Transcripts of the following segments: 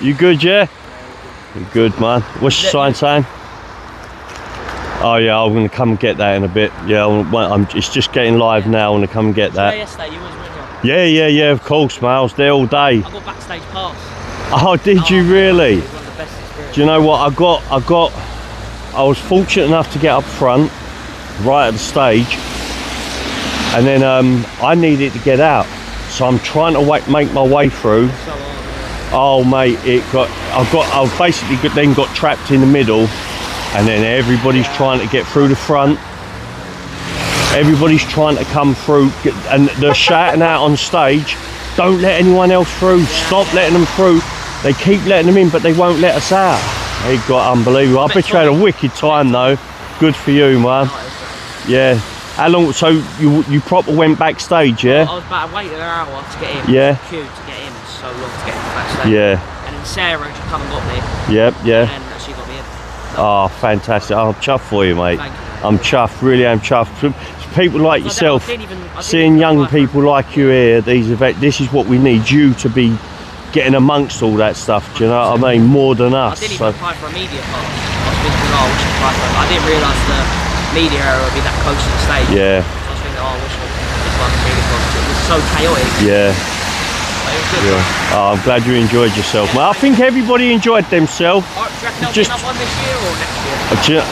You good, yeah? You good, man. What's your sign saying? Oh yeah, I'm gonna come and get that in a bit. Yeah, it's just getting live now. I'm gonna come and get that. Yesterday, you was, weren't you? Yeah, of course, man. I was there all day. I got backstage pass. Oh, did you really? It was one of the best experiences. Do you know what? I was fortunate enough to get up front, right at the stage, and then I needed to get out, so I'm trying to make my way through. So Oh mate, I basically then got trapped in the middle, and then everybody's trying to get through the front. Everybody's trying to come through, and they're shouting out on stage, "Don't let anyone else through! Stop letting them through!" They keep letting them in, but they won't let us out. They got unbelievable. I bet you had a wicked time though. Good for you, man. Yeah. How long? So you proper went backstage, yeah? I was about to wait an hour to get in. Yeah. Queue to get in. So long to get in backstage. Yeah. And then Sarah just come and got me. Yep. Yeah. And then she got me in. Oh, fantastic. I'm chuffed for you, mate. Thank you. I'm chuffed, really am chuffed. People like yourself, I didn't seeing young people like you here, this is what we need, you to be getting amongst all that stuff, do you know what I mean? More than us. I didn't even apply for a media pass. I was thinking, oh, I wish I applied for it. I didn't realise the media area would be that close to the stage. Yeah. So I was thinking, oh, I wish I applied for a media pass. It was so chaotic. Yeah. But it was good. Yeah. Oh, I'm glad you enjoyed yourself, mate. I think everybody enjoyed themselves. Do you reckon there'll be another one this year or next year?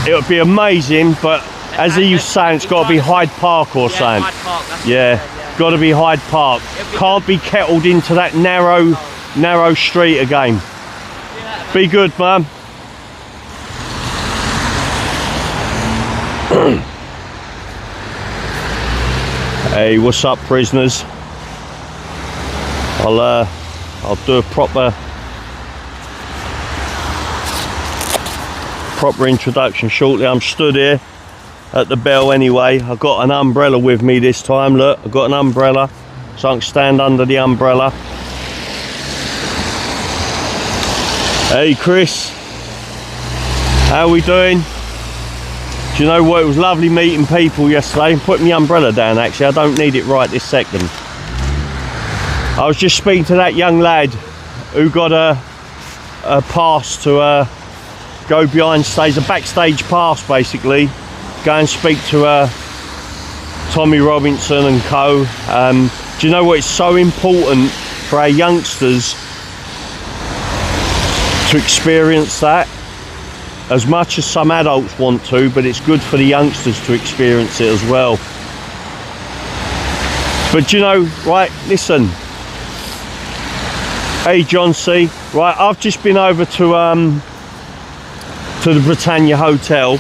It would be amazing, but as he was saying, it's got to be Hyde Park or something. Hyde Park, that's yeah, got to be Hyde Park. Can't be kettled into that narrow street again. Be good, man. Hey, what's up, prisoners? I'll do a proper introduction shortly. I'm stood here at the bell anyway. I've got an umbrella with me this time. Look, I've got an umbrella so I can stand under the umbrella. Hey Chris, how are we doing? Do you know what, it was lovely meeting people yesterday and putting the umbrella down. Actually, I don't need it right this second. I was just speaking to that young lad who got a pass to go behind stage, a backstage pass basically, go and speak to Tommy Robinson and co. Do you know what, it's so important for our youngsters to experience that, as much as some adults want to, but it's good for the youngsters to experience it as well. But you know, right, listen, hey John C, right, I've just been over to the Britannia Hotel.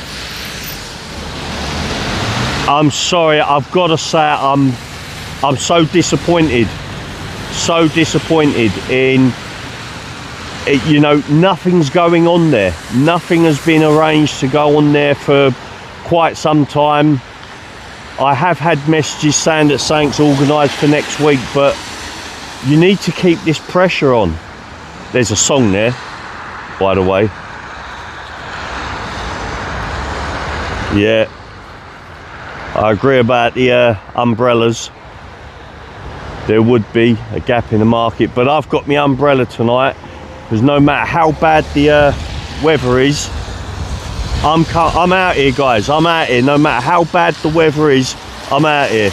I'm sorry, I've got to say I'm so disappointed in it. You know, nothing's going on there. Nothing has been arranged to go on there for quite some time. I have had messages saying that something's organised for next week, but you need to keep this pressure on. There's a song there, by the way. Yeah, I agree about the umbrellas. There would be a gap in the market, but I've got my umbrella tonight, because no matter how bad the weather is, I'm out here, guys. I'm out here. No matter how bad the weather is, I'm out here.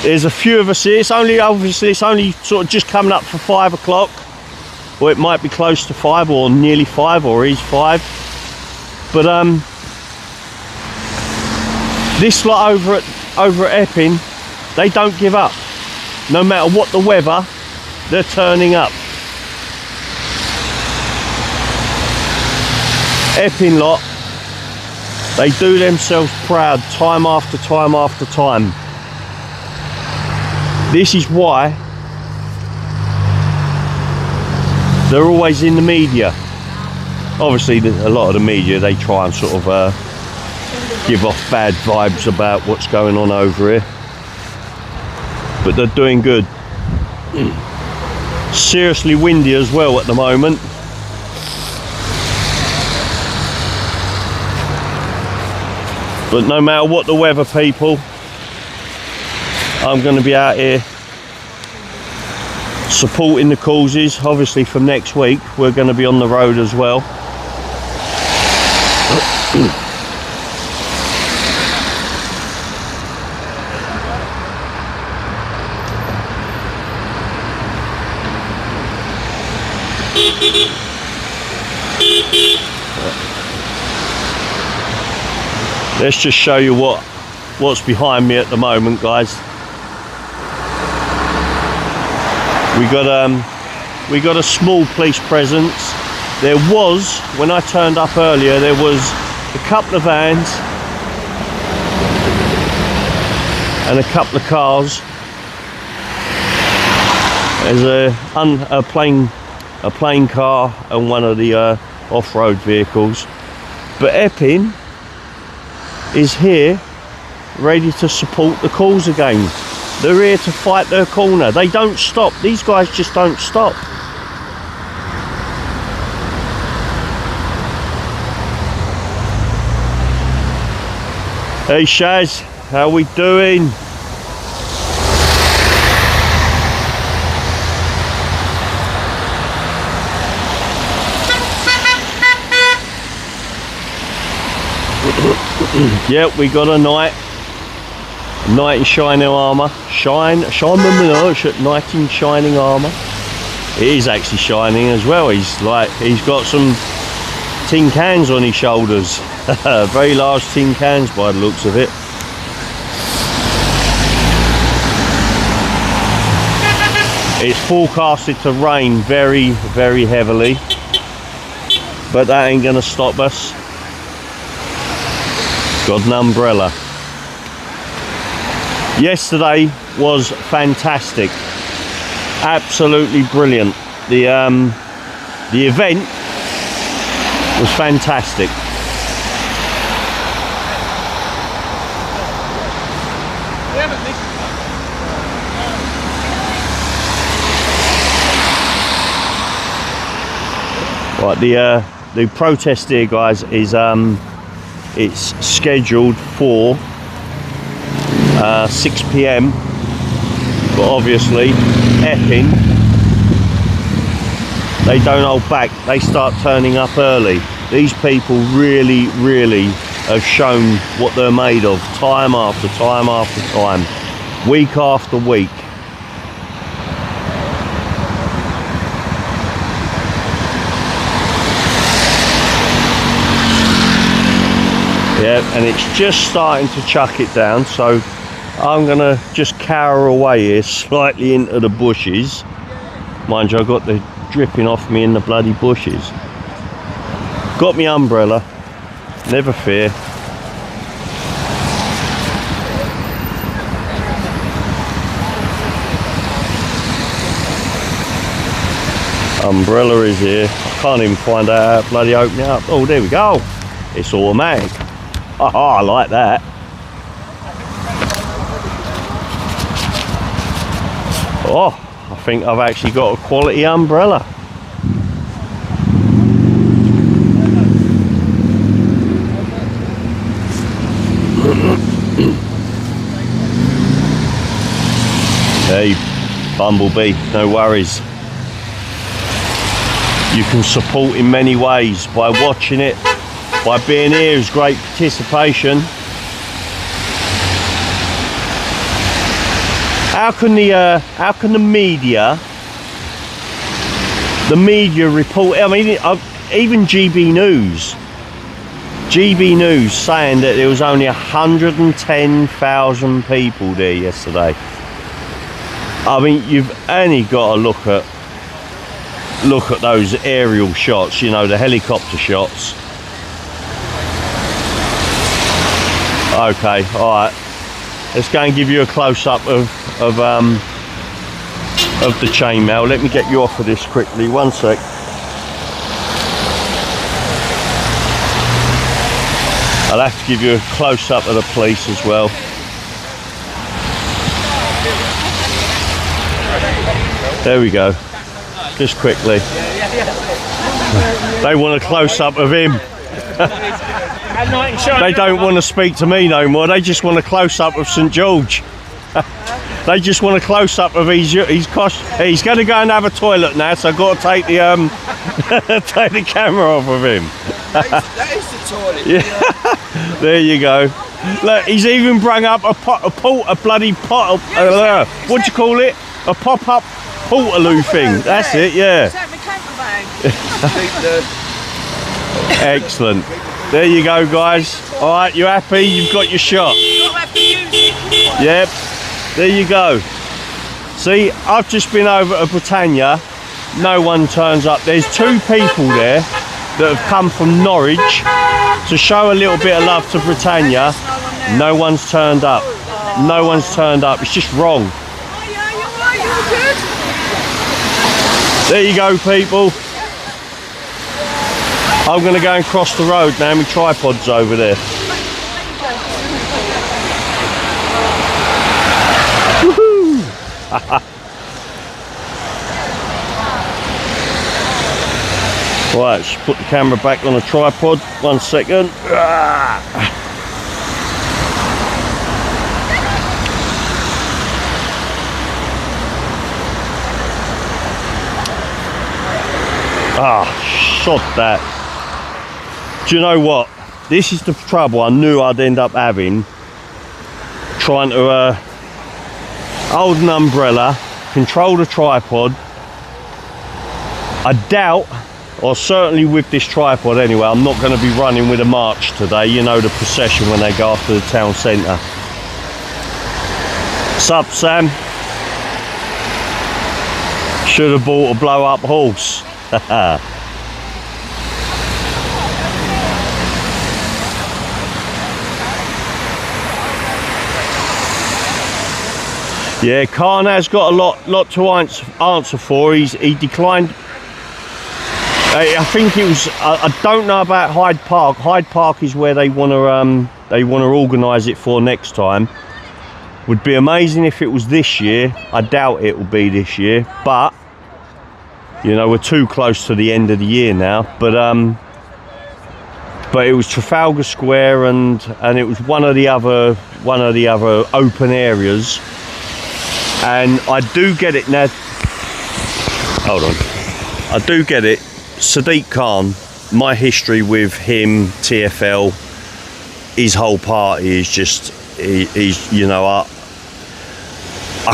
There's a few of us here. It's only sort of just coming up for 5 o'clock, or it might be close to 5 or nearly 5, or is 5. But this lot over at Epping, they don't give up. No matter what the weather, they're turning up. Epping lot, they do themselves proud time after time after time. This is why they're always in the media. Obviously, a lot of the media, they try and sort of give off bad vibes about what's going on over here, but they're doing good. Seriously windy as well at the moment. But no matter what the weather, people, I'm going to be out here supporting the causes. Obviously from next week we're going to be on the road as well. Let's just show you what's behind me at the moment, guys. We got a small police presence. There was, when I turned up earlier, there was a couple of vans and a couple of cars. There's a plane car and one of the off-road vehicles. But Epping is here ready to support the cause again. They're here to fight their corner. They don't stop. These guys just don't stop. Hey Shaz, how we doing? Yep, we got a knight in shining armour. Knight in shining armour. It is actually shining as well. He's got some tin cans on his shoulders. Very large tin cans by the looks of it. It's forecasted to rain very, very heavily, but that ain't gonna stop us. Got an umbrella. Yesterday was fantastic, absolutely brilliant. The event was fantastic. Right, the protest here, guys, is it's scheduled for 6 PM, but obviously Epping, they don't hold back. They start turning up early. These people really, really have shown what they're made of, time after time after time, week after week. Yeah, and it's just starting to chuck it down, so I'm gonna just cower away here slightly into the bushes. Mind you, I got the dripping off me in the bloody bushes. Got me umbrella, never fear. Umbrella is here. I can't even find out how to bloody open it up. Oh, there we go. It's automatic. Oh, I like that. Oh, I think I've actually got a quality umbrella. Hey, Bumblebee, no worries. You can support in many ways, by watching it, by being here is great participation. How can the media report? I mean, even GB News saying that there was only 110,000 people there yesterday. I mean, you've only got to look at those aerial shots, you know, the helicopter shots. Okay, all right. Let's go and give you a close-up of the chainmail. Let me get you off of this quickly. One sec. I'll have to give you a close-up of the police as well. There we go. Just quickly. They want a close-up of him. They don't want to speak to me no more. They just want a close-up of St. George. They just want a close up of he's going to go and have a toilet now, so I've got to take the take the camera off of him. That is the toilet. Yeah. There you go. Look, he's even brung up a bloody pot of what do you call it? A pop-up portaloo thing. That's it. Yeah. Is that my camper bag? Excellent. There you go, guys. All right, you happy? You've got your shot. You'll have to use it. Yep. There you go. See, I've just been over to Britannia. No one turns up. There's 2 people there that have come from Norwich to show a little bit of love to Britannia. No one's turned up. No one's turned up. It's just wrong. You're good. There you go, people. I'm going to go and cross the road now. My tripod's over there. Woohoo! Right, let's put the camera back on a tripod. 1 second. Shot that. Do you know what? This is the trouble I knew I'd end up having. Trying to hold an umbrella, control the tripod. I doubt, or certainly with this tripod anyway, I'm not going to be running with a march today. You know, the procession when they go after the town centre. Sup, Sam? Should have bought a blow-up horse. Yeah, Karnaz's got a lot to answer for. He declined. I think it was. I don't know about Hyde Park. Hyde Park is where they want to organise it for next time. Would be amazing if it was this year. I doubt it will be this year, but you know we're too close to the end of the year now. But it was Trafalgar Square and it was one of the other open areas. And I do get it now. Hold on. I do get it. Sadiq Khan, my history with him, TFL, his whole party is just, he's, you know, I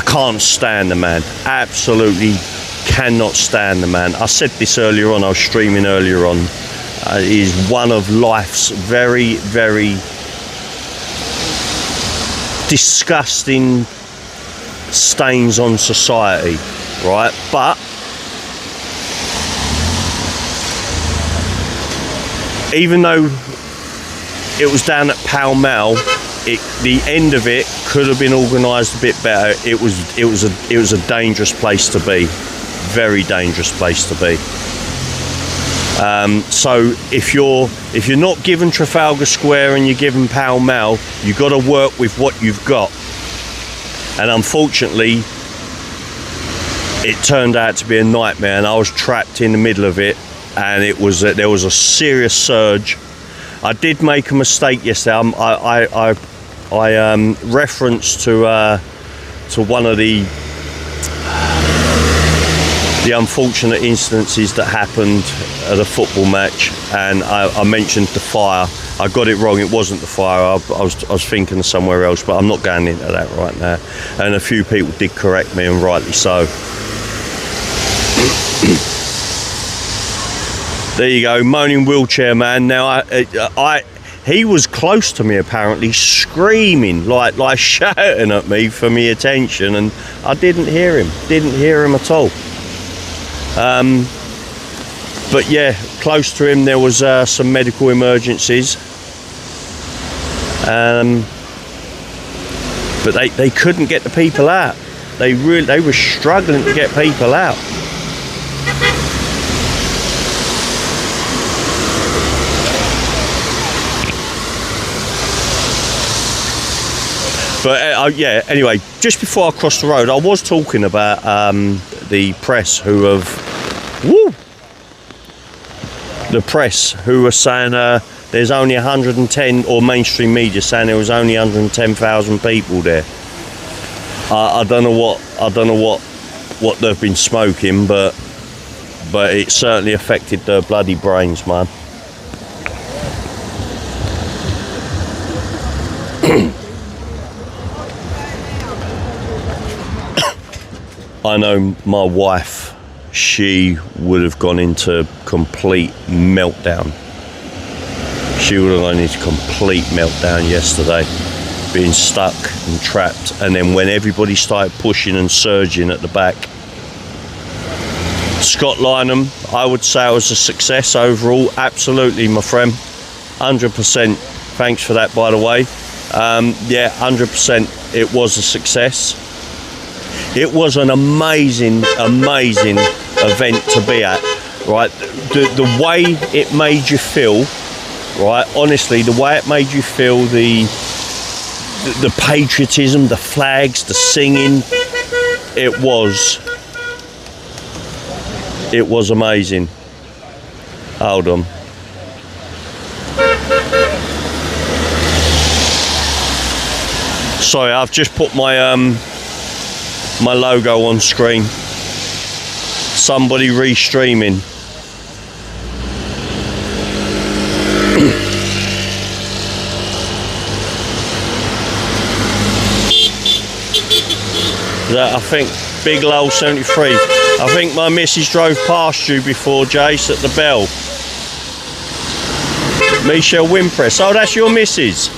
can't stand the man. Absolutely cannot stand the man. I said this earlier on, I was streaming earlier on. He's one of life's very, very disgusting stains on society, right? But even though it was down at Pall Mall, the end of it could have been organised a bit better. It was a dangerous place to be, very dangerous place to be. So if you're not given Trafalgar Square and you're given Pall Mall, you've got to work with what you've got. And unfortunately, it turned out to be a nightmare, and I was trapped in the middle of it. And it was there was a serious surge. I did make a mistake yesterday. I referenced to one of the unfortunate incidences that happened at a football match, and I mentioned the fire. I got it wrong. It wasn't the fire. I was thinking of somewhere else, but I'm not going into that right now. And a few people did correct me, and rightly so. There you go, moaning wheelchair man. Now he was close to me apparently, screaming, like shouting at me for me attention, and I didn't hear him at all. But yeah, close to him there was some medical emergencies, but they couldn't get the people out. They were struggling to get people out. But yeah, anyway, just before I crossed the road, I was talking about the press who have, the press who are saying there's only 110, or mainstream media saying there was only 110,000 people there. I don't know what they've been smoking, but it certainly affected their bloody brains, man. I know my wife, she would have gone into complete meltdown. She would have gone into complete meltdown yesterday, being stuck and trapped. And then when everybody started pushing and surging at the back, Scott Lynham, I would say it was a success overall. Absolutely, my friend. 100%. Thanks for that, by the way. Yeah, 100%. It was a success. It was an amazing event to be at, right? The way it made you feel, right? Honestly, the way it made you feel, the patriotism, the flags, the singing, it was amazing. Hold on. Sorry, I've just put my my logo on screen. Somebody restreaming. That, I think Big Lowell 73. I think my missus drove past you before, Jace, at the bell. Michelle Wimpress. Oh, that's your missus.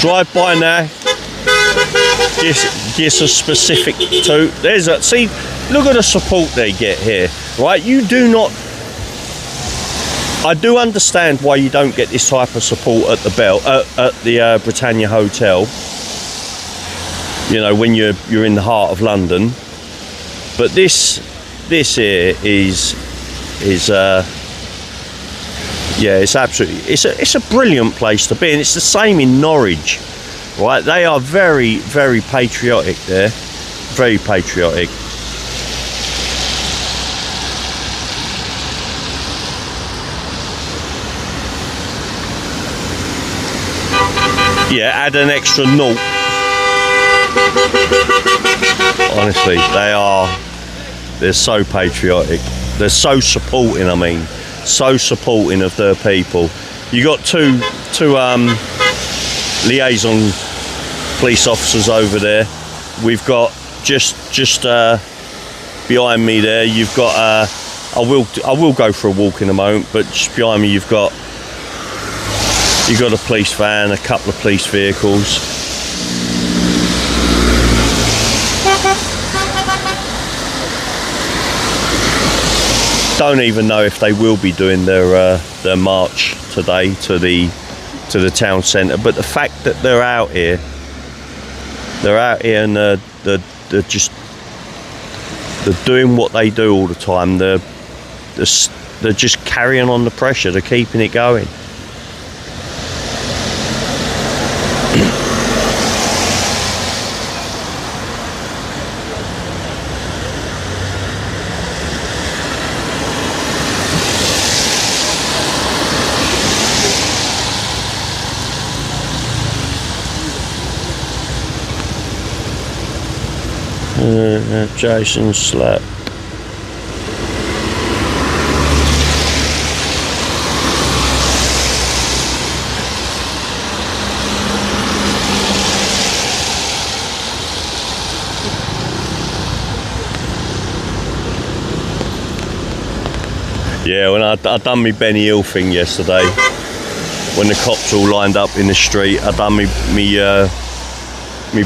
Drive by now. Gives a specific to. There's a, see, look at the support they get here, right? You do not. I do understand why you don't get this type of support at the bell at the Britannia Hotel. You know, when you're in the heart of London, but this here is yeah, it's absolutely, it's a brilliant place to be, and it's the same in Norwich, right? They are very, very patriotic there, very patriotic. Yeah, add an extra naught. Honestly, they're so patriotic. They're so supporting, I mean. So supporting of their people. You got two liaison police officers over there. We've got just behind me there. You've got I will go for a walk in a moment, but just behind me you've got a police van, a couple of police vehicles. Don't even know if they will be doing their march today to the town centre, but the fact that they're out here and they're doing what they do all the time. They're just carrying on the pressure. They're keeping it going. Jason Slap. Yeah, when I done me Benny Hill thing yesterday, when the cops all lined up in the street, I done me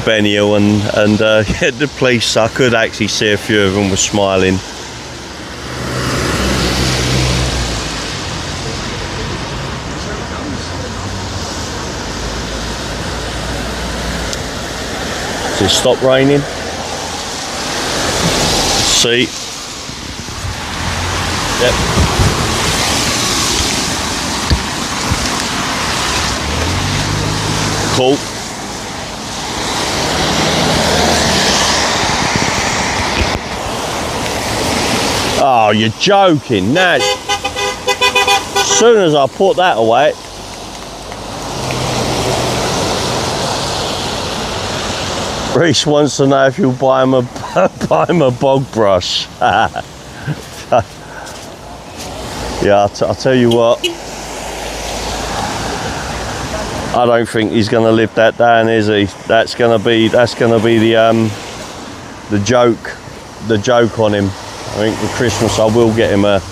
Benny Hill and yeah, the police, I could actually see a few of them were smiling. Does it stop raining? See? Yep. Cool. Oh, you're joking. Now, as soon as I put that away, Reese wants to know if you'll buy him a bog brush. Yeah, I'll tell you what. I don't think he's going to live that down, is he? That's going to be the joke on him. I think for Christmas I will get him a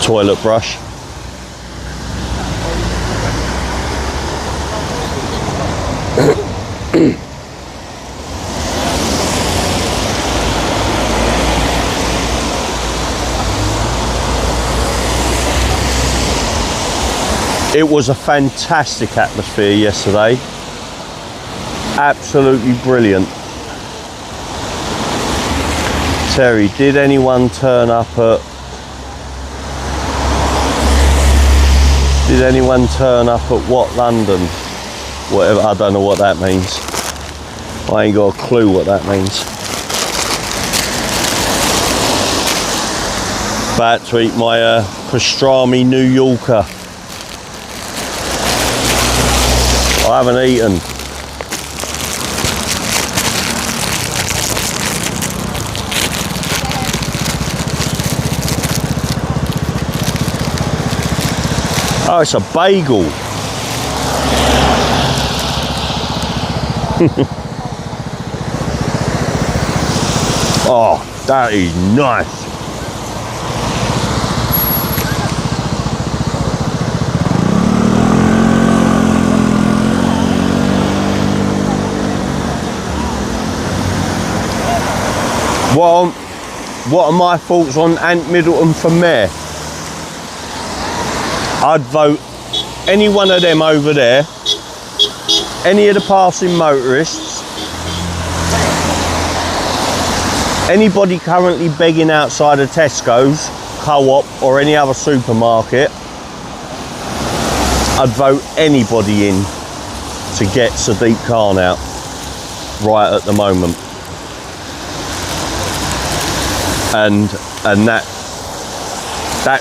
toilet brush. It was a fantastic atmosphere yesterday. Absolutely brilliant. Terry, did anyone turn up at what London? Whatever, I don't know what that means. I ain't got a clue what that means. About to eat my pastrami New Yorker. I haven't eaten. Oh, it's a bagel. Oh, that is nice. What are my thoughts on Ant Middleton for mayor? I'd vote any one of them over there, any of the passing motorists, anybody currently begging outside of Tesco's, Co-op or any other supermarket. I'd vote anybody in to get Sadiq Khan out right at the moment. And that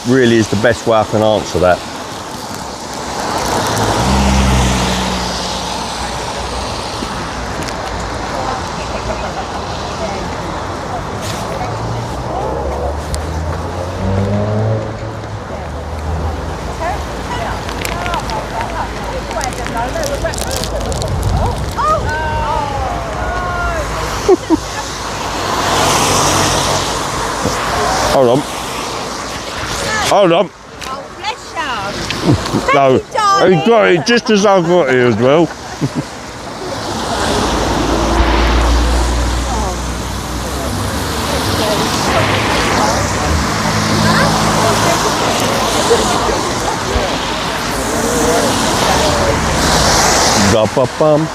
really is the best way I can answer that. Hold on. Oh, bless you. No, he got it just as I got it as well. Ba-ba-bum.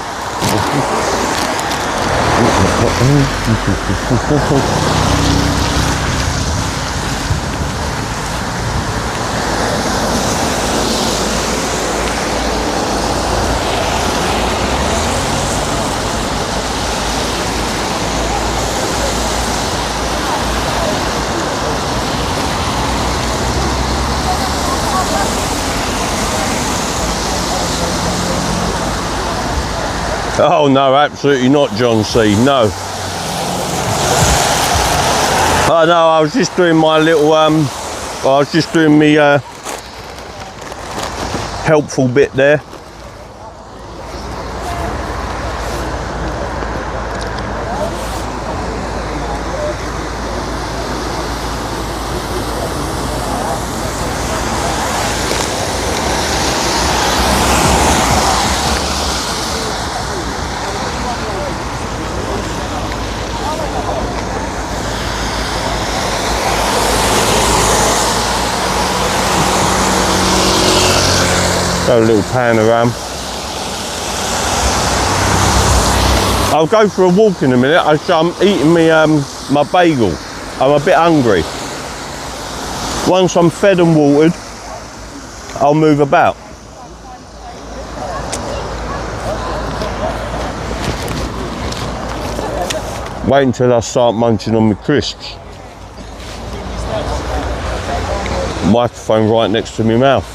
Oh no, absolutely not, John C. No. Oh no, I was just doing my little I was just doing me helpful bit there. Go a little panorama. I'll go for a walk in a minute. I'm eating my bagel. I'm a bit hungry. Once I'm fed and watered, I'll move about. Wait until I start munching on my crisps. Microphone right next to my mouth.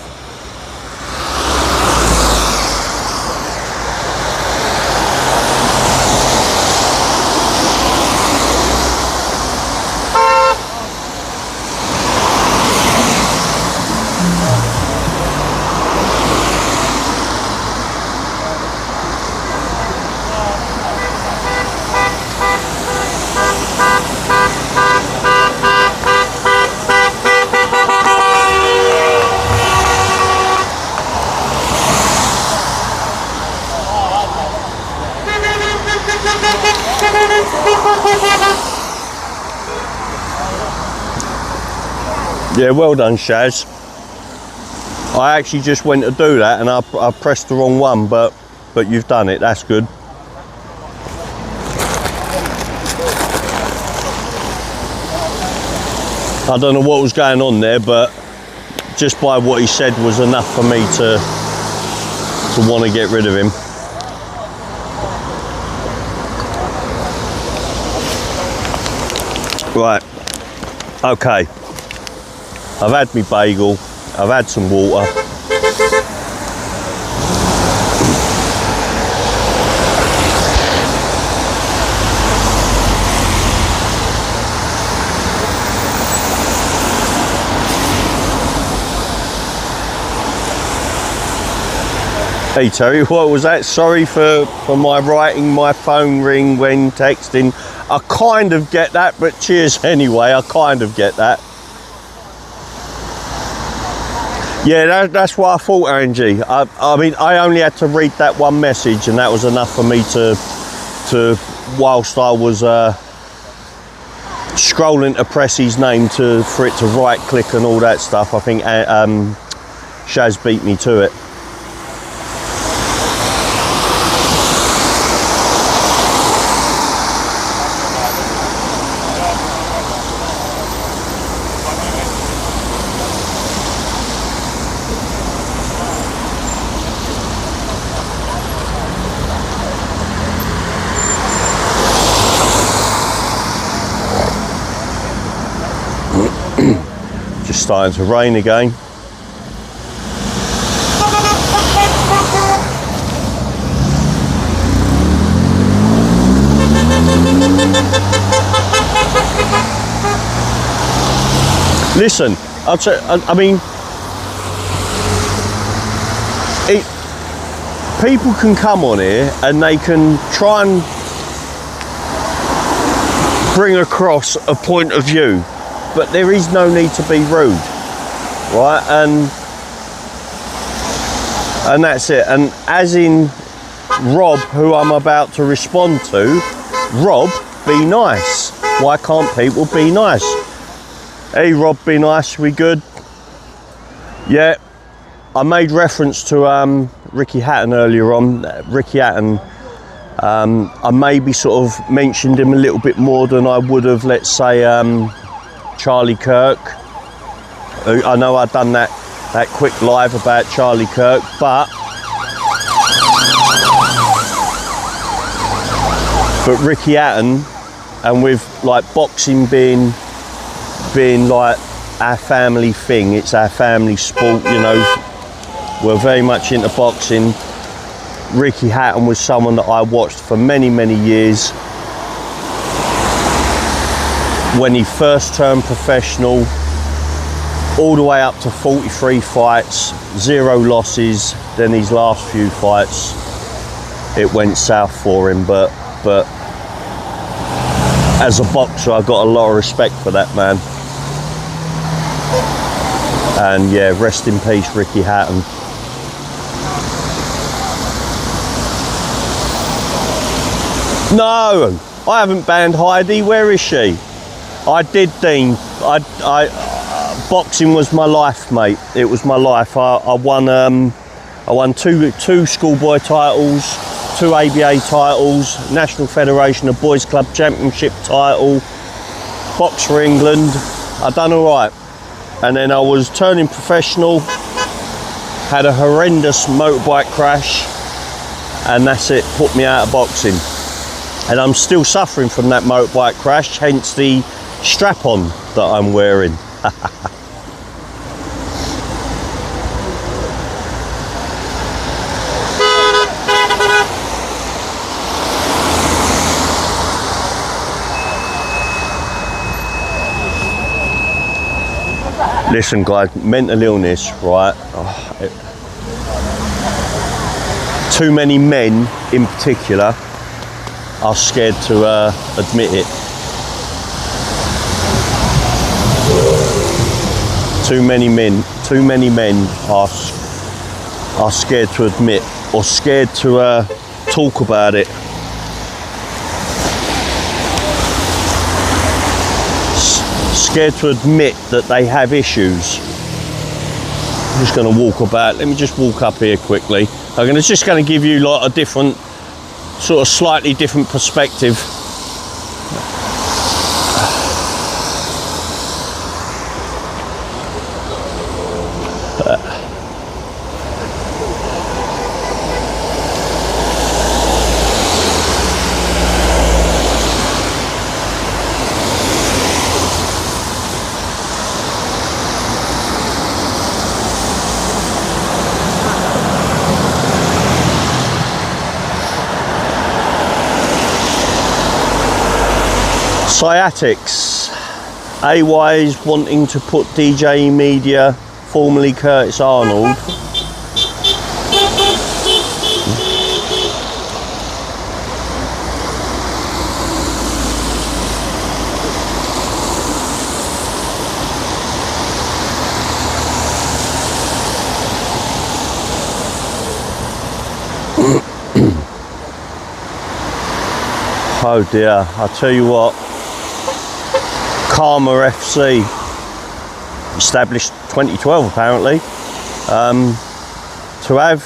Yeah, well done, Shaz. I actually just went to do that and I pressed the wrong one, but you've done it. That's good. I don't know what was going on there, but just by what he said was enough for me to want to get rid of him. Right, okay. I've had my bagel, I've had some water. Hey Terry, what was that? Sorry for my writing, my phone ring when texting. I kind of get that, but cheers anyway, I kind of get that. Yeah, that's what I thought, Angie. I mean, I only had to read that one message and that was enough for me to whilst I was scrolling to press his name for it to right click and all that stuff, I think Shaz beat me to it. Just starting to rain again. Listen, I mean, people can come on here and they can try and bring across a point of view, but there is no need to be rude, right? And that's it. And as in Rob, who I'm about to respond to, Rob, be nice. Why can't people be nice? Hey Rob, be nice, we good? Yeah, I made reference to Ricky Hatton earlier on. Ricky Hatton, I maybe sort of mentioned him a little bit more than I would have, let's say, Charlie Kirk. I know I've done that quick live about Charlie Kirk, but Ricky Hatton, and with like boxing being like our family thing, it's our family sport, you know, we're very much into boxing. Ricky Hatton was someone that I watched for many years. When he first turned professional, all the way up to 43 fights, 0 losses. Then his last few fights, it went south for him. But as a boxer, I got a lot of respect for that man. And yeah, rest in peace, Ricky Hatton. No, I haven't banned Heidi. Where is she? I did, Dean. Boxing was my life, mate. It was my life. I won two schoolboy titles, 2 ABA titles, National Federation of Boys Club Championship title, box for England. I done all right. And then I was turning professional, had a horrendous motorbike crash, and that's it, put me out of boxing. And I'm still suffering from that motorbike crash, hence the strap-on that I'm wearing. Listen guys, mental illness, right? Too many men in particular are scared to admit it. Too many men are scared to admit or scared to talk about it. scared to admit that they have issues. I'm just going to walk about. Let me just walk up here quickly. Just going to give you like a different, sort of slightly different perspective. Sciatics. AY's wanting to put DJ Media, formerly Curtis Arnold. Oh dear, I tell you what. Karma FC, established 2012 apparently. To have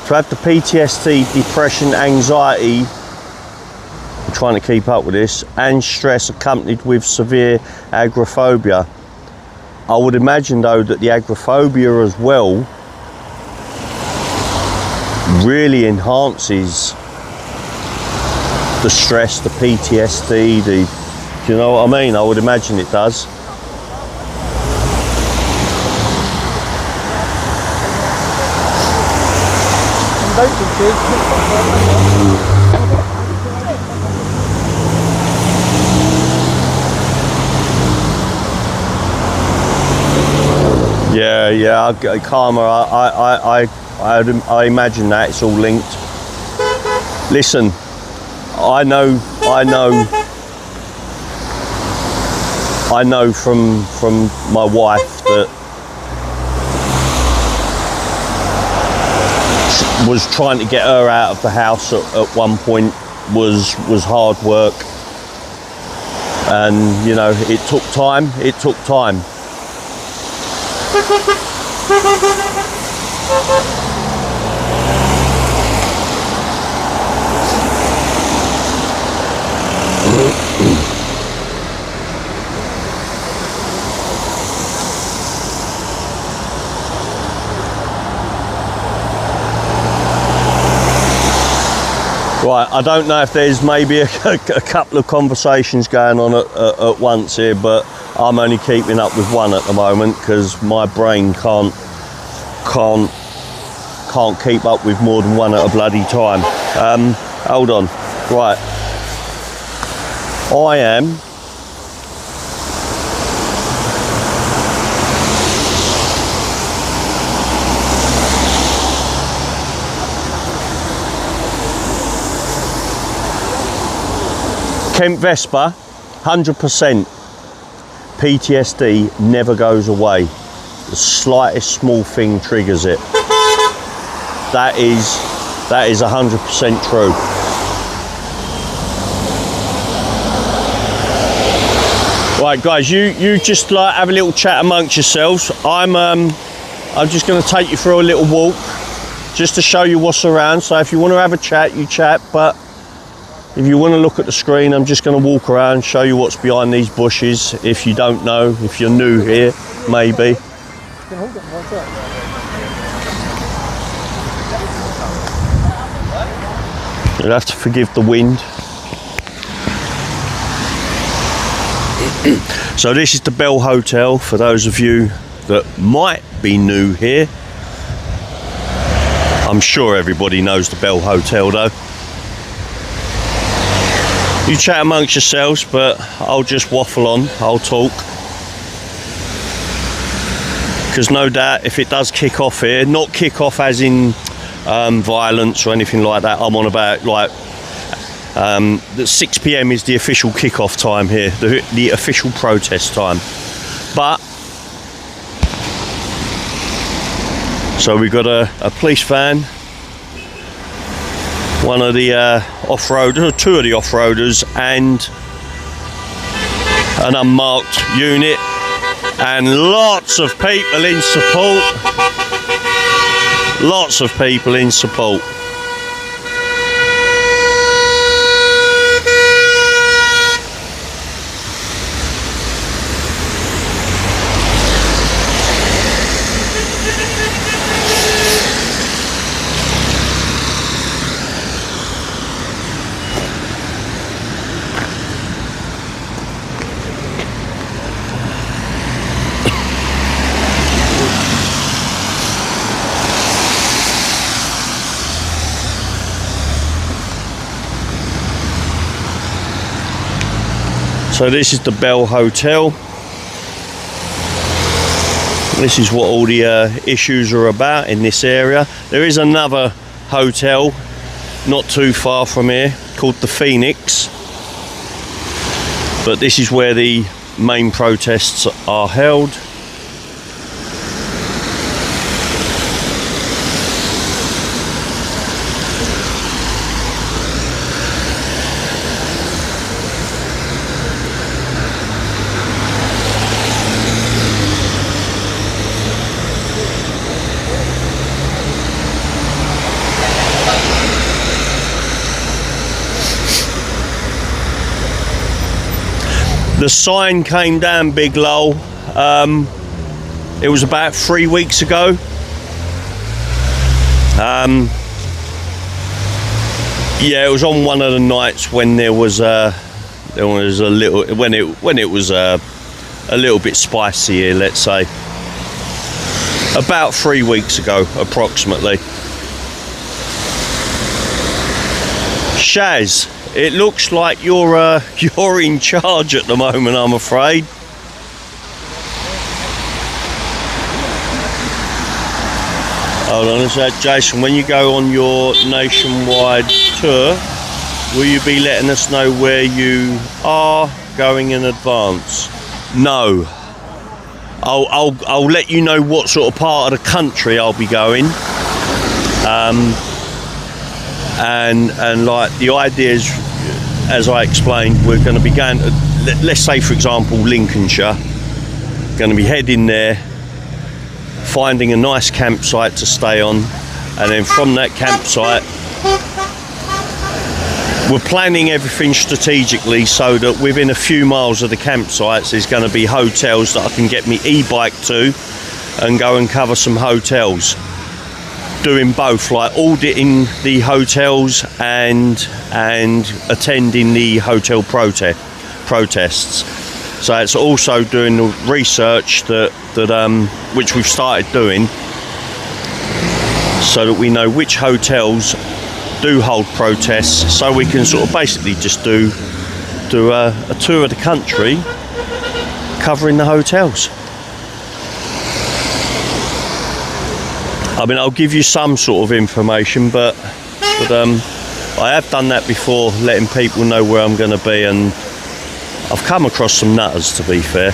the PTSD, depression, anxiety, I'm trying to keep up with this, and stress accompanied with severe agoraphobia. I would imagine though that the agoraphobia as well really enhances the stress, the PTSD, do you know what I mean? I would imagine it does. Yeah, karma. I imagine that it's all linked. Listen, I know from my wife that was trying to get her out of the house at one point was hard work, and you know, it took time. Right, I don't know if there's maybe a couple of conversations going on at once here, but I'm only keeping up with one at the moment because my brain can't keep up with more than one at a bloody time. Hold on. Right. I am Kent Vespa, 100%. PTSD never goes away. The slightest small thing triggers it. That is 100% true. Right, guys, you just like have a little chat amongst yourselves. I'm just going to take you through a little walk, just to show you what's around. So if you want to have a chat, you chat. But if you want to look at the screen, I'm just going to walk around, show you what's behind these bushes. If you don't know, if you're new here, maybe. You'll have to forgive the wind. So this is the Bell Hotel, for those of you that might be new here. I'm sure everybody knows the Bell Hotel though. You chat amongst yourselves, but I'll just waffle on, I'll talk. Because no doubt if it does kick off here, not kick off as in violence or anything like that, I'm on about like the 6 PM is the official kick-off time here, the official protest time. But so we've got a police van, one of the off-roaders, two of the off-roaders, and an unmarked unit, and lots of people in support. Lots of people in support. So this is the Bell Hotel. This is what all the issues are about in this area. There is another hotel not too far from here called the Phoenix, but this is where the main protests are held. The sign came down, Big Lol. It was about 3 weeks ago. Yeah, it was on one of the nights when there was a little when it was a little bit spicy here, let's say. About 3 weeks ago, approximately. Shaz, it looks like you're in charge at the moment, I'm afraid. Hold on a sec, Jason. When you go on your nationwide tour, will you be letting us know where you are going in advance? No. I'll let you know what sort of part of the country I'll be going. And like the idea is, as I explained, we're going to be going to, let's say for example Lincolnshire, going to be heading there, finding a nice campsite to stay on, and then from that campsite we're planning everything strategically so that within a few miles of the campsites there's going to be hotels that I can get me e-bike to and go and cover some hotels. Doing both, like auditing the hotels and attending the hotel protests. So it's also doing the research that which we've started doing, so that we know which hotels do hold protests, so we can sort of basically just do a tour of the country covering the hotels. I mean, I'll give you some sort of information, but I have done that before, letting people know where I'm going to be, and I've come across some nutters, to be fair.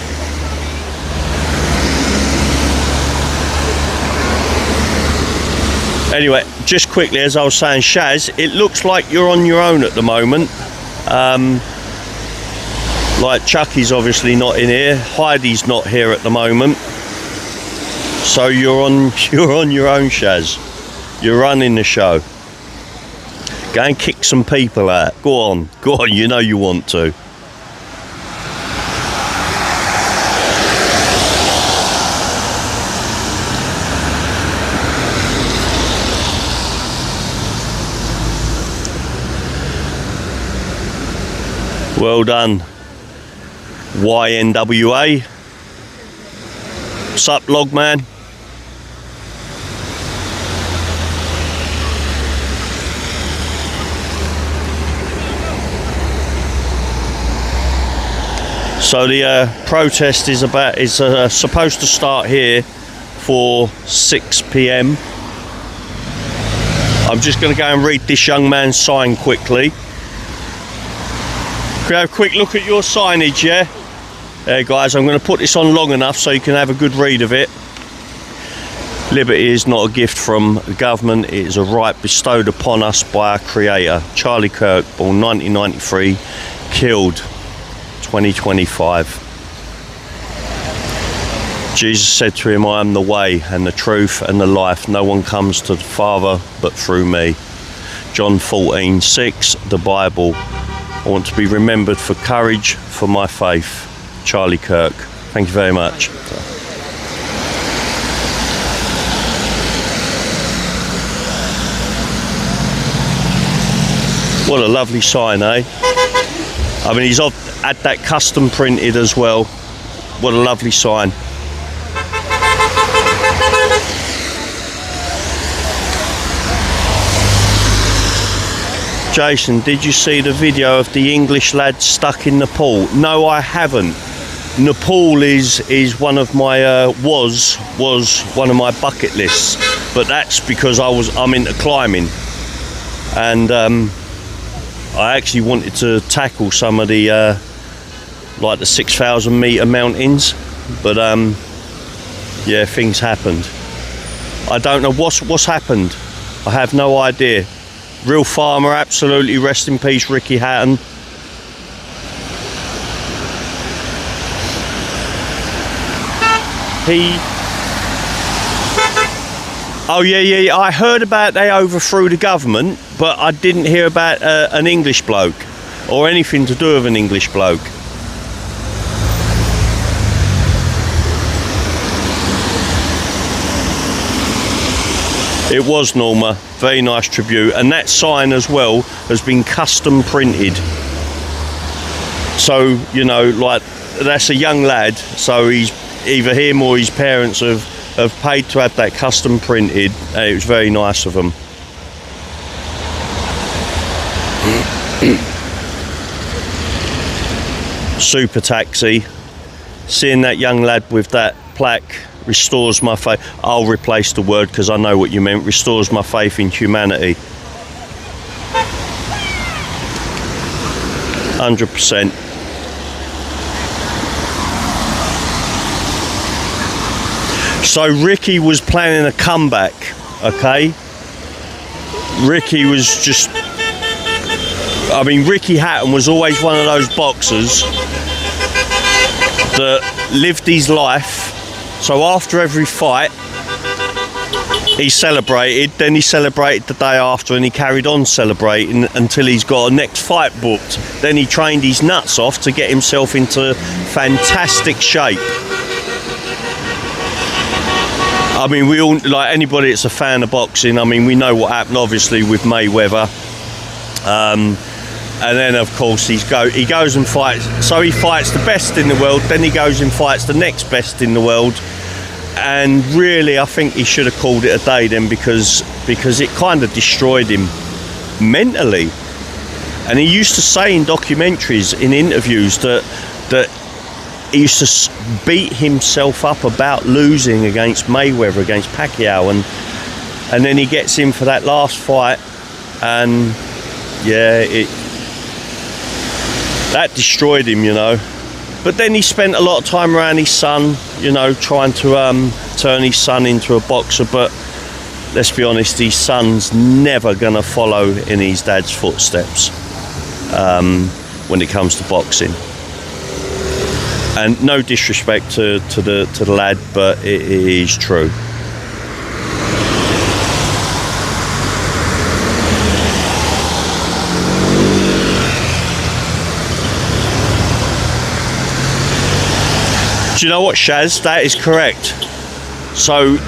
Anyway, just quickly, as I was saying, Shaz, it looks like you're on your own at the moment. Like Chucky's obviously not in here, Heidi's not here at the moment. So you're on your own, Shaz. You're running the show. Go and kick some people out. Go on, you know you want to. Well done, YNWA. What's up, Logman? So the protest is supposed to start here for 6 p.m. I'm just going to go and read this young man's sign quickly. Can we have a quick look at your signage, yeah? There, guys, I'm going to put this on long enough so you can have a good read of it. Liberty is not a gift from the government, it is a right bestowed upon us by our creator. Charlie Kirk, born 1993, killed 2025. Jesus said to him, I am the way and the truth and the life. No one comes to the Father but through me. John 14:6, the Bible. I want to be remembered for courage, for my faith. Charlie Kirk. Thank you very much. What a lovely sign, eh? I mean, he's had that custom printed as well. What a lovely sign. Jason, did you see the video of the English lad stuck in Nepal? No, I haven't. Nepal is one of my was one of my bucket lists, but that's because I'm into climbing, and I actually wanted to tackle some of the like the 6,000 meter mountains, but yeah, things happened. I don't know what's happened. I have no idea. Real farmer, absolutely. Rest in peace, Ricky Hatton. Oh yeah. I heard about they overthrew the government, but I didn't hear about an English bloke or anything to do with an English bloke. It was, Norma. Very nice tribute, and that sign as well has been custom printed. So, you know, like, that's a young lad, so he's either him or his parents have paid to have that custom printed, and it was very nice of them. Super taxi. Seeing that young lad with that plaque restores my faith. I'll replace the word because I know what you meant. Restores my faith in humanity. 100%. So Ricky was planning a comeback, okay? Ricky was just... I mean, Ricky Hatton was always one of those boxers that lived his life. So after every fight, he celebrated, then he celebrated the day after, and he carried on celebrating until he's got a next fight booked. Then he trained his nuts off to get himself into fantastic shape. I mean, we all, like anybody that's a fan of boxing, I mean, we know what happened obviously with Mayweather. And then of course he goes and fights, so he fights the best in the world, then he goes and fights the next best in the world, and really I think he should have called it a day then, because it kind of destroyed him mentally. And he used to say in documentaries, in interviews, that he used to beat himself up about losing against Mayweather, against Pacquiao, and then he gets in for that last fight, and yeah, that destroyed him, you know. But then he spent a lot of time around his son, you know, trying to turn his son into a boxer. But let's be honest, his son's never going to follow in his dad's footsteps when it comes to boxing. And no disrespect to the lad, but it is true. Do you know what, Shaz? That is correct. So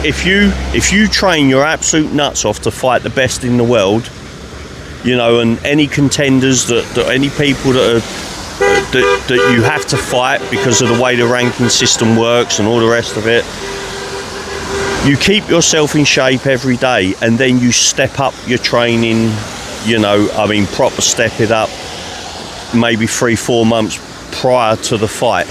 if you train your absolute nuts off to fight the best in the world, you know, and any contenders that any people that you have to fight because of the way the ranking system works and all the rest of it, you keep yourself in shape every day, and then you step up your training, you know, I mean, proper step it up maybe 3-4 months prior to the fight.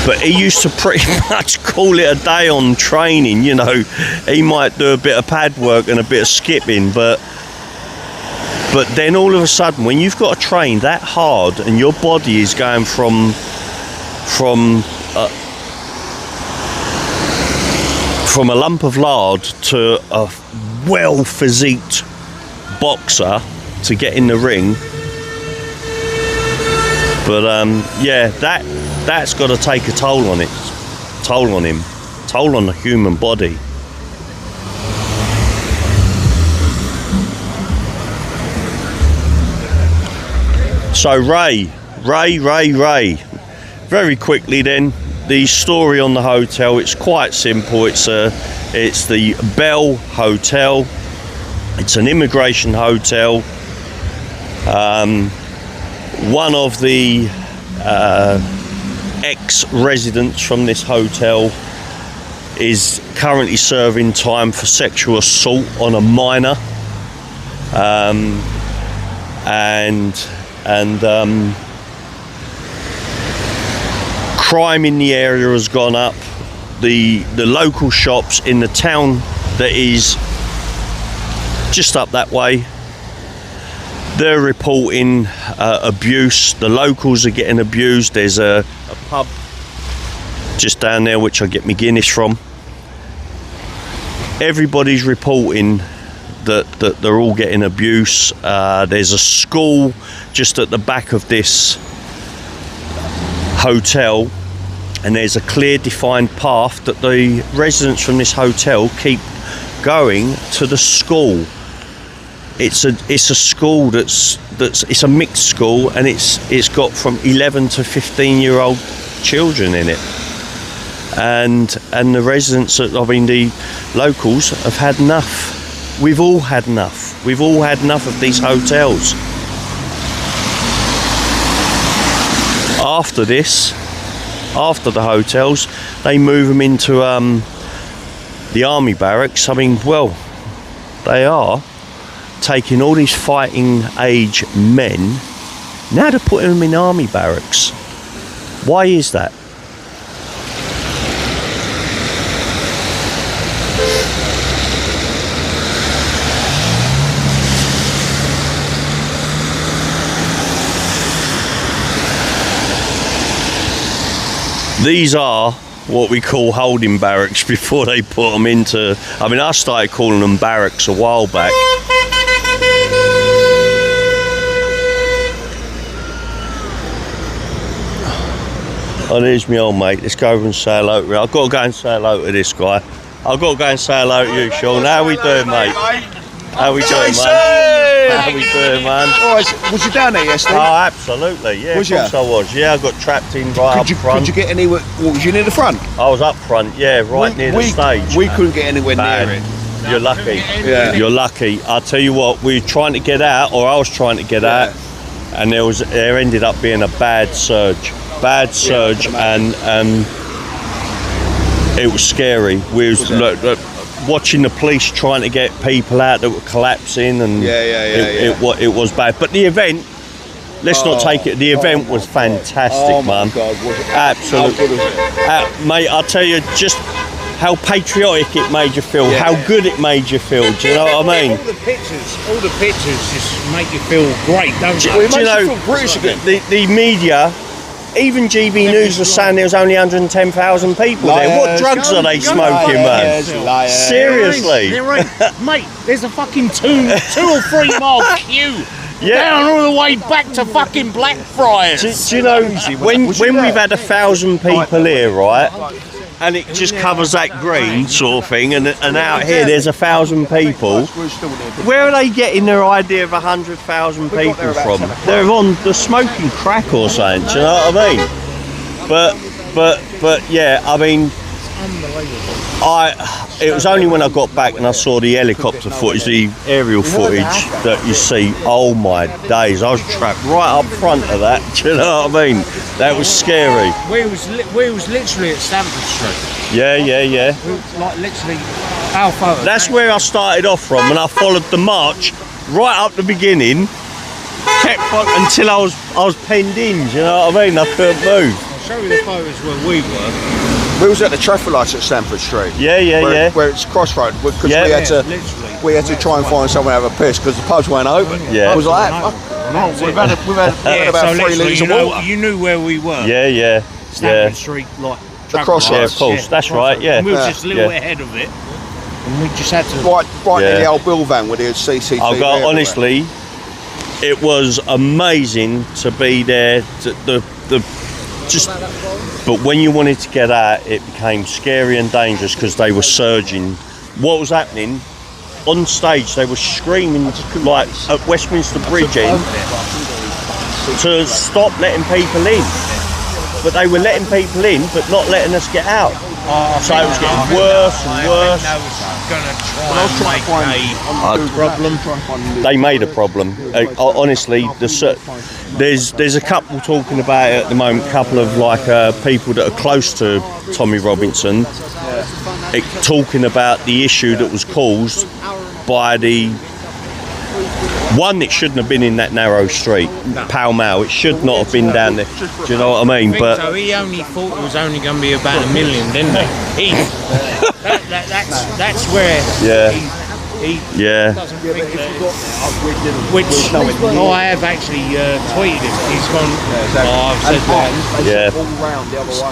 But he used to pretty much call it a day on training, you know. He might do a bit of pad work and a bit of skipping, but then all of a sudden, when you've got to train that hard and your body is going from a lump of lard to a well-physiqued boxer to get in the ring, But yeah, that's got to take a toll on it, toll on him, toll on the human body. So Ray. Very quickly then, the story on the hotel, it's quite simple. It's the Bell Hotel. It's an immigration hotel. One of the ex-residents from this hotel is currently serving time for sexual assault on a minor. Crime in the area has gone up. The local shops in the town that is just up that way, they're reporting abuse. The locals are getting abused. There's a pub just down there which I get my Guinness from. Everybody's reporting that they're all getting abuse. There's a school just at the back of this hotel, and there's a clear defined path that the residents from this hotel keep going to the school. It's a school that's it's a mixed school, and it's got from 11 to 15-year-old children in it, and the residents, the locals have had enough. We've all had enough. We've all had enough of these hotels. After this, after the hotels, they move them into the army barracks. I mean, well, they are taking all these fighting age men, now they're putting them in army barracks. Why is that? These are what we call holding barracks before they put them into... I mean, I started calling them barracks a while back. Oh, there's my old mate. Let's go over and say hello to him. I've got to go and say hello to this guy. I've got to go and say hello to you, Sean. How we doing, mate? How we doing, man? How we doing, man? Oh, was you down there yesterday? Oh, absolutely. Yeah, was of course I was. Yeah, I got trapped in right up front. Could you get anywhere? Was you near the front? I was up front, yeah, right near the stage. We couldn't get anywhere near it. You're lucky. Yeah. You're lucky. I'll tell you what, we were trying to get out, or I was trying to get out, and there ended up being a bad surge. And it was scary. We was watching the police trying to get people out that were collapsing, and it was bad. But the event, let's not take it. The event was fantastic, man. My God, was it? Absolutely, mate. I'll tell you just how patriotic it made you feel, how good it made you feel. Do you know what I mean? All the pictures just make you feel great, don't they? Well, it makes you feel British again. The media. Even GB News was saying there was only 110,000 people there. What drugs are they smoking, man? Seriously? Mate, there's a fucking 2 or 3 mile queue down all the way back to fucking Blackfriars. Do you know, when we've had 1,000 people here, right, and it just covers that green sort of thing, and out here there's 1,000 people, where are they getting their idea of 100,000 people from? They're smoking crack or something, do you know what I mean? But yeah, I mean, it was only when I got back and I saw the helicopter footage, the aerial footage that you see. Oh my days, I was trapped right up front of that. Do you know what I mean? That was scary. We was literally at Stamford Street. Yeah. We was like literally our photo. That's where I started off from, and I followed the march right up the beginning, kept until I was penned in. Do you know what I mean? I couldn't move. I'll show you the photos where we were. We was at the traffic lights at Stamford Street. Where it's crossroad, because we had to try and find somewhere to have a piss because the pubs weren't open. Yeah. It was like, we've had about 3 litres of water. You knew where we were. Yeah. Stamford Street, like the crossroads. Yeah, of course. That's right. Yeah. And we were just a little bit ahead of it, and we just had to right near the old bill van with the CCTV. I've got honestly, it was amazing to be there. But when you wanted to get out, it became scary and dangerous because they were surging. What was happening on stage? They were screaming like at Westminster Bridge End to stop letting people in. But they were letting people in, but not letting us get out. So it was getting worse and worse. They made a problem. Honestly, there's a couple talking about it at the moment. A couple of like people that are close to Tommy Robinson, talking about the issue that was caused by the one. It shouldn't have been in that narrow street, Pall Mall. It should not have been down there. Do you know what I mean? But so he only thought it was only going to be about 1 million, didn't he? That's where. Yeah. He yeah. doesn't think that, which I have actually tweeted him. He's gone. I've said that. Yeah.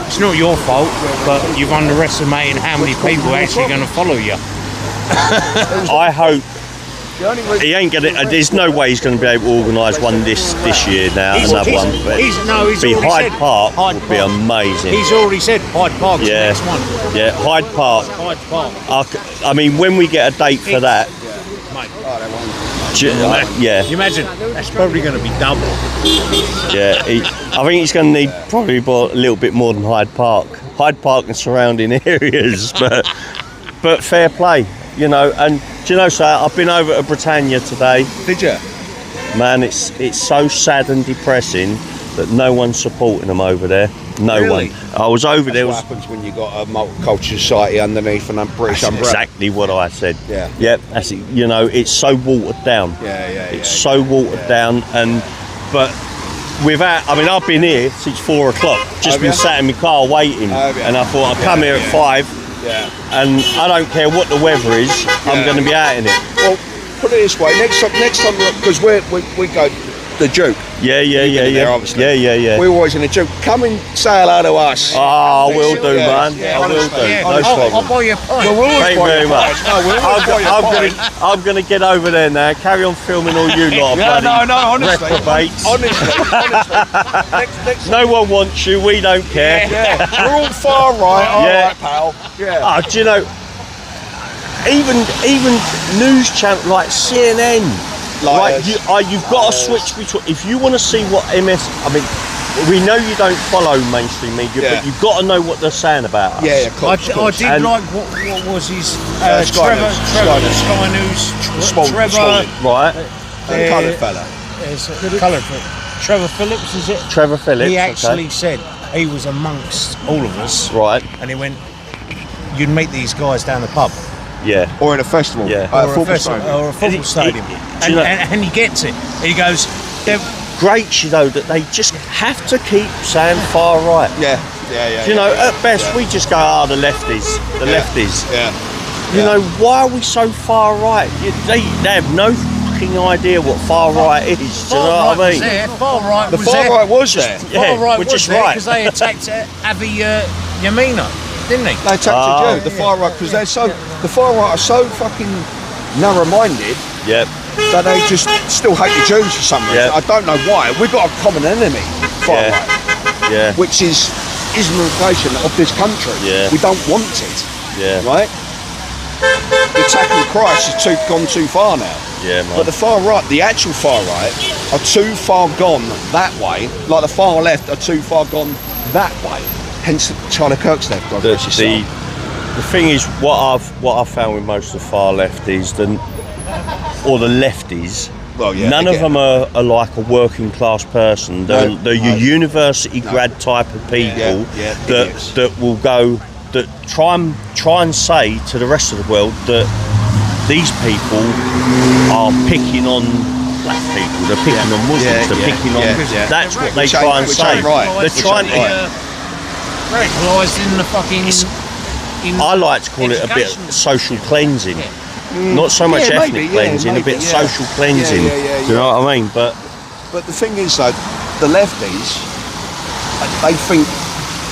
It's not your fault, but you've underestimated how many people are actually going to follow you. I hope. He ain't gonna. There's no way he's going to be able to organise one this year now. Another one, but Hyde Park would be amazing. He's already said Hyde Park's the next one. Yeah, Hyde Park. I mean, when we get a date for that, yeah. You imagine that's probably going to be double. Yeah, I think he's going to need probably a little bit more than Hyde Park. Hyde Park and surrounding areas, but fair play. You know, and do you know, sir, I've been over to Britannia today. Did you? Man, it's so sad and depressing that no one's supporting them over there. No one. I was over there. What happens when you got a multicultural society underneath an British umbrella? Exactly what I said. Yeah. Yep. That's it. You know, it's so watered down. It's so watered down, but without. I mean, I've been here since 4 o'clock. Just been sat in my car waiting, and I thought I'd come here at 5. Yeah. And I don't care what the weather is, I'm going to be out in it. Well, put it this way, next time, because we go the Duke. Yeah. Obviously. Yeah. We're always in the Duke. Come and say hello to us. Oh, I will do, man. I will do. No problem. I'll buy you a pint. Thank you very much. I'm going to get over there now. Carry on filming all you lot. Honestly. Next no one wants you. We don't care. Yeah. We're all far right. All right, pal. Yeah. Do you know? Even news channels like CNN. You've got to switch between. If you want to see what I mean, we know you don't follow mainstream media, but you've got to know what they're saying about us. Yeah, of course. I did like what was his Sky News. Trevor, right? The coloured fella. Coloured Trevor Phillips, is it? Trevor Phillips. He actually said he was amongst all of us. Right. And he went, you'd meet these guys down the pub. Yeah. Or in a festival. Yeah. Or a football stadium. And he gets it. He goes, great, you know, that they just have to keep saying far right. Yeah. You know, at best we just go, the lefties. Yeah. You know, why are we so far right? They have no fucking idea what far right is. Do you know what I mean? Far right was there. The far right was there. Far right was there because they attacked Avi Yamina, didn't they? They attacked the far right because the far right are so fucking narrow-minded. Yep. That they just still hate the Jews for some reason. I don't know why. We've got a common enemy, far right. Yeah. Which is Islamisation of this country. Yeah. We don't want it. Yeah. Right? The attack on Christ has gone too far now. Yeah, man. But the far right, the actual far right, are too far gone that way. Like the far left are too far gone that way. Hence Charlie Kirk's left. God bless his soul. The thing is, what I've found with most of the far left is the lefties. Well, yeah, none of them are like a working class person. They're your university grad type of people that will go, that try and say to the rest of the world that these people are picking on black people, they're picking on Muslims, they're picking on. That's what they try and say. They're trying to radicalised in the fucking. I like to call it a bit social cleansing. Not so much ethnic cleansing, a bit social cleansing. Do you know what I mean? But the thing is though, the lefties, they think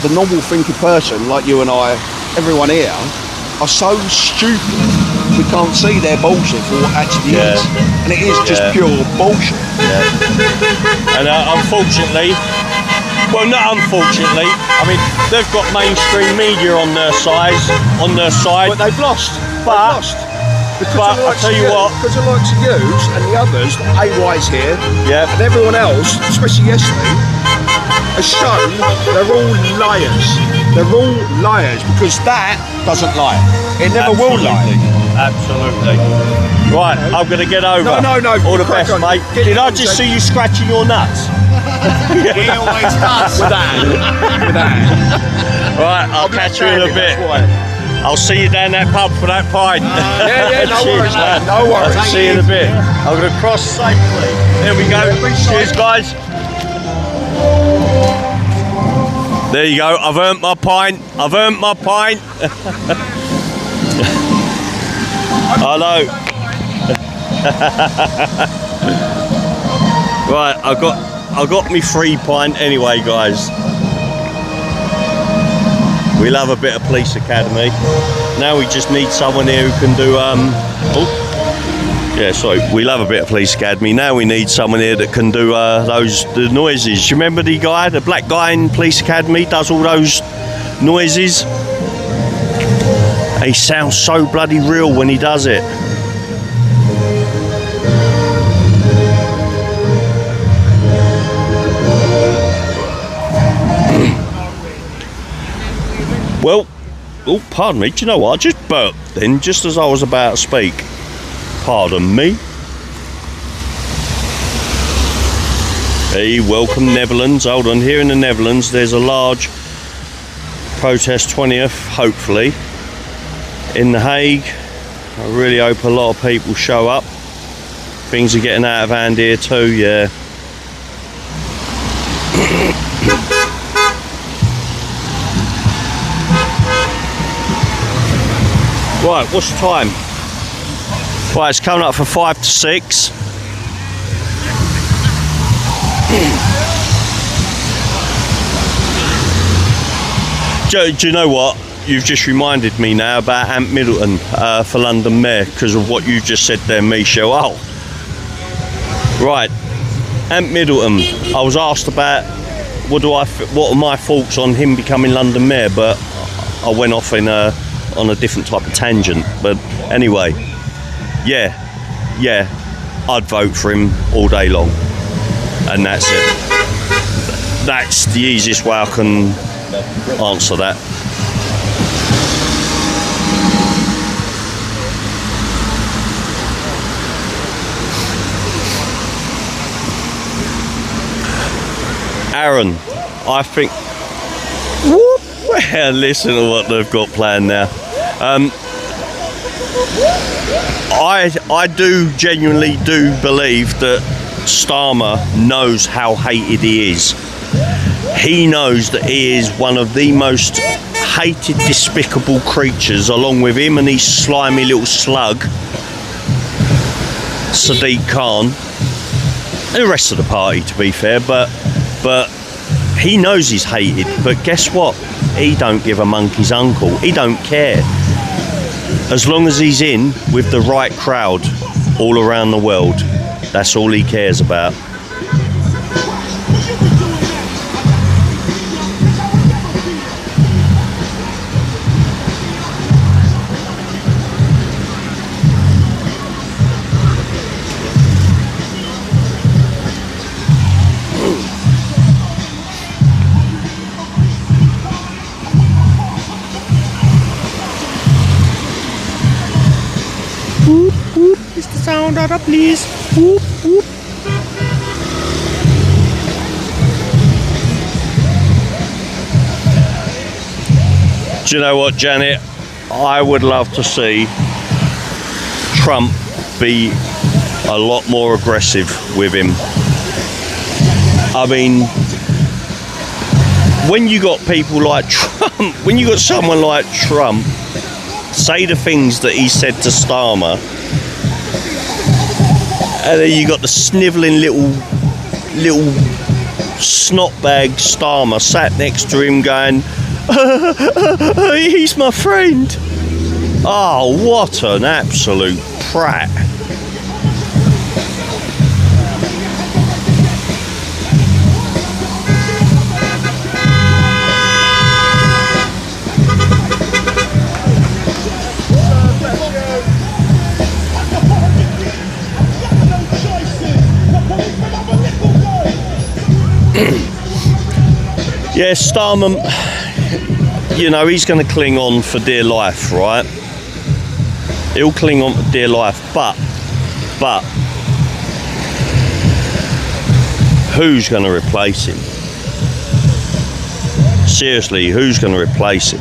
the normal thinking person like you and I, everyone here, are so stupid we can't see their bullshit for what actually is, and it is just pure bullshit. Yeah. And unfortunately, well, not unfortunately, I mean, they've got mainstream media on their side, But they've lost. But I'll tell you what, because of likes of yous and the others, AY's here, and everyone else, especially yesterday, has shown they're all liars. They're all liars because that doesn't lie. It never will lie. Absolutely. Right, I'm going to get over. No. All the best, mate. Did I just see you scratching your nuts? He always does. With that. Right, I'll catch you in a bit. I'll see you down that pub for that pint. No Cheers, worries, man. no worries. I'll see you in a bit. I'm going to cross safely. There we go. Cheers, guys. There you go. I've earned my pint. Hello. Right, I got me free pint anyway, guys. We love a bit of police academy. Now we just need someone here who can do we love a bit of police academy. Now we need someone here that can do the noises. Do you remember the black guy in police academy does all those noises? He sounds so bloody real when he does it. Well, oh, pardon me, do you know what? I just burped then, just as I was about to speak. Pardon me. Hey, welcome Netherlands. Hold on, here in the Netherlands there's a large protest 20th, hopefully, in The Hague. I really hope a lot of people show up. Things are getting out of hand here too, yeah. Right, what's the time? Right, it's coming up for 5 to 6. Do you know what? You've just reminded me now about Ant Middleton for London Mayor because of what you just said there, Michelle. Oh, right, Ant Middleton. I was asked about what are my thoughts on him becoming London Mayor, but I went off on a different type of tangent. But anyway, yeah, I'd vote for him all day long, and that's it. That's the easiest way I can answer that. Aaron, I think. Well, listen to what they've got planned now. I do genuinely believe that Starmer knows how hated he is. He knows that he is one of the most hated, despicable creatures, along with him and his slimy little slug, Sadiq Khan, and the rest of the party, to be fair. But he knows he's hated. But guess what? He don't give a monkey's uncle. He don't care. As long as he's in with the right crowd all around the world, that's all he cares about. Is the sound out, please? Whoop, whoop. Do you know what, Janet? I would love to see Trump be a lot more aggressive with him. I mean, when you got people like Trump, when you got someone like Trump say the things that he said to Starmer, and then you got the snivelling little snotbag Starmer sat next to him going, he's my friend. Oh, what an absolute prat. Yeah, Starman, you know, he's going to cling on for dear life, right? He'll cling on for dear life, but who's going to replace him? Seriously, who's going to replace him?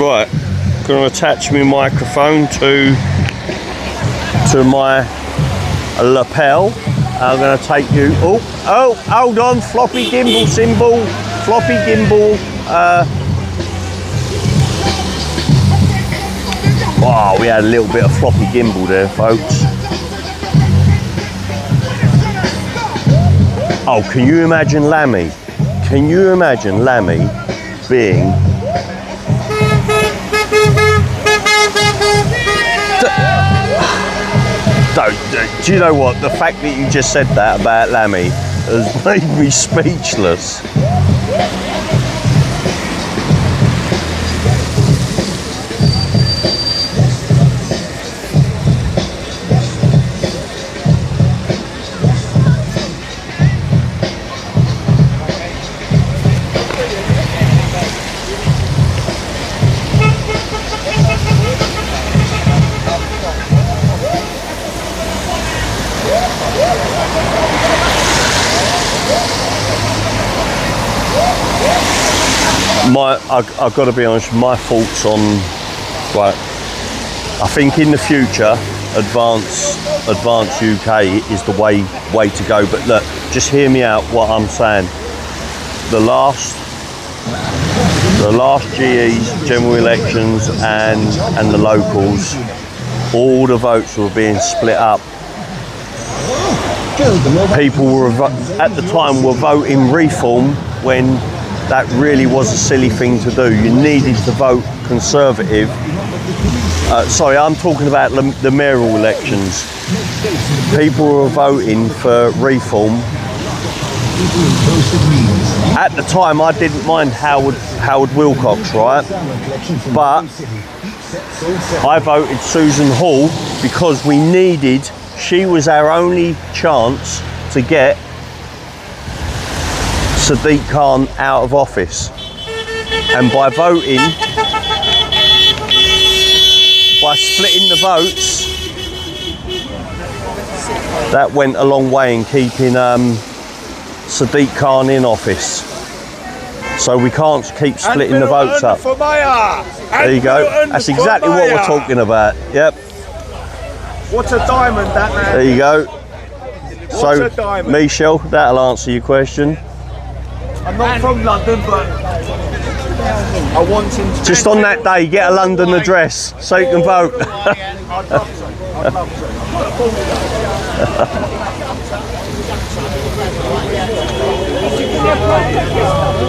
Right, going to attach my microphone to my lapel. I'm going to take you. Oh, hold on, floppy gimbal symbol, floppy gimbal. Wow, we had a little bit of floppy gimbal there, folks. Oh, can you imagine Lammy? Can you imagine Lammy being? Do you know what? The fact that you just said that about Lammy has made me speechless. I've got to be honest, my thoughts on, right, I think in the future, advanced UK is the way to go. But look, just hear me out what I'm saying. The last GEs, general elections and the locals, all the votes were being split up. People were, at the time, were voting reform when that really was a silly thing to do. You needed to vote Conservative. Sorry, I'm talking about the mayoral elections. People were voting for reform. At the time, I didn't mind Howard Wilcox, right? But I voted Susan Hall because we needed. She was our only chance to get Sadiq Khan out of office, and by voting, by splitting the votes, that went a long way in keeping Sadiq Khan in office. So we can't keep splitting the votes up. There you go. That's exactly what we're talking about. Yep. What a diamond that man. There you go. So, Michelle, that'll answer your question. I'm not from London, but I want him to. Just on that day, get a London address so you can vote. I'd love so. I'd love so.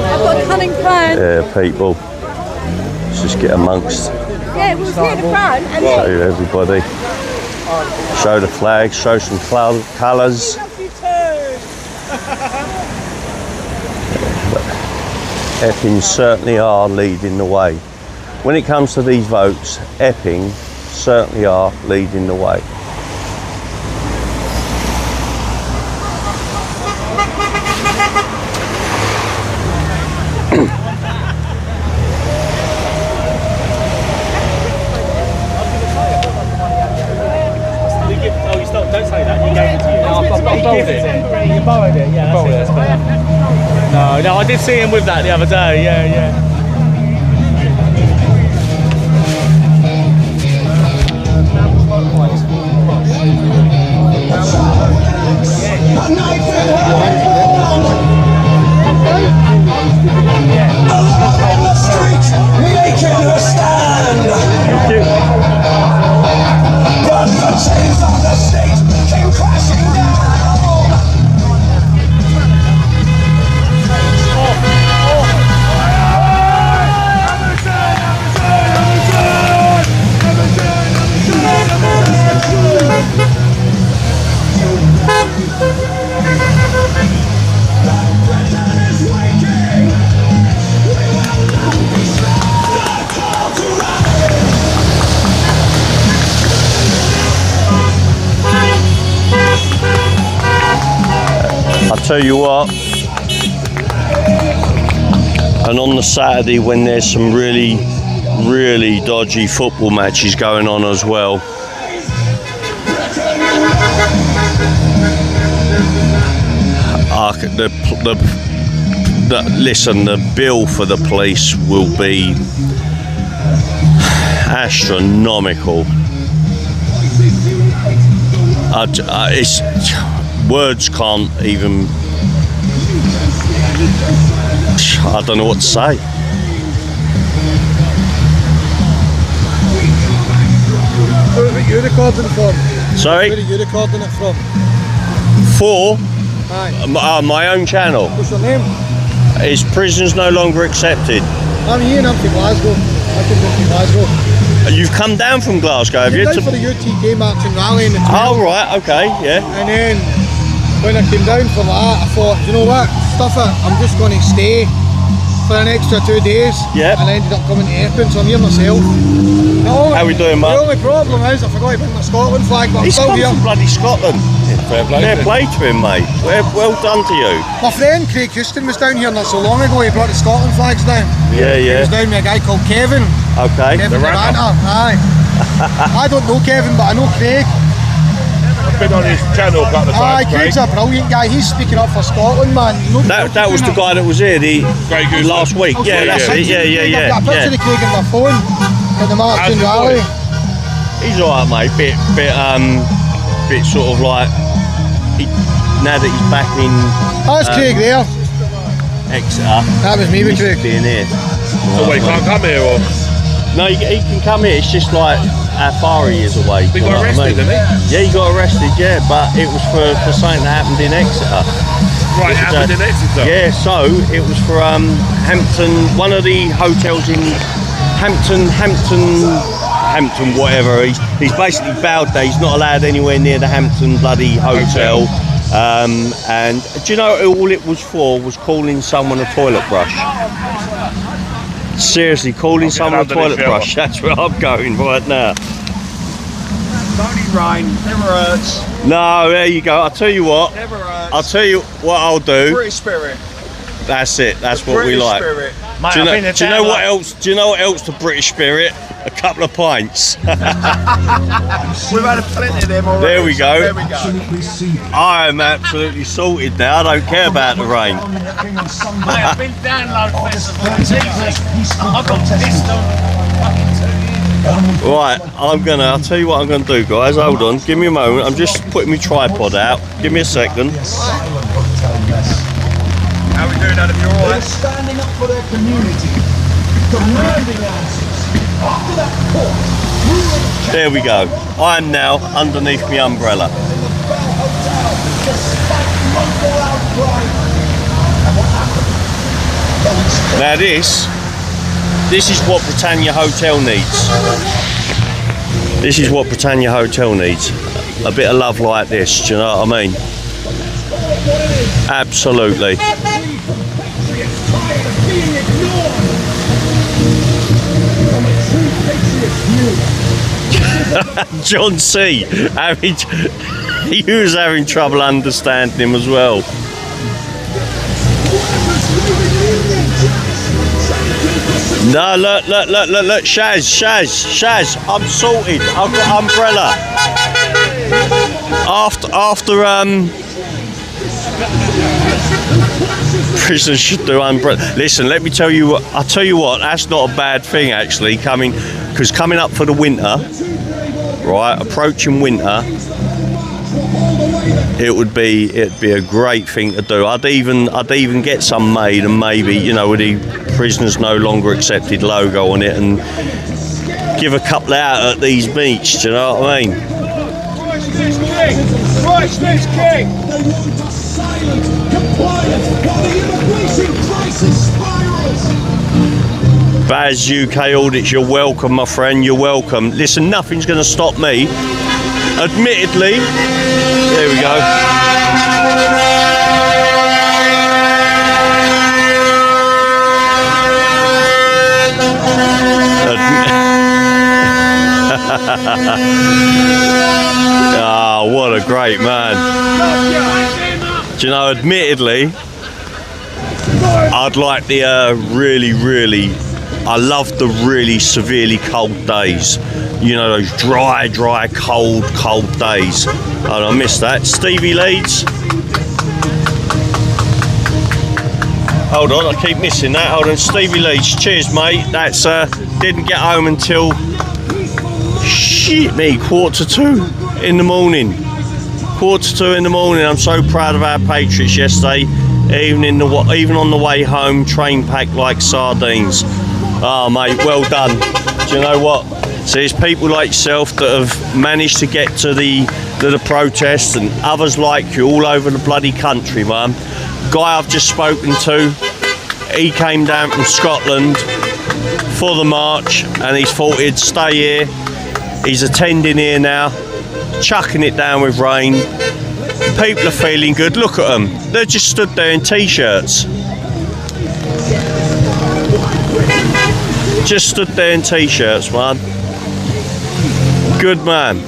I've got a cunning plan. Yeah, people. Let's just get amongst. Yeah, we'll see at the front and Show everybody. Show the flags, show some colours. Epping certainly are leading the way. When it comes to these votes, Epping certainly are leading the way. Don't say that, you gave it to you. You borrowed it, yeah. That's better. No, I did see him with that the other day, yeah. Yeah. I tell you what, and on the Saturday when there's some really dodgy football matches going on as well, listen, the bill for the police will be astronomical. It's words can't even. I don't know what to say. Where are you recording it from? Sorry? Where are you recording it from? For Aye. my own channel. What's your name? Is Prisoners No Longer Accepted? I'm Ian, I'm from Glasgow. I come down from Glasgow. You've come down from Glasgow, have I you? came down for the UTK marching rally in the Oh, right, okay, yeah. And then when I came down for that, I thought, you know what, stuff it, I'm just going to stay for an extra 2 days. Yep. And I ended up coming to Epping, so I'm here myself. How we doing, mate? The only problem is I forgot to bring my Scotland flag, but I'm He's still come here. from bloody Scotland. Fair play to him, mate. Well done to you. My friend Craig Houston was down here not so long ago, he brought the Scotland flags down. Yeah, He yeah. was down with a guy called Kevin. Okay. Kevin the Ranter, aye. I don't know Kevin, but I know Craig. I've been on his channel a couple of Aye, times, Craig's a brilliant guy. He's speaking up for Scotland, man. You know, That was the guy that was here last week. Yeah, that's it. Yeah. I've got a picture of Craig on my phone at the marching How's rally. he He's alright, mate. Bit sort of like now that he's back in That's Craig there. Exeter. That was me with He's Craig. being here. So what, he can't come here or? No, he can come here. It's just like how far he is away. He got arrested, didn't he? Yeah, he got arrested. Yeah, but it was for something that happened in Exeter. Right, it happened in Exeter? Yeah, so it was for Hampton, one of the hotels in Hampton, whatever. He's basically bowed there. He's not allowed anywhere near the Hampton bloody hotel. And do you know all it was for was calling someone a toilet brush? Seriously, calling someone a toilet brush. That's where I'm going right now. Only rain, never hurts. No, there you go. I'll tell you what. Never hurts. I'll tell you what I'll do. British spirit. That's it. That's what we British like. spirit. Mate, Do you I've know, been do you know what else? Do you know what else? The British spirit. A couple of pints. We've had a plenty of them already. There we go. There we go. I am absolutely sorted now. I don't care about the rain. Mate, I've been download festival. It's easy. I've got pissed on fucking 2 years. Right, I'll tell you what I'm gonna do, guys. Hold on, give me a moment. I'm just putting my tripod out. Give me a second. How we doing, Adam? You alright? Standing up for their community, demanding answers. After that court, There we go. I am now underneath my umbrella. Now this is what Britannia Hotel needs. This is what Britannia Hotel needs. A bit of love like this, do you know what I mean? Absolutely. John C. He was having trouble understanding him as well. No, look, Shaz, I'm sorted. I've got umbrella. After prisoners should do umbrella. Listen, let me tell you what. I'll tell you what. That's not a bad thing actually. Coming up for the winter, right? Approaching winter, it'd be a great thing to do. I'd even get some made and maybe, you know, with the Prisoners No Longer Accepted logo on it and give a couple out at these meets. Do you know what I mean? Christ, this king! Baz UK Audits, you're welcome, my friend, you're welcome. Listen, nothing's going to stop me. Admittedly, there we go. Oh, what a great man. Do you know, admittedly, I'd like the really, I love the really severely cold days. You know, those dry, cold days. Oh, I missed that. Stevie Leeds. Hold on, I keep missing that. Hold on, Stevie Leeds. Cheers, mate. That's didn't get home until shit me 1:45 in the morning. 1:45 in the morning. I'm so proud of our Patriots yesterday. Even on the way home, train packed like sardines. Oh, mate, well done. Do you know what? So there's people like yourself that have managed to get to the protests, and others like you all over the bloody country, man. Guy I've just spoken to, he came down from Scotland for the march, and he's thought he'd stay here. He's attending here now, chucking it down with rain. People are feeling good. Look at them. They're just stood there in t-shirts. Just stood there in t-shirts, man. Good man.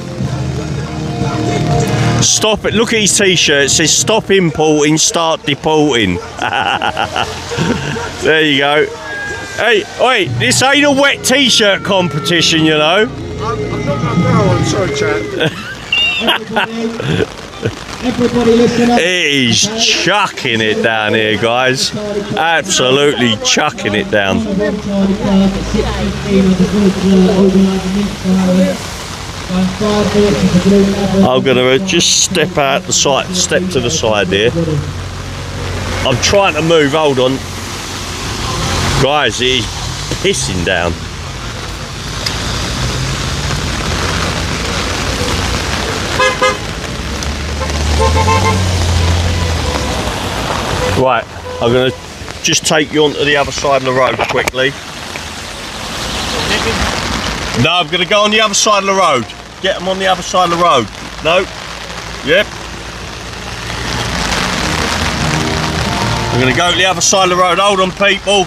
Stop it. Look at his t-shirt. It says stop importing, start deporting. There you go. Hey, wait, this ain't a wet t-shirt competition, you know. I'm not going to go on, sorry, chap. He's chucking it down here, guys. Absolutely chucking it down. I'm gonna just step to the side here. I'm trying to move, hold on. Guys, he's pissing down. Right, I'm going to just take you onto the other side of the road quickly. No, I'm going to go on the other side of the road. Get them on the other side of the road. No. Yep. I'm going to go to the other side of the road. Hold on, people.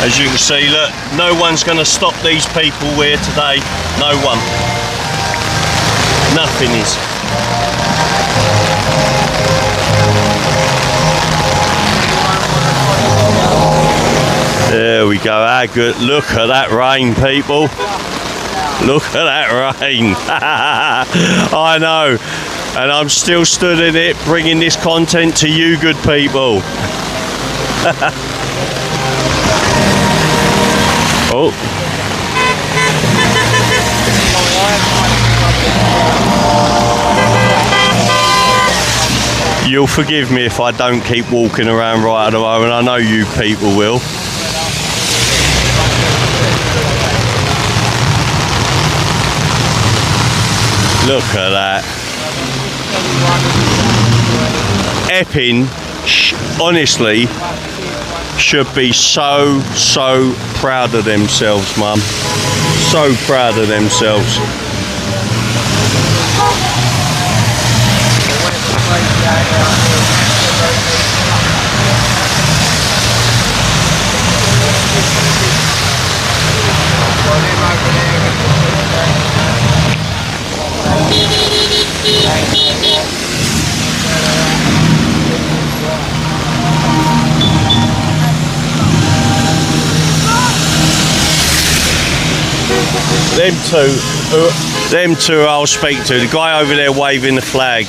As you can see, look, no one's going to stop these people here today. No one. Nothing is. There we go. How good. Look at that rain, people. Look at that rain. I know. And I'm still stood in it, bringing this content to you good people. Oh. You'll forgive me if I don't keep walking around right at the moment. I know you people will. Look at that. Epping, honestly, should be so proud of themselves, mum. So proud of themselves. Them two I'll speak to. The guy over there waving the flag,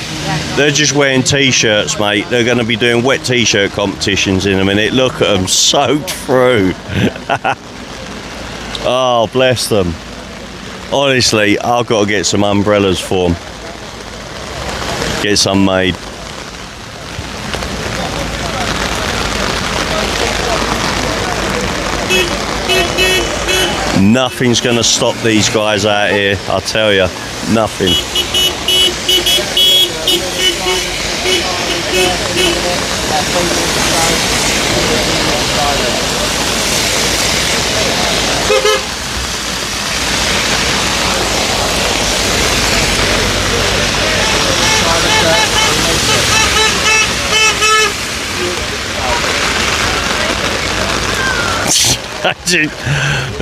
they're just wearing t-shirts, mate. They're going to be doing wet t-shirt competitions in a minute. Look at them, soaked through. Oh, bless them. Honestly, I've got to get some umbrellas for them. Get some made. Nothing's going to stop these guys out here, I'll tell you. Nothing.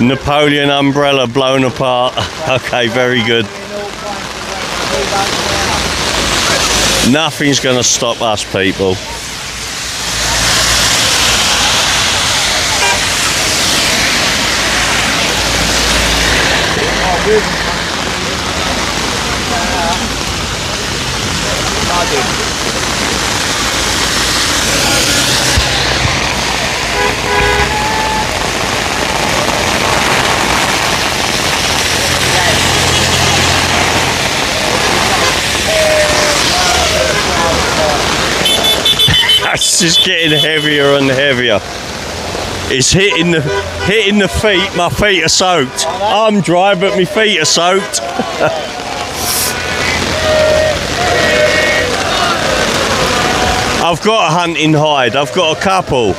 Napoleon umbrella blown apart. Okay, very good. Nothing's going to stop us, people. It's just getting heavier and heavier. It's hitting the feet. My feet are soaked. I'm dry, but my feet are soaked. I've got a hunting hide. I've got a couple.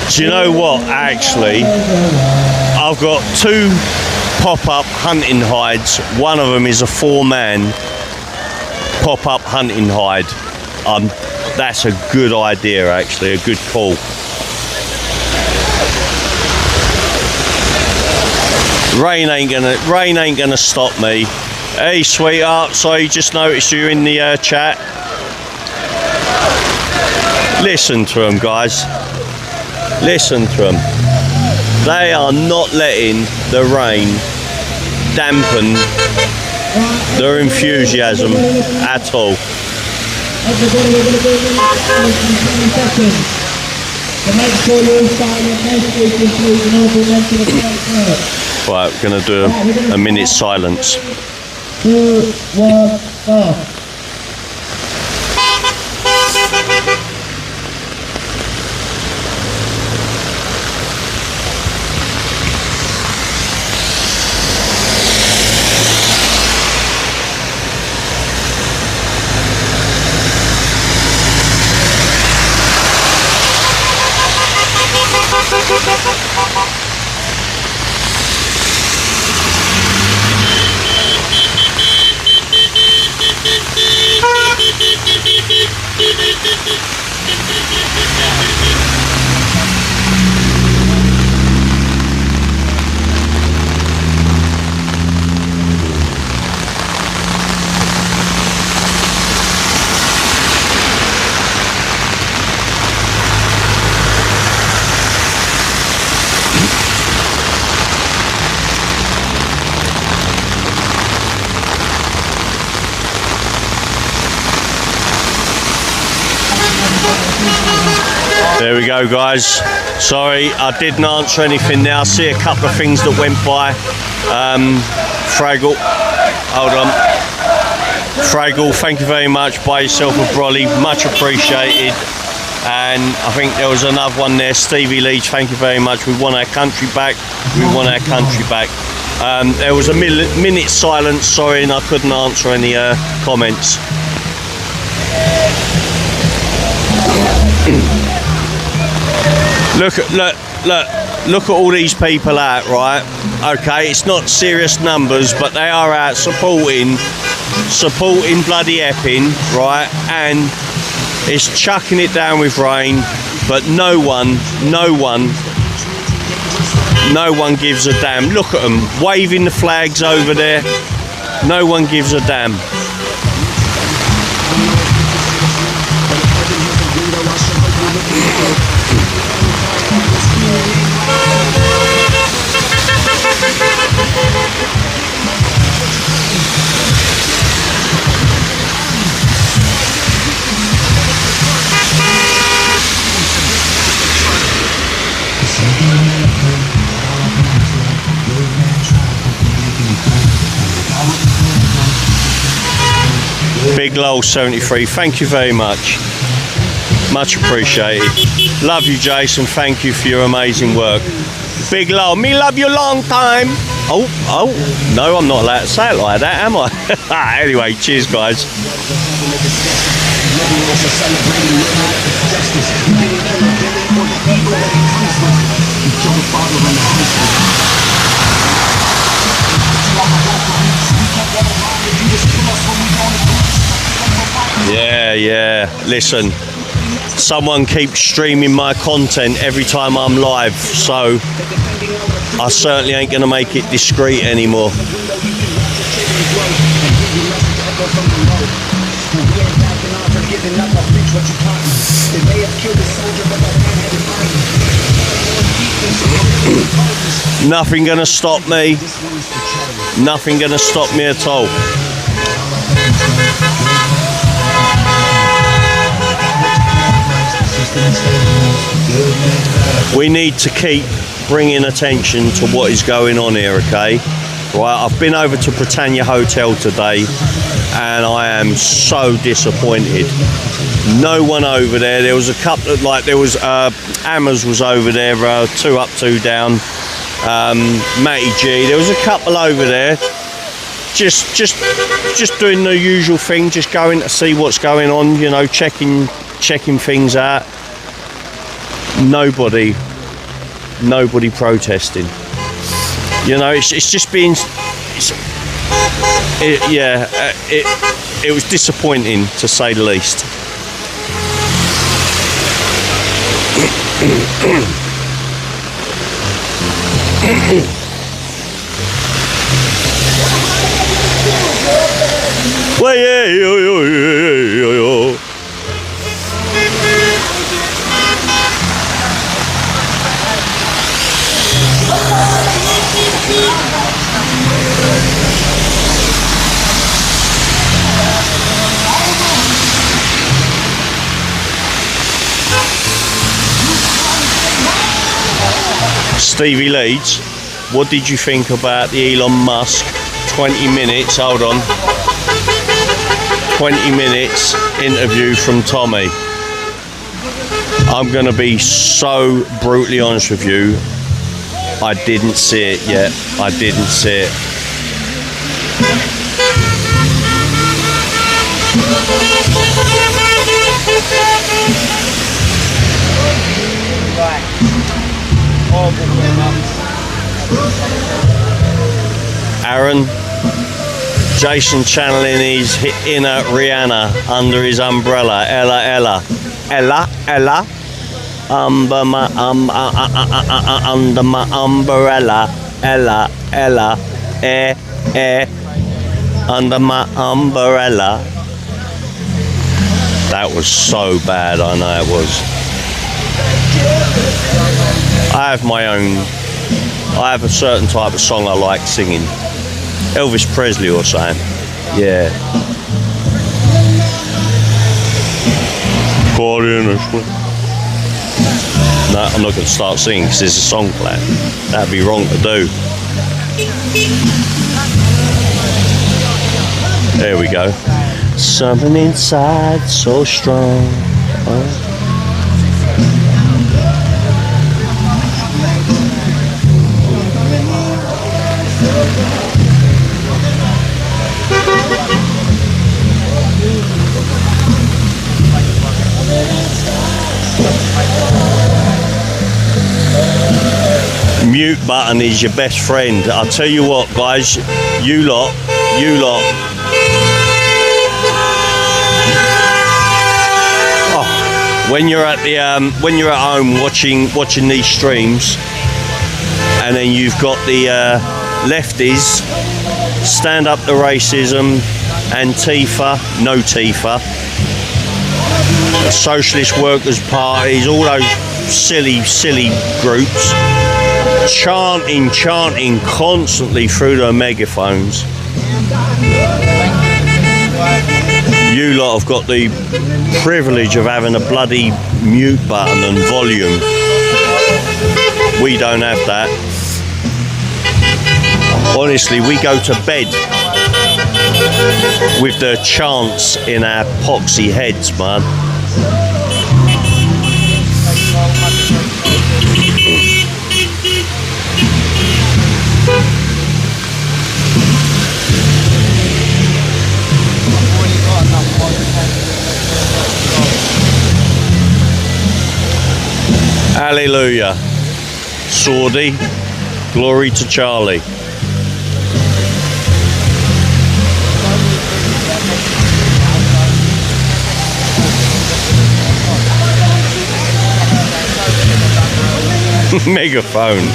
Do you know what? Actually, I've got 2 pop-up hunting hides. One of them is a 4-man pop-up hunting hide. That's a good idea, actually. A good call. Rain ain't gonna stop me. Hey, sweetheart. Sorry, just noticed you in the chat. Listen to them, guys. Listen to them. They are not letting the rain dampen their enthusiasm at all. Everybody, we're going to go in for 20 seconds. So make sure you're starting your messages so you can open them to the front. Right, we're going to do a minute's silence. 2, 1, go. There we go, guys. Sorry, I didn't answer anything there. I see a couple of things that went by. Fraggle, hold on. Fraggle, thank you very much. Buy yourself a brolly, much appreciated. And I think there was another one there. Stevie Leach, thank you very much. We want our country back. We want our country back. There was a minute silence, sorry, and I couldn't answer any comments. Look at all these people out, right? Okay, it's not serious numbers, but they are out supporting bloody Epping, right? And it's chucking it down with rain, but no one gives a damn. Look at them waving the flags over there. No one gives a damn. Big Lol 73, thank you very much. Much appreciated. Love you, Jason. Thank you for your amazing work. Big Lol, me love you long time. Oh, no, I'm not allowed to say it like that, am I? Anyway, cheers, guys. Yeah, listen, someone keeps streaming my content every time I'm live, so I certainly ain't gonna make it discreet anymore. Nothing gonna stop me. Nothing gonna stop me at all. We need to keep bringing attention to what is going on here, okay? Right, I've been over to Britannia Hotel today and I am so disappointed. No one over there. There was a couple of, like, there was Ammers was over there, 2 up 2 down, Matty G, there was a couple over there just doing the usual thing, just going to see what's going on, you know, checking things out. Nobody protesting, you know. It's just being it was disappointing, to say the least. Well, yeah, yo. Stevie Leeds, what did you think about the Elon Musk 20 minutes, hold on, 20 minutes interview from Tommy? I'm going to be so brutally honest with you, I didn't see it yet. I didn't see it. Aaron, Jason channeling his inner Rihanna under his umbrella. Ella, under my umbrella. Ella, under my umbrella. That was so bad, I know it was. I have a certain type of song I like singing. Elvis Presley or something. Yeah. No, I'm not going to start singing because there's a song playing. That'd be wrong to do. There we go. Something inside so strong. Oh. Mute button is your best friend. I'll tell you what, guys, you lot. Oh, when you're at home watching these streams, and then you've got the lefties, stand up to racism, Antifa, no Tifa, Socialist Workers' Parties, all those silly groups. Chanting constantly through their megaphones. You lot have got the privilege of having a bloody mute button and volume. We don't have that. Honestly, we go to bed with the chants in our poxy heads, man. Hallelujah. Swordy, glory to Charlie. Megaphone.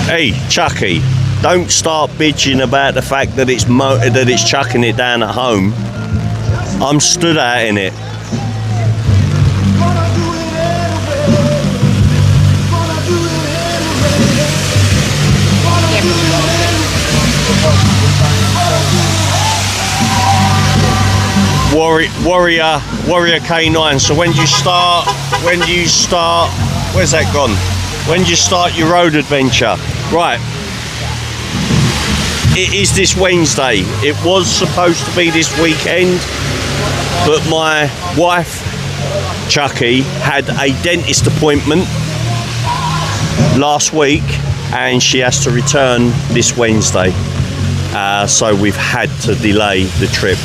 Hey, Chucky, don't start bitching about the fact that it's chucking it down at home. I'm stood out in it. Warrior K9. So when you start, where's that gone? When you start your road adventure, right? It is this Wednesday. It was supposed to be this weekend, but my wife, Chucky, had a dentist appointment last week, and she has to return this Wednesday. So we've had to delay the trip.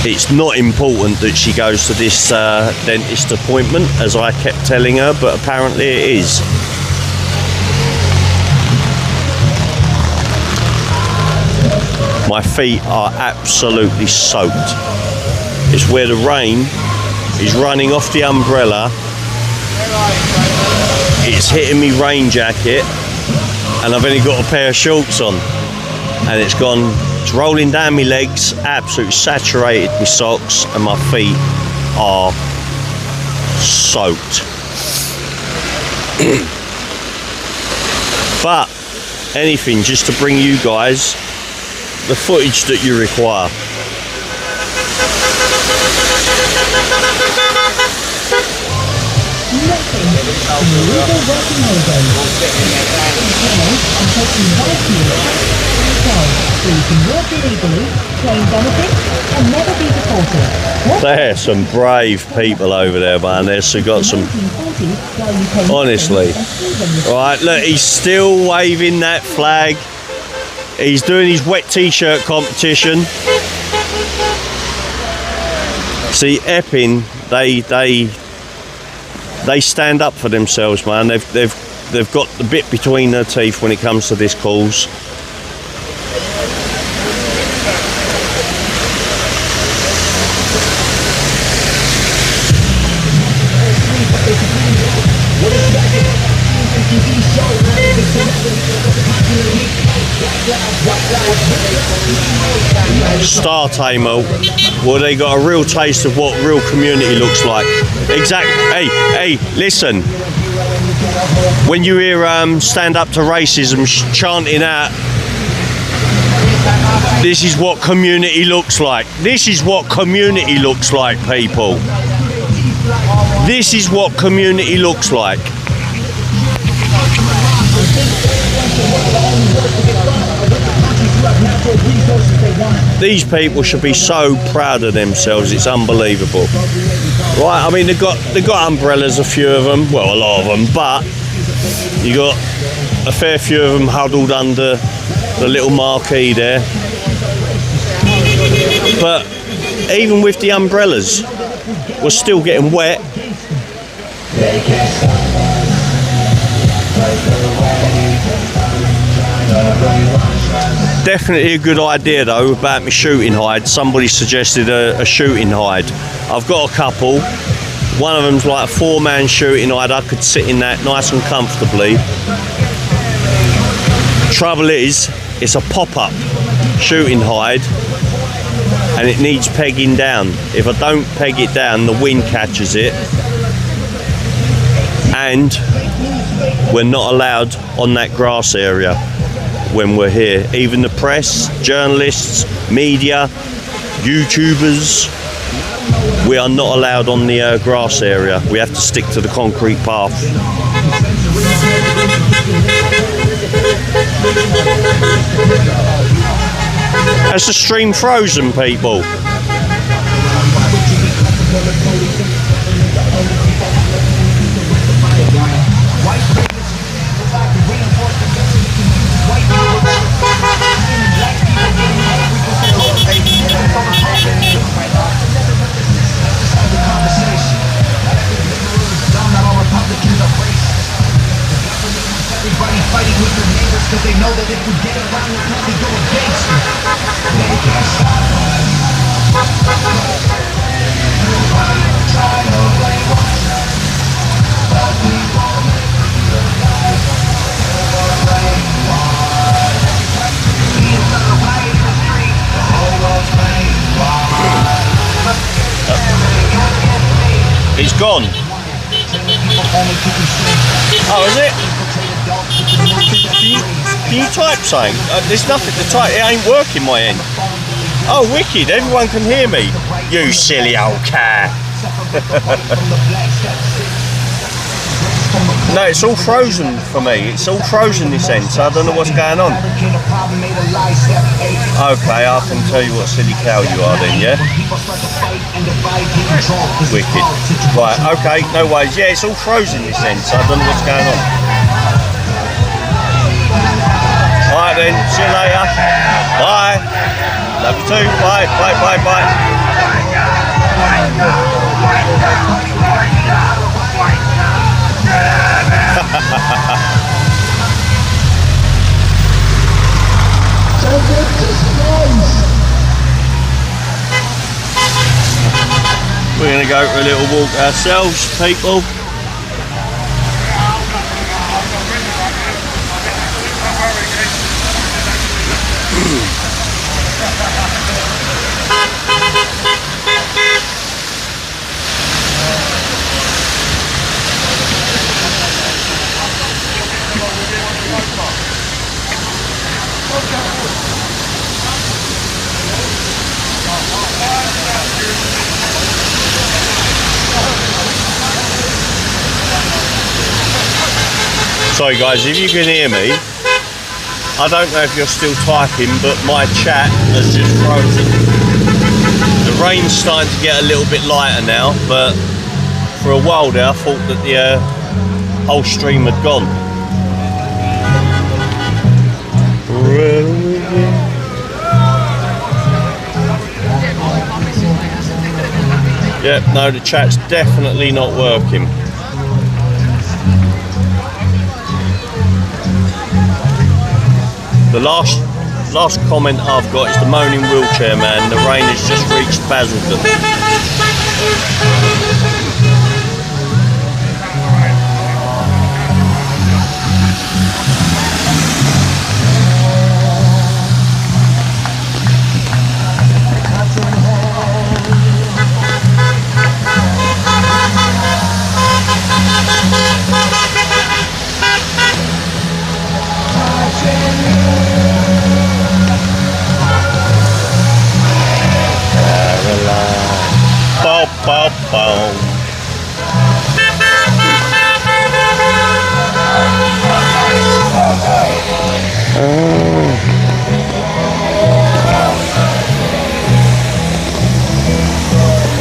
It's not important that she goes to this dentist appointment, as I kept telling her, but apparently it is. My feet are absolutely soaked. It's where the rain is running off the umbrella. It's hitting me rain jacket, and I've only got a pair of shorts on, and it's rolling down my legs, absolutely saturated my socks, and my feet are soaked. But anything just to bring you guys the footage that you require. There's some brave people over there, man. There's got some, honestly. Right, look, he's still waving that flag. He's doing his wet t-shirt competition. See, Epping, they stand up for themselves, man. They've got the bit between their teeth when it comes to this cause. Star Tamer, well, they got a real taste of what real community looks like. Exactly. Hey, listen. When you hear Stand Up to Racism chanting out, this is what community looks like. This is what community looks like, people. This is what community looks like. These people should be so proud of themselves, it's unbelievable. Right, I mean, they've got umbrellas, a few of them, well, a lot of them, but you got a fair few of them huddled under the little marquee there. But even with the umbrellas, we're still getting wet. Definitely a good idea though about my shooting hide. Somebody suggested a shooting hide. I've got a couple. One of them's like a 4-man shooting hide. I could sit in that nice and comfortably. Trouble is, it's a pop-up shooting hide and it needs pegging down. If I don't peg it down, the wind catches it, and we're not allowed on that grass area when we're here. Even the press, journalists, media, YouTubers, we are not allowed on the grass area. We have to stick to the concrete path. Has the stream frozen, people? Everybody fighting with their neighbors because they know that if we get around, we'll probably go against them. They can't stop us. Nobody try to brainwash us. It's gone. Oh, is it? Can you type something? There's nothing to type. It ain't working my end. Oh, wicked. Everyone can hear me. You silly old cat. No, it's all frozen for me. It's all frozen this end, so I don't know what's going on. Okay, I can tell you what silly cow you are then, yeah? Wicked. Right, okay, no worries. Yeah, it's all frozen this end, so I don't know what's going on. Alright then, see you later. Bye. Love you too. Bye, bye, bye, bye. We're going to go for a little walk ourselves, people. Sorry guys, if you can hear me, I don't know if you're still typing, but my chat has just frozen. The rain's starting to get a little bit lighter now, but for a while there I thought that the whole stream had gone. Yep, no, the chat's definitely not working. The last comment I've got is the moaning wheelchair man. The rain has just reached Basildon.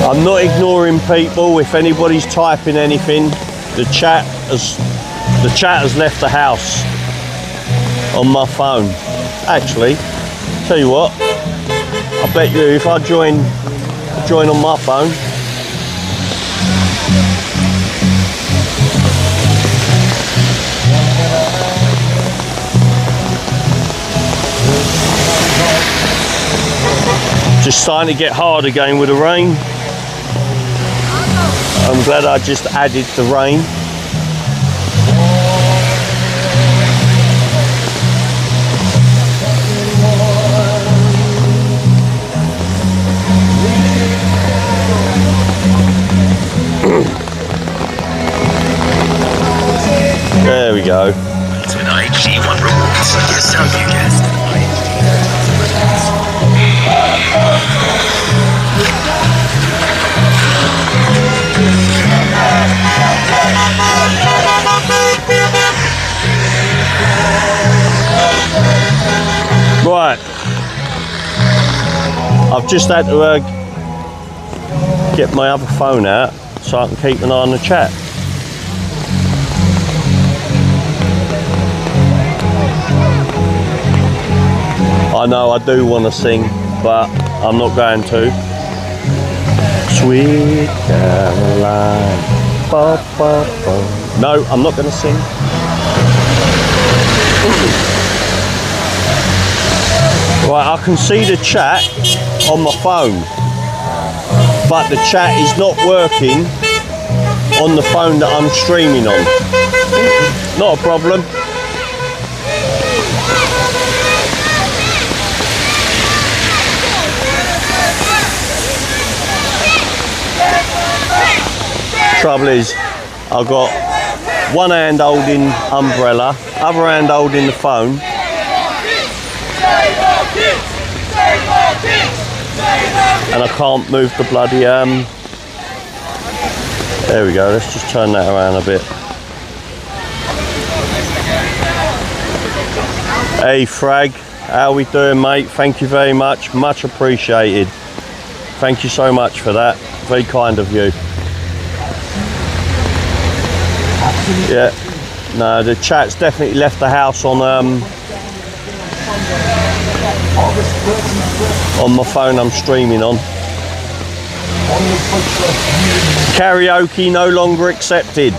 I'm not ignoring people. If anybody's typing anything, the chat has left the house on my phone. Actually, tell you what, I bet you if I join on my phone, just starting to get hard again with the rain. I'm glad I just added the rain. There we go. Tonight, G1 rewards. Guess how you guessed. Right, I've just had to get my other phone out so I can keep an eye on the chat. I know I do want to sing, but I'm not going to. Sweet Caroline, ba, ba, ba. No, I'm not going to sing. Right, I can see the chat on my phone, but the chat is not working on the phone that I'm streaming on. Not a problem. Trouble is, I've got one hand holding umbrella, other hand holding the phone. And I can't move the bloody there we go, let's just turn that around a bit. Hey Frag, how we doing mate? Thank you very much appreciated. Thank you so much for that, very kind of you. Yeah, no, the chat's definitely left the house on my phone I'm streaming on. Karaoke no longer accepted.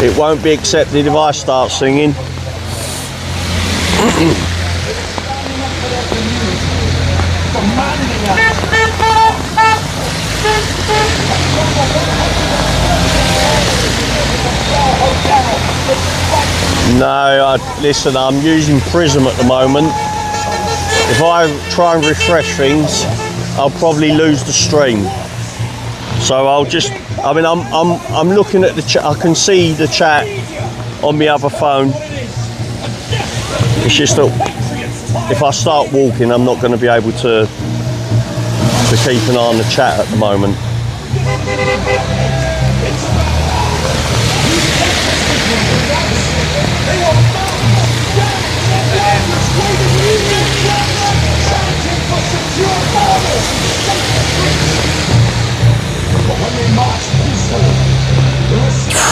It won't be accepted if I start singing. No, listen, I'm using Prism at the moment. If I try and refresh things, I'll probably lose the stream. So I'll just, I mean, I'm looking at the chat. I can see the chat on my other phone. It's just that if I start walking, I'm not going to be able to keep an eye on the chat at the moment.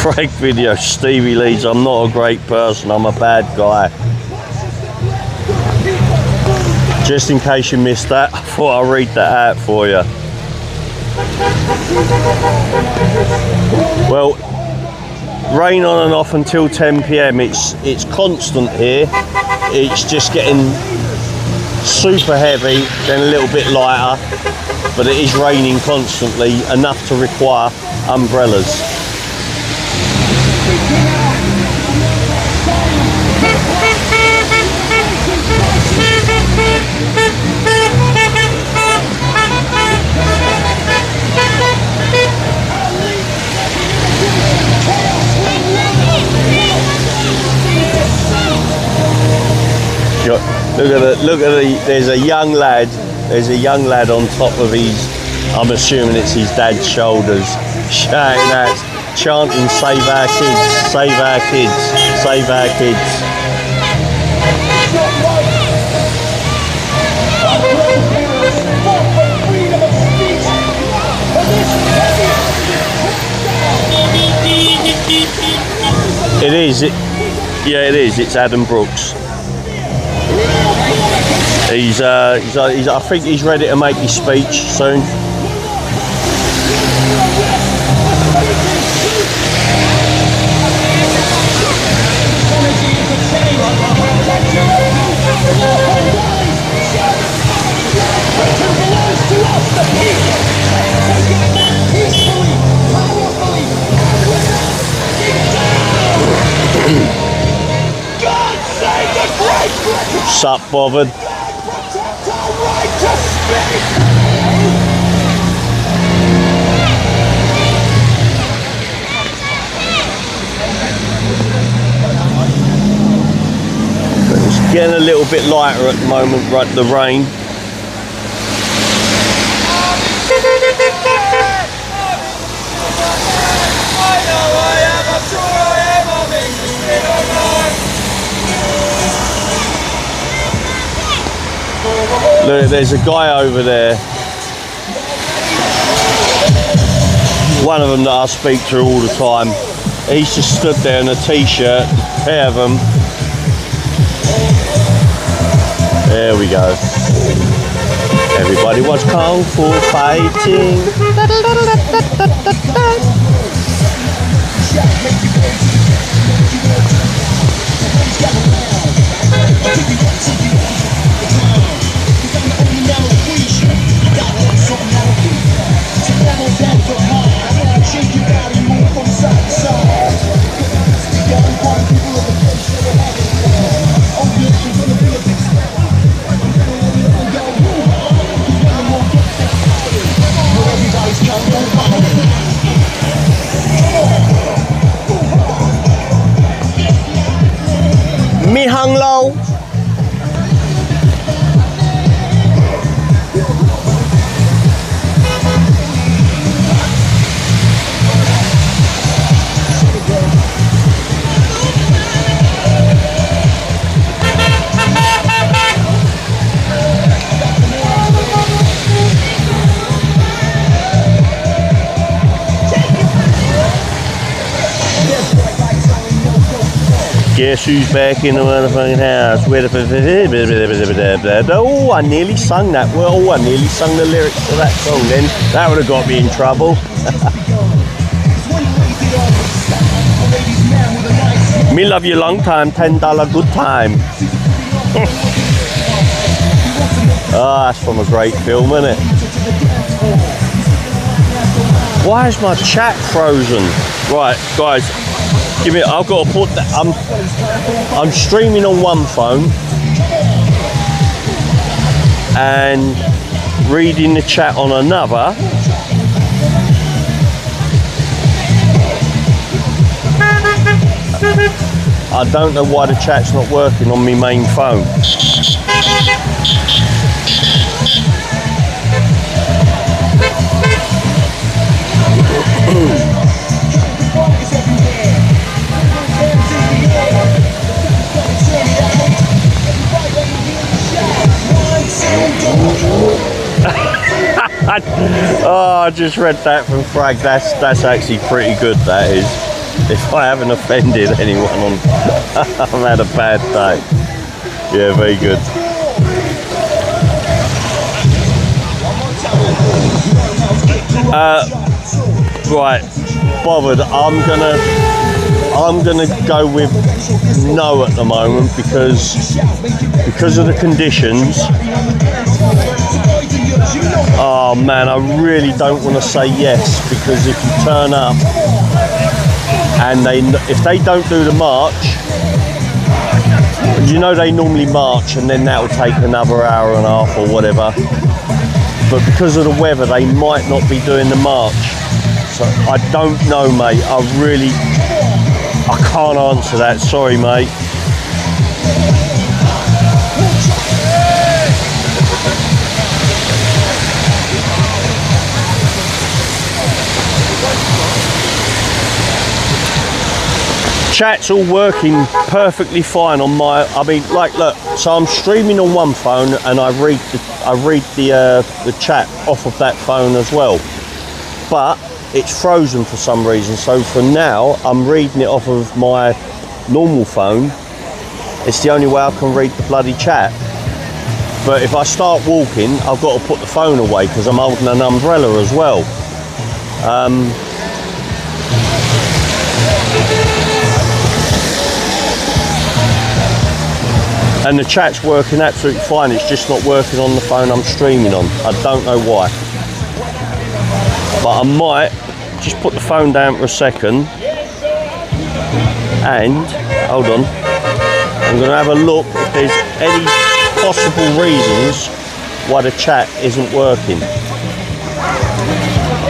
Frank video, Stevie Leeds, I'm not a great person, I'm a bad guy. Just in case you missed that, I thought I'd read that out for you. Well, rain on and off until 10 PM. It's constant here. It's just getting super heavy, then a little bit lighter, but it is raining constantly, enough to require umbrellas. Look at the, there's a young lad on top of his, I'm assuming it's his dad's shoulders, shouting out, chanting, save our kids, save our kids, save our kids. It is, yeah it is, it's Adam Brooks. He's I think he's ready to make his speech soon. Sup, bothered? It's getting a little bit lighter at the moment, right? The rain. Look, there's a guy over there. One of them that I speak to all the time. He's just stood there in a t-shirt, pair of them. There we go. Everybody wants kung fu fighting. Guess who's back in the motherfucking house? Oh, I nearly sung that. Well, I nearly sung the lyrics to that song then. That would have got me in trouble. Me love you long time, $10 good time. Ah, that's from a great film, isn't it? Why is my chat frozen? Right, guys, give me. I've got to put that. I'm streaming on one phone and reading the chat on another. I don't know why the chat's not working on my main phone. Oh, I just read that from Frag. That's actually pretty good, that is. If I haven't offended anyone on I've had a bad day. Yeah, very good. Right, bothered. I'm gonna go with no at the moment because of the conditions. Oh man, I really don't want to say yes, because if you turn up and if they don't do the march, you know they normally march and then that will take another hour and a half or whatever. But because of the weather, they might not be doing the march. So I don't know, mate. I can't answer that. Sorry, mate. Chat's all working perfectly fine on my. I mean, like, look. So I'm streaming on one phone, and I read the chat off of that phone as well. But it's frozen for some reason. So for now, I'm reading it off of my normal phone. It's the only way I can read the bloody chat. But if I start walking, I've got to put the phone away because I'm holding an umbrella as well. And the chat's working absolutely fine. It's just not working on the phone I'm streaming on. I don't know why. But I might just put the phone down for a second. And, hold on. I'm going to have a look if there's any possible reasons why the chat isn't working.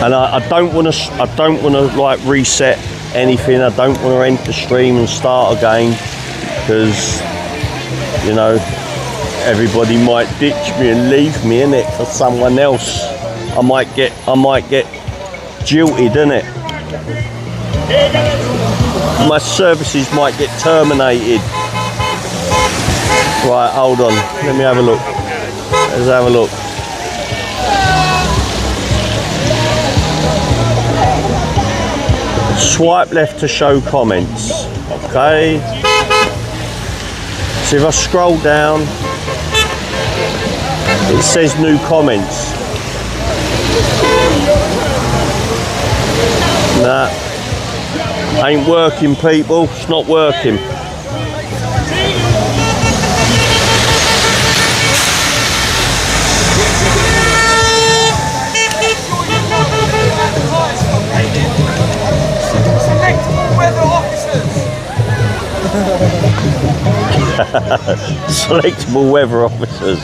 And I don't want to like reset anything. I don't want to end the stream and start again, because you know, everybody might ditch me and leave me in it for someone else. I might get jilted, innit? My services might get terminated. Right, hold on. Let me have a look. Let's have a look. Swipe left to show comments. Okay. So if I scroll down, it says new comments. Nah, ain't working, people. It's not working. Selectable weather officers.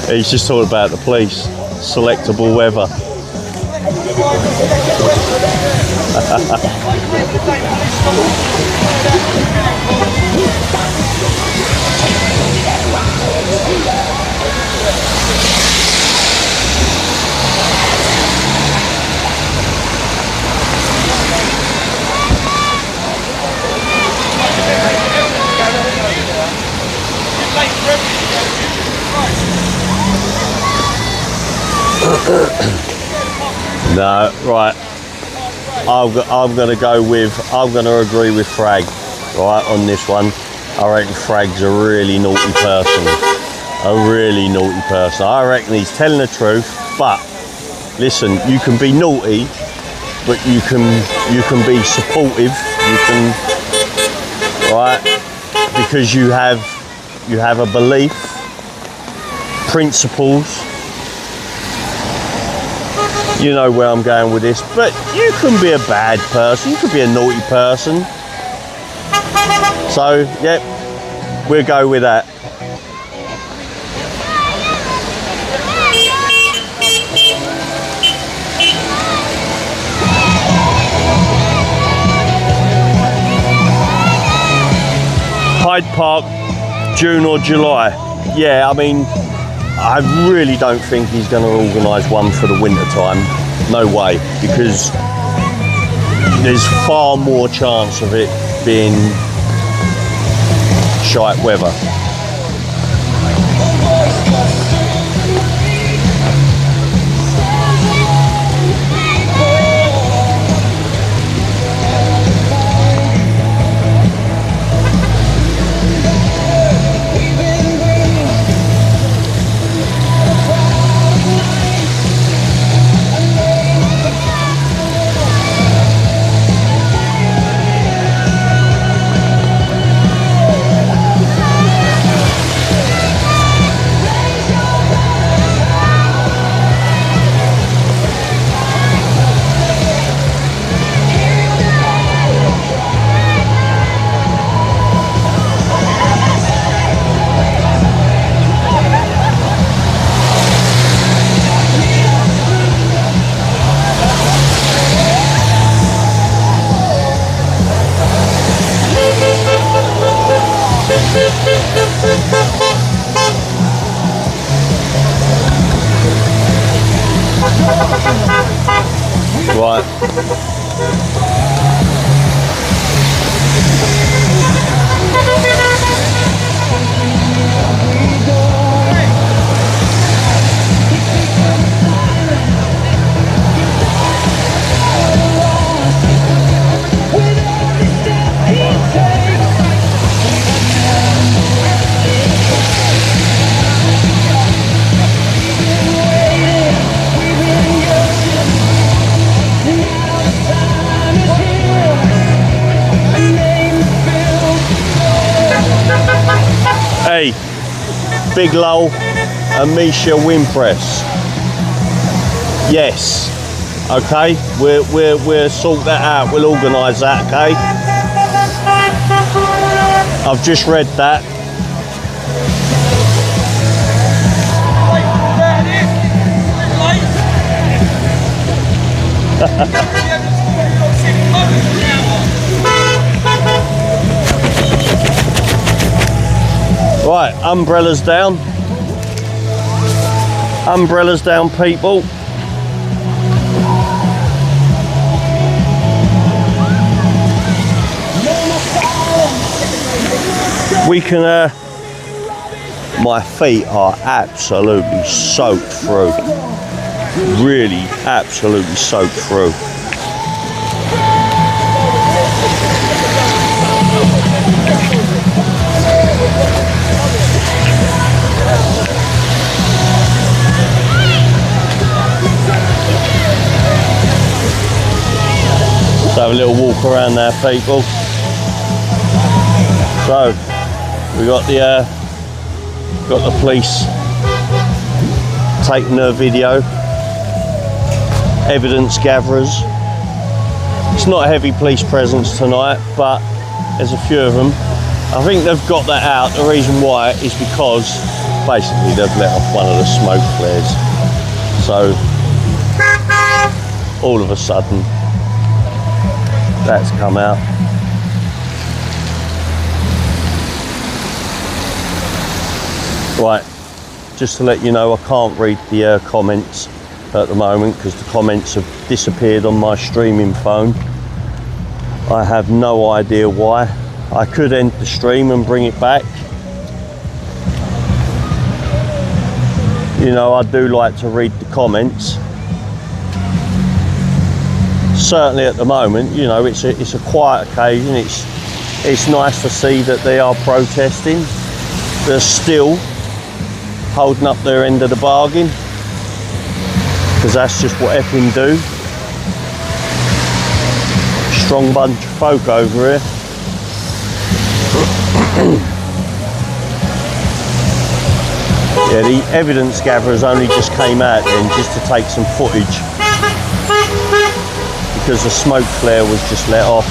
He's just talking about the police. Selectable weather. No, right. I'm going to agree with Frag, right, on this one. I reckon Frag's a really naughty person. A really naughty person. I reckon he's telling the truth, but listen, you can be naughty, but you can be supportive. You can, right, because you have a belief, principles. You know where I'm going with this, but you can be a bad person, you could be a naughty person. So, yep, we'll go with that. Hyde Park, June or July. Yeah, I mean, I really don't think he's going to organise one for the winter time. No way, because there's far more chance of it being shite weather. Right. Hey, Big Lowell and Misha Wimpress. Yes. Okay, we'll sort that out. We'll organise that. Okay. I've just read that. Right, umbrellas down. Umbrellas down, people. We can, my feet are absolutely soaked through. Really, absolutely soaked through. Let's have a little walk around there, people. So we got the police taking their video, evidence gatherers. It's not a heavy police presence tonight, but there's a few of them. I think they've got that out. The reason why is because basically they've let off one of the smoke flares. So all of a sudden that's come out. Right, just to let you know, I can't read the comments at the moment because the comments have disappeared on my streaming phone. I have no idea why. I could end the stream and bring it back. You know, I do like to read the comments. certainly at the moment, you know, it's a quiet occasion. It's nice to see that they are protesting. They're still holding up their end of the bargain, because that's just what EPPING do. Strong bunch of folk over here. Yeah, the evidence gatherers only just came out then just to take some footage, because the smoke flare was just let off.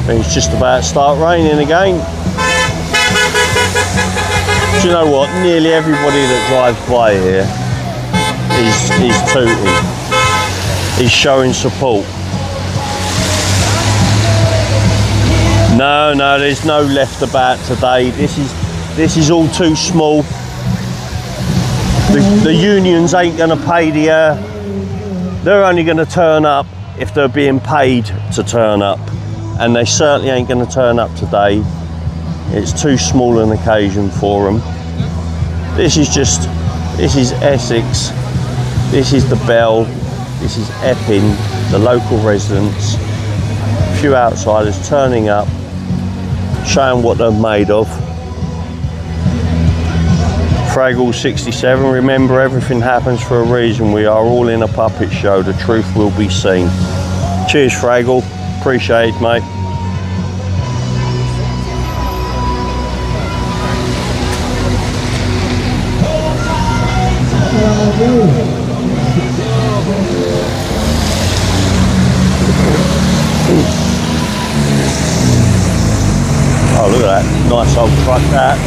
It's just about to start raining again. Do you know what? Nearly everybody that drives by here is tooting. Is showing support. No, there's no left about today. This is all too small. The unions ain't going to pay the. They're only going to turn up if they're being paid to turn up, and they certainly ain't going to turn up today. It's too small an occasion for them. This is Essex, this is the Bell, this is Epping, the local residents, a few outsiders turning up, showing what they're made of. Fraggle 67, remember, everything happens for a reason. We are all in a puppet show, the truth will be seen. Cheers, Fraggle, appreciate it, mate. Oh, look at that, nice old truck that.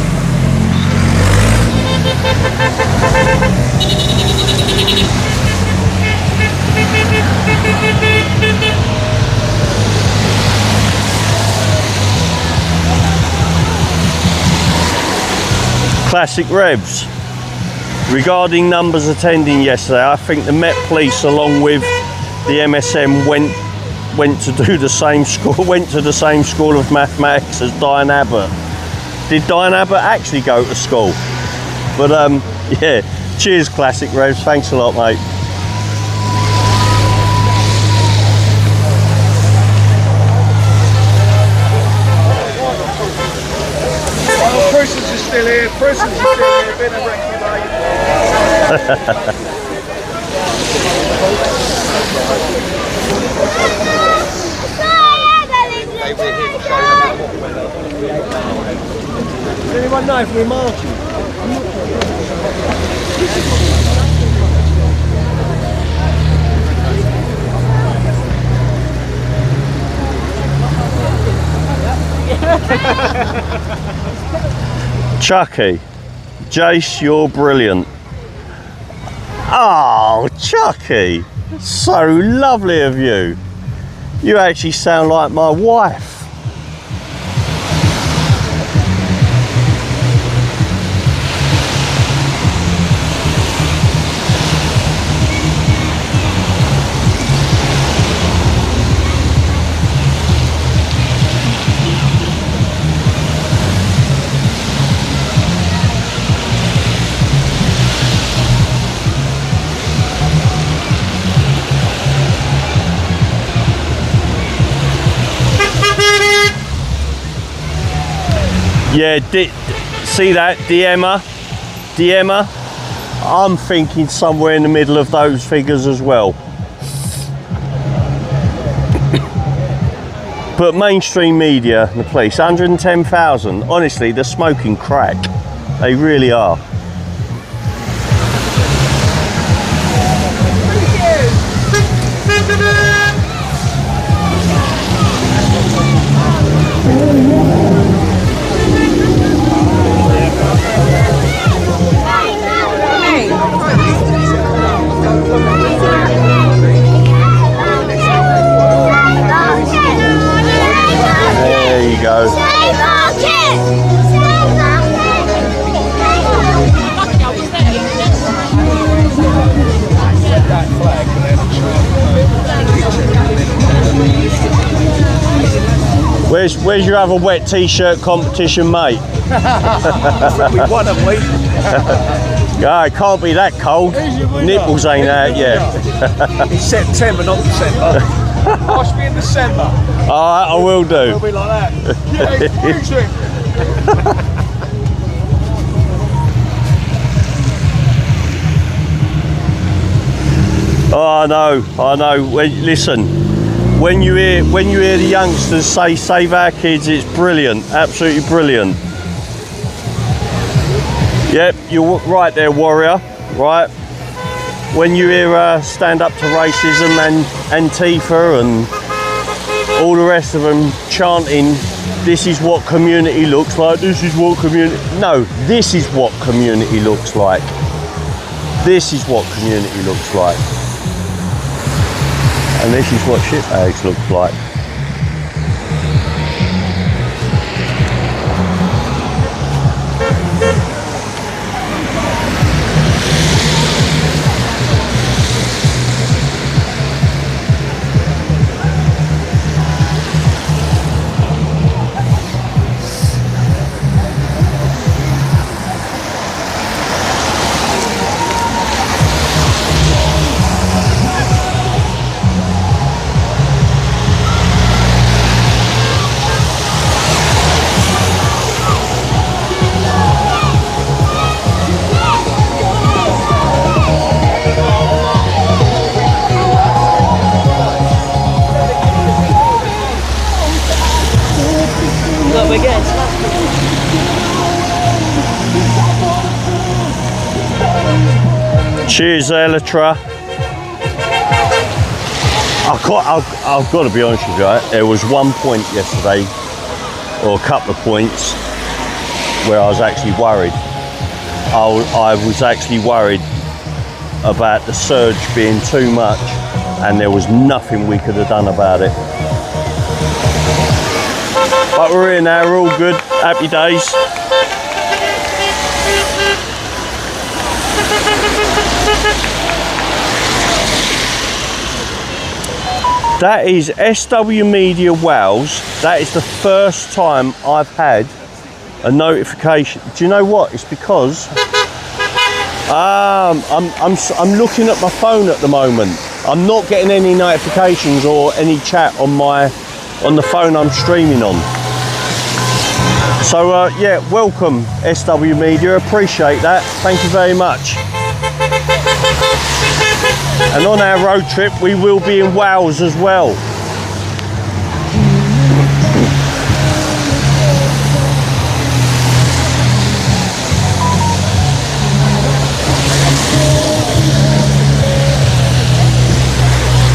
Classic Revs. Regarding numbers attending yesterday, I think the Met Police along with the MSM went to do the same school, went to the same school of mathematics as Diane Abbott. Did Diane Abbott actually go to school? But yeah, cheers Classic Revs, thanks a lot, mate. Well, prisons are still here, been regulated. Does anyone know if we're marching? Chucky, Jace, you're brilliant. Oh, Chucky, so lovely of you. You actually sound like my wife. Yeah, see that, DM her. I'm thinking somewhere in the middle of those figures as well. But mainstream media, the police, 110,000. Honestly, they're smoking crack. They really are. There you go. Where's your other wet t-shirt competition, mate? We won, haven't we? Yeah, it can't be that cold. Nipples ain't out yet. It's September, not December. Ask me in December. Alright, I will do. It'll be like that. Yeah, it's freezing. Oh, I know. Listen, when you hear the youngsters say save our kids, it's brilliant, absolutely brilliant. Yep, you're right there, warrior. Right. When you hear stand up to racism and Antifa and all the rest of them chanting, this is what community looks like. This is what community. No, this is what community looks like. This is what community looks like. And this is what shitbags look like. Cheers, Elytra. I've got to be honest with you, there was one point yesterday, or a couple of points, where I was actually worried. I was actually worried about the surge being too much, and there was nothing we could have done about it. But we're here now, we're all good, happy days. That is SW Media Wales. That is the first time I've had a notification. Do you know what? It's because I'm looking at my phone at the moment. I'm not getting any notifications or any chat on the phone I'm streaming on. So yeah, welcome SW Media. Appreciate that. Thank you very much. And on our road trip, we will be in Wales as well.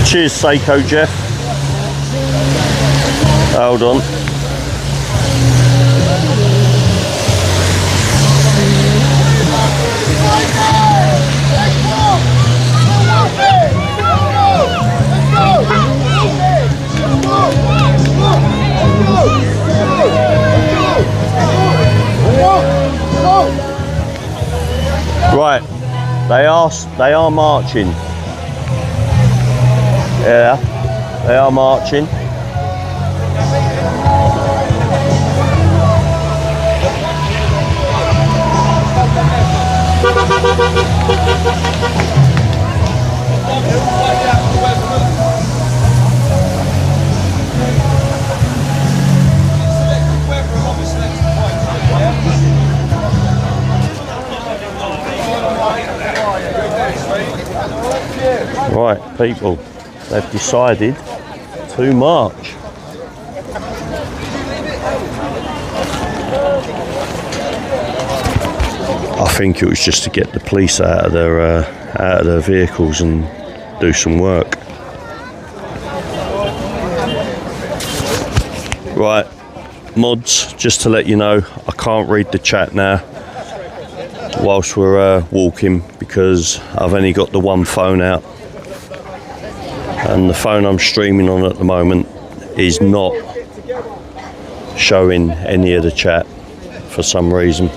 Cheers, Seiko Jeff. Hold on. Right, they are marching. Yeah, they are marching. Right, people, they've decided to march. think it was just to get the police out of their vehicles and do some work. Right, mods, just to let you know, I can't read the chat now whilst we're walking, because I've only got the one phone out, and the phone I'm streaming on at the moment is not showing any of the chat for some reason.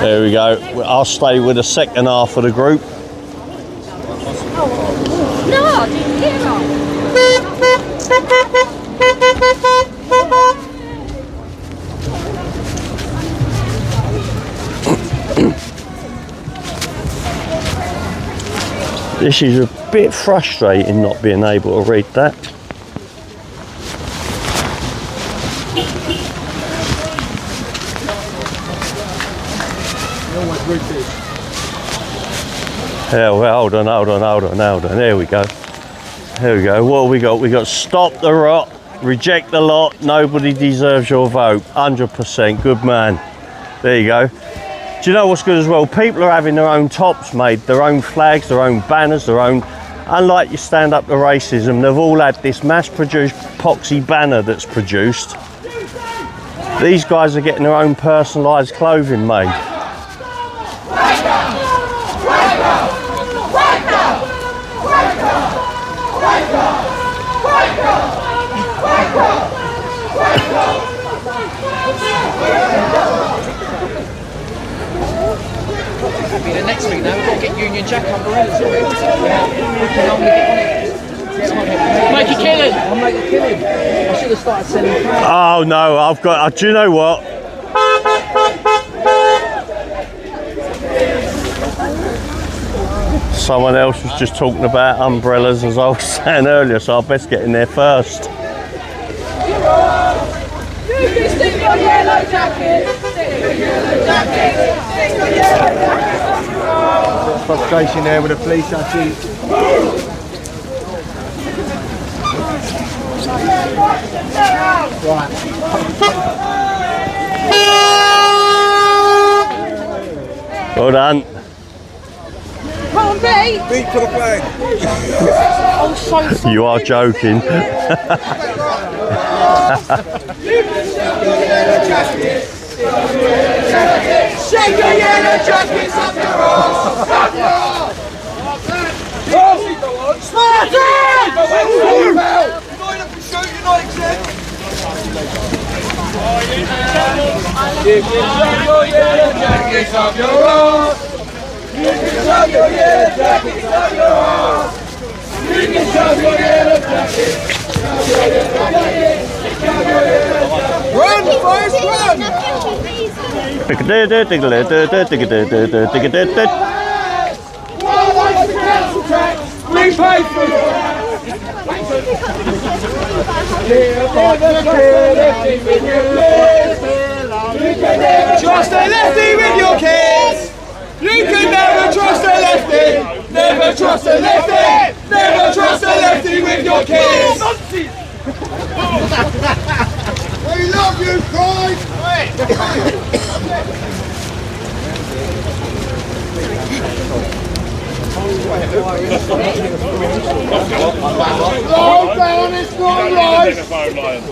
There we go. I'll stay with the second half of the group. No, I didn't hear This is a bit frustrating not being able to read that. Yeah, well, hold on. There we go. There we go. What have we got? We got stop the rot, reject the lot, nobody deserves your vote. 100%, good man. There you go. Do you know what's good as well? People are having their own tops made, their own flags, their own banners, their own... Unlike your stand up to racism, they've all had this mass-produced poxy banner that's produced. These guys are getting their own personalised clothing made. The next week now, we've got to get Union Jack umbrellas. We can only get on it. Make a killing! I'll make a killing. I should have started selling crap. Oh no, I've got... do you know what? Someone else was just talking about umbrellas, as I was saying earlier, so I best get in there first. You can stick your yellow jacket. Stick your yellow jacket. Stick your yellow jacket. Frustration there with the police, I think. Right. Well done. Come on, beat. Beat for the flag. Oh, so sorry. You are joking. You can shake your yellow jacket. Shake your yellow jackets up your arse. Up your arse. Smart it! You're not enough to shoot, you're not exempt. You can shake your yellow jackets up your arse. You can shake your yellow jackets up your arse. You can shake your yellow jackets. Run, Forrest, run! We pay for it! You can never trust a lefty with your kids! You can never trust a lefty! Never trust a lefty! Never trust a lefty with your kids! We love you, Christ!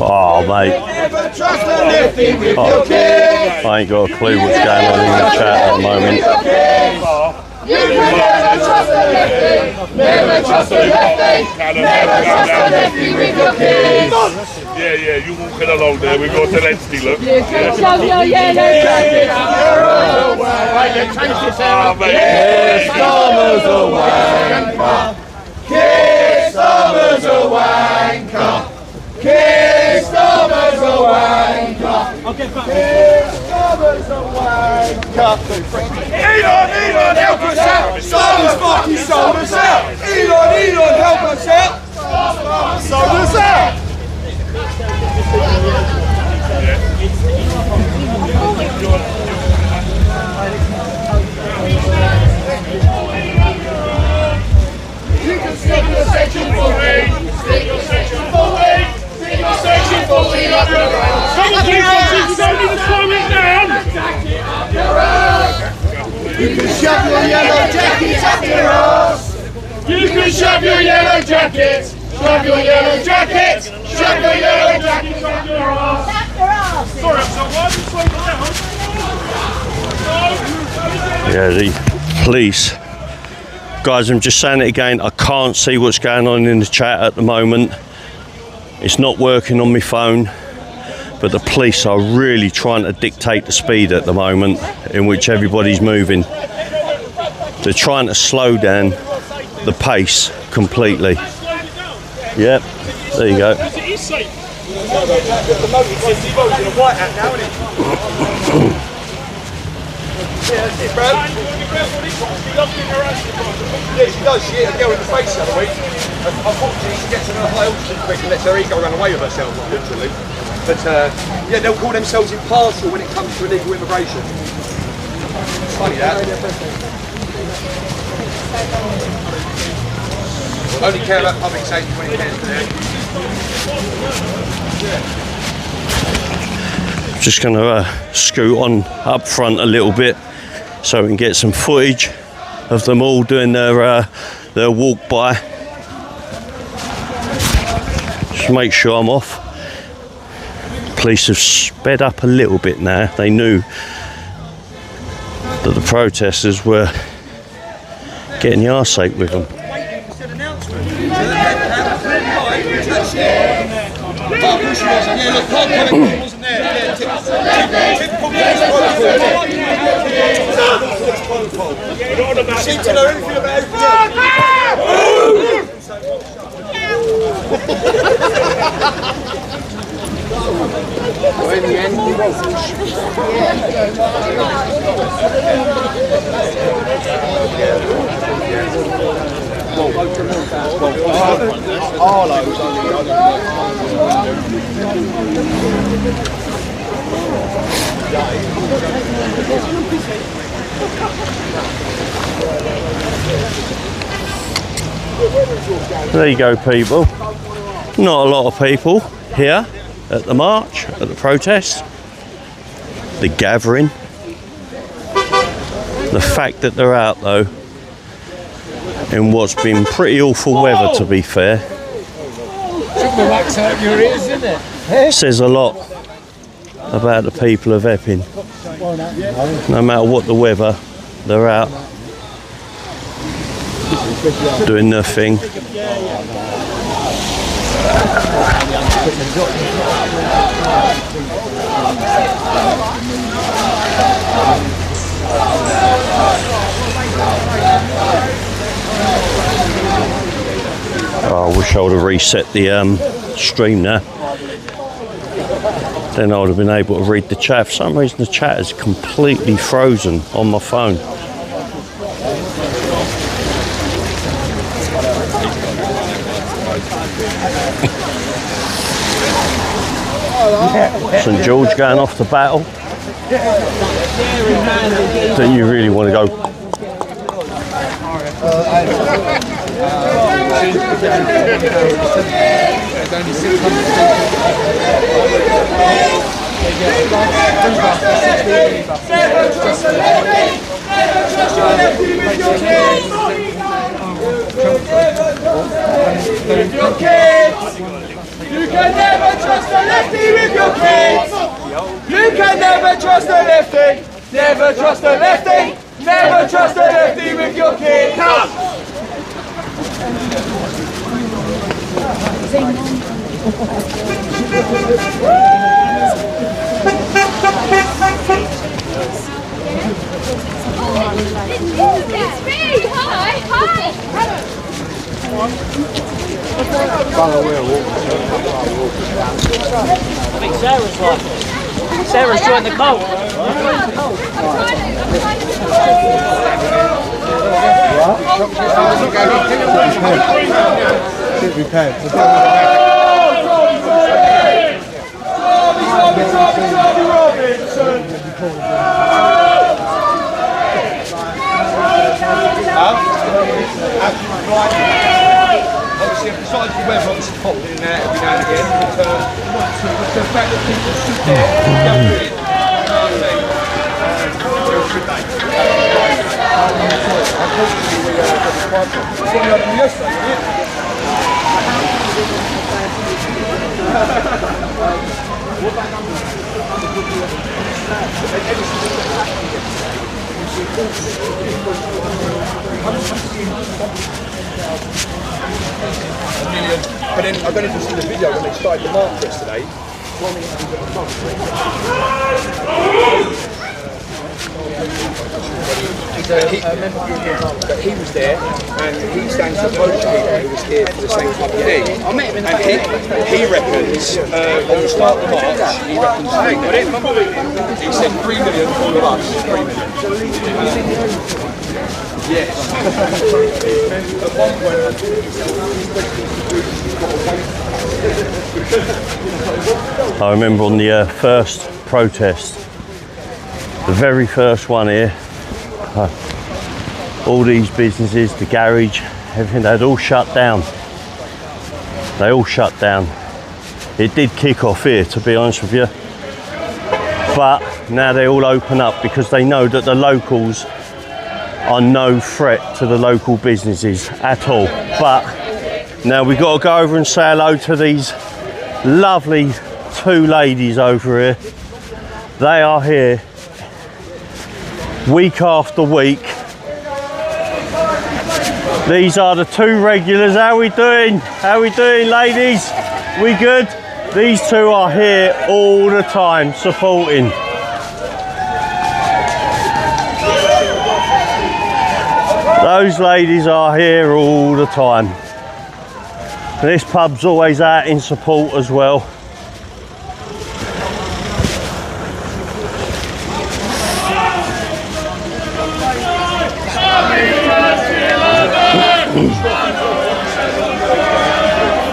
Oh, mate. Never trust a lefty with your kids! I ain't got a clue what's going on in the chat at the moment. You can never trust a lefty! Never trust a lefty! Never trust a lefty with your kids! Yeah, you walking along there, we've got Zelensky, look. You can shove your yellow jacket up your arse. Keir Starmer's a wanker! Keir Starmer's a wanker! Keir Starmer's a wanker! Keir Starmer's a wanker! Elon, help us out! Starmer's fucking sold us out! Elon, help us out! Sold us out! You can shove your yellow jacket up your ass. You can shove your yellow jacket. Shove your yellow jacket. Shove your yellow jacket up your ass. Sorry, so why did you slow down? Yeah, the police. Guys, I'm just saying it again. I can't see what's going on in the chat at the moment. It's not working on my phone. But the police are really trying to dictate the speed at the moment in which everybody's moving. They're trying to slow down the pace completely. Yep, there you go. Yeah, she does. She hit a girl in the face the other week. Unfortunately, she gets in a high altitude quick and lets her ego run away with herself, literally. But yeah, they'll call themselves impartial when it comes to illegal immigration. It's funny that. Only care about public safety when it comes to that. Just going to scoot on up front a little bit so we can get some footage of them all doing their walk by. Just make sure I'm off. Police have sped up a little bit now. They knew that the protesters were getting the arse ate with them. In the end, he was. There you go, people. Not a lot of people here at the march, at the protest, the gathering. The fact that they're out though in what's been pretty awful weather, to be fair, says a lot about the people of Epping. No matter what the weather, they're out doing their thing. Oh, I wish I would have reset the stream now. Then I would have been able to read the chat. For some reason the chat is completely frozen on my phone. St George going off to battle. Then you really want to go. You can never trust a lefty with your kids. You can never trust a lefty. Never trust a lefty. Never trust a lefty with your kids. It's me! Hi! I think Sarah's like it. Sarah's joined the cult. obviously, besides the weather, obviously popping in there every now and again, but the fact that people sit there and go in, you know what I mean? It was a good day. Unfortunately, we got the pipe on. That's what we had yesterday, wasn't it? But then I don't know if you see the video when they started the march yesterday. He was there, and he stands to approach people who was here for the same type of thing. And he reckons, on the start of the march, he reckons, he said 3 million, all of us, 3 million. Yes. At one point, I remember on the first protest, the very first one here, all these businesses, the garage, everything, they'd all shut down. They all shut down. It did kick off here, to be honest with you. But now they all open up because they know that the locals are no threat to the local businesses at all. But now we've got to go over and say hello to these lovely two ladies over here. They are here week after week. These are the two regulars. How we doing? How we doing, ladies? We good? These two are here all the time supporting. Those ladies are here all the time. This pub's always out in support as well.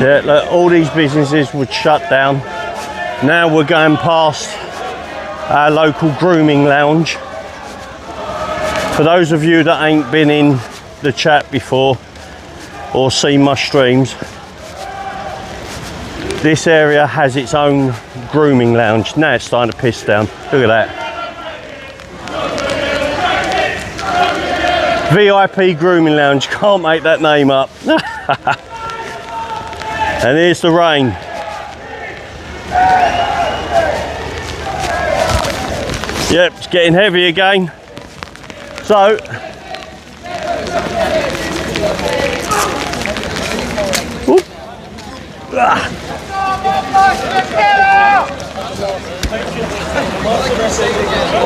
Yeah, look, all these businesses would shut down. Now we're going past our local grooming lounge. For those of you that ain't been in the chat before or seen my streams, this area has its own grooming lounge. Now it's starting to piss down. Look at that. VIP grooming lounge, can't make that name up. And here's the rain. Yep, it's getting heavy again. So,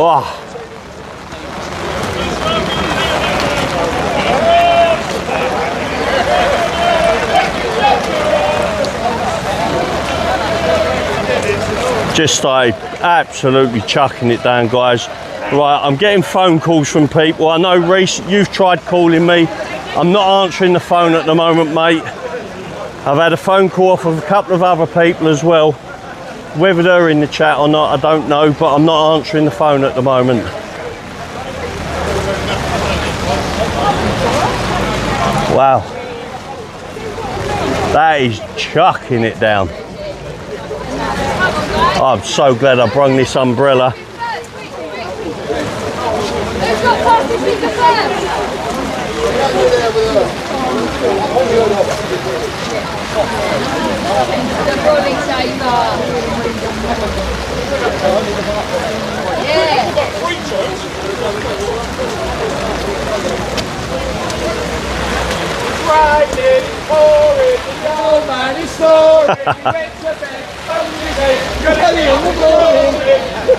oh. Just started absolutely chucking it down, guys. Right, I'm getting phone calls from people. I know, Reese, you've tried calling me. I'm not answering the phone at the moment, mate. I've had a phone call off of a couple of other people as well. Whether they're in the chat or not, I don't know, but I'm not answering the phone at the moment. Wow. That is chucking it down. I'm so glad I brung this umbrella. Friday, pouring, the old man is snoring. He went to bed, hungry day, early in the morning.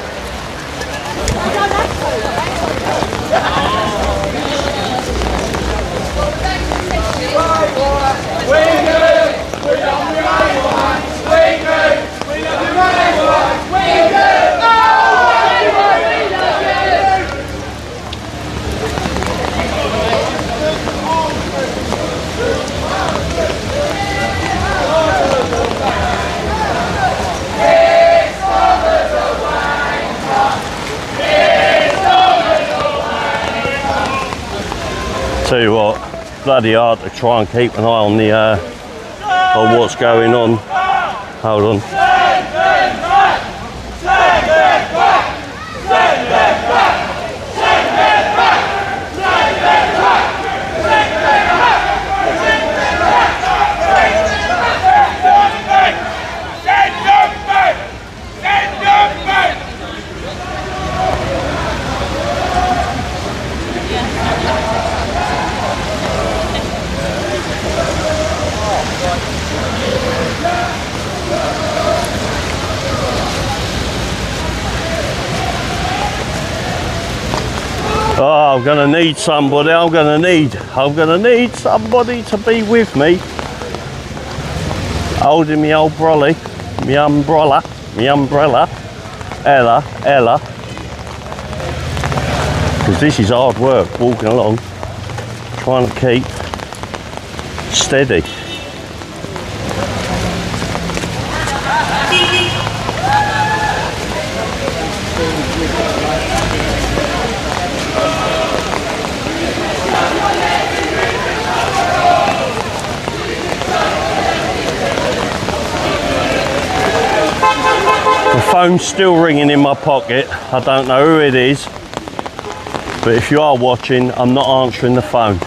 Tell you what, bloody hard to try and keep an eye on the of what's going on. Hold on. Oh, I'm gonna need somebody. I'm gonna need somebody to be with me, holding me old brolly, me umbrella, Ella, because this is hard work, walking along, trying to keep steady. The phone's still ringing in my pocket. I don't know who it is, but if you are watching, I'm not answering the phone.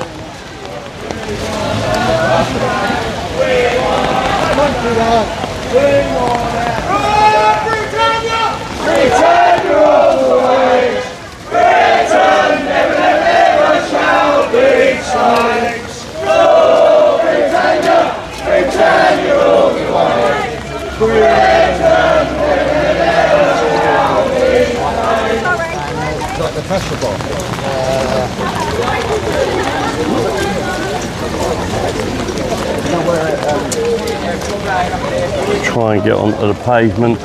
Return your old ways. Return, never, never, never shall be slaves. Oh, Britannia, return your old ways. Return, never, never shall be slaves. Like the festival. Try and get onto the pavement.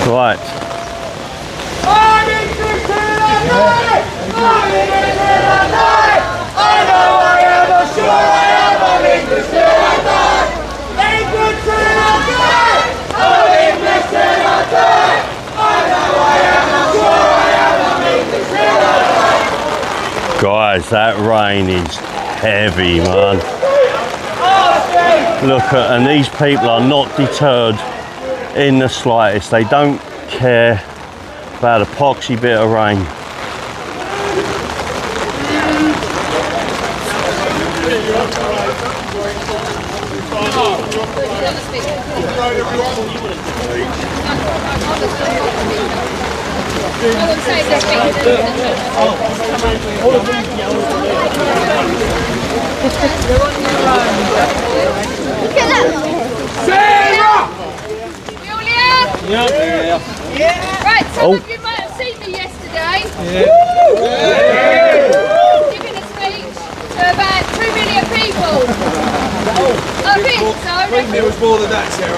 Right. I'm interested in life. I'm interested in life. I know I am, I'm sure I am. I'm interested in life. Interested in life. I'm interested in life. I know I am, I'm sure I am. I'm interested in life. Guys, that rain is heavy, man. Look at, and these people are not deterred in the slightest. They don't care about a poxy bit of rain. Right, some of you might have seen me yesterday. Giving a speech to about 2 million people. I think so. I think there was more than that, Sarah.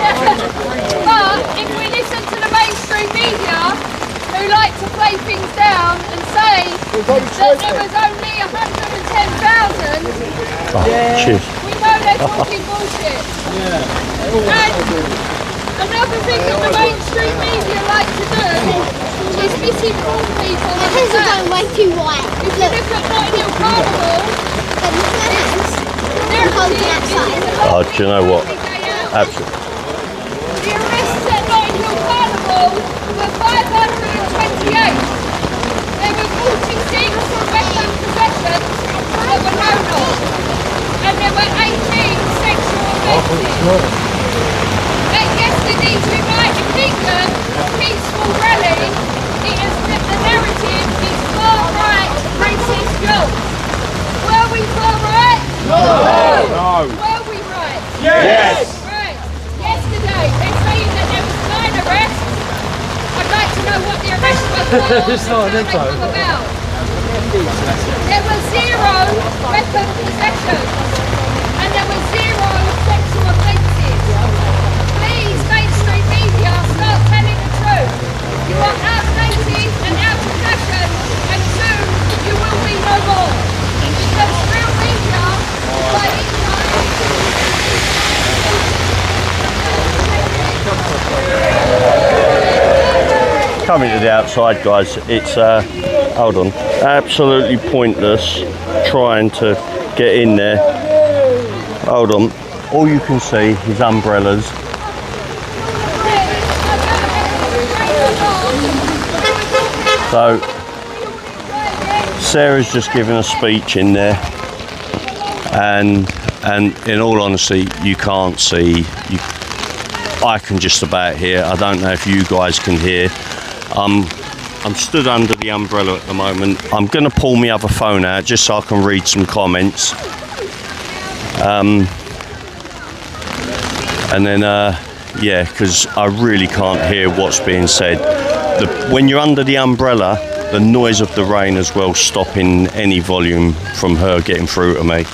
But if we listen to the mainstream media, who like to play things down and say that there was only 110,000, we know they're talking bullshit. And another thing that the mainstream media like to do is misinform people. His are going way too white. If you look at Notting Hill Carnival, they're holding outside. Oh, do you know what? Absolutely. The arrests at Notting Hill Carnival were 528. There were 46 for weapon possession that were known of. And there were 18 sexual offences. At yesterday's United Kingdom peaceful rally, it has flipped the narrative is far-right racist jokes. Were we far-right? No! Were we right? Yes! Right. Yesterday, they're saying that there was 9 arrests. I'd like to know what the arrests were for and how they come about. There were 0 weapon possessions and there were 0 sexual offences. Please, mainstream media, start telling the truth. You are outdated and out of fashion coming to the outside, guys. It's hold on, absolutely pointless trying to get in there. Hold on, all you can see is umbrellas. So Sarah's just given a speech in there, and in all honesty, you can't see. I can just about hear. I don't know if you guys can hear. I'm stood under the umbrella at the moment. I'm going to pull my other phone out just so I can read some comments. And then, yeah, because I really can't hear what's being said. When you're under the umbrella, the noise of the rain as well stopping any volume from her getting through to me.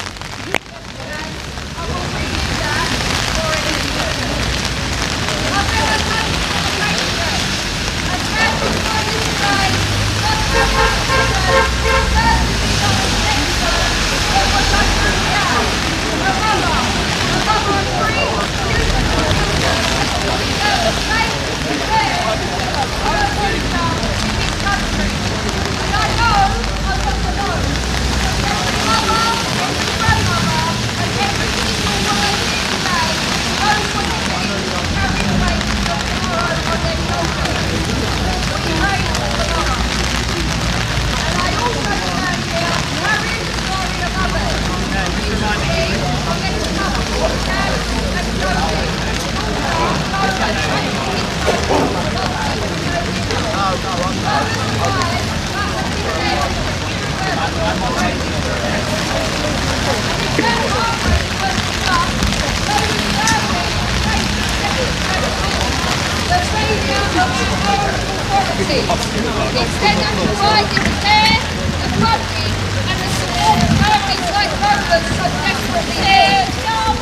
Instead of providing care, the funding and the support of families like Roland so desperately need,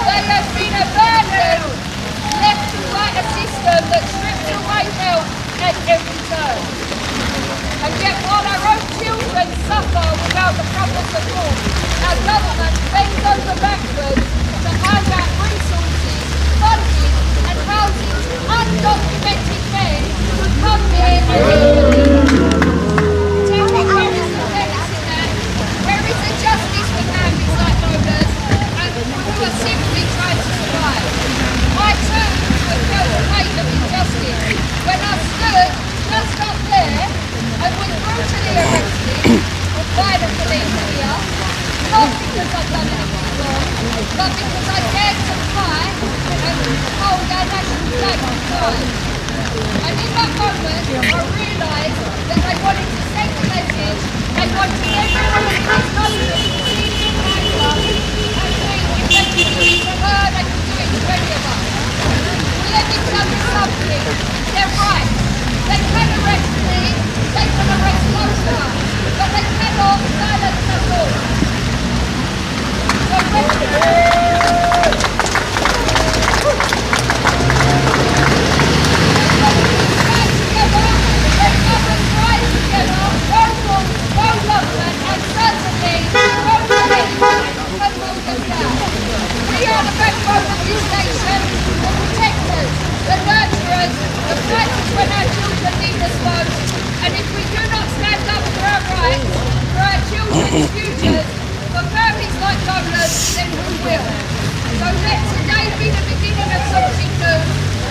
they have been abandoned, left to fight a system that strips away help at every turn. And yet while our own children suffer without the proper support, our government bends over backwards to hand out resources, funding and housing to undocumented men who come here illegally. Tell me where is the fairness in that? Where is the justice for families like Lolas and who are simply trying to survive? I too have felt the weight of injustice when I stood just up there and was brutally arrested by the police here, not because I've done anything wrong, but because I dared to fly and hold our national flag on high. And in that moment, I realised that they wanted to send a message, they wanted everyone in this country to see the impact of us and think if they could do it to her, they could do it to any of us. Let me tell you something, they're right. They can arrest me, they can arrest most of us, but they cannot silence us all. So we are the backbone of this nation, the protectors, the nurturers, the fighters when our children need us most. And if we do not stand up for our rights, for our children's futures, for families like Lola's, then who will? So let today be the beginning of something new,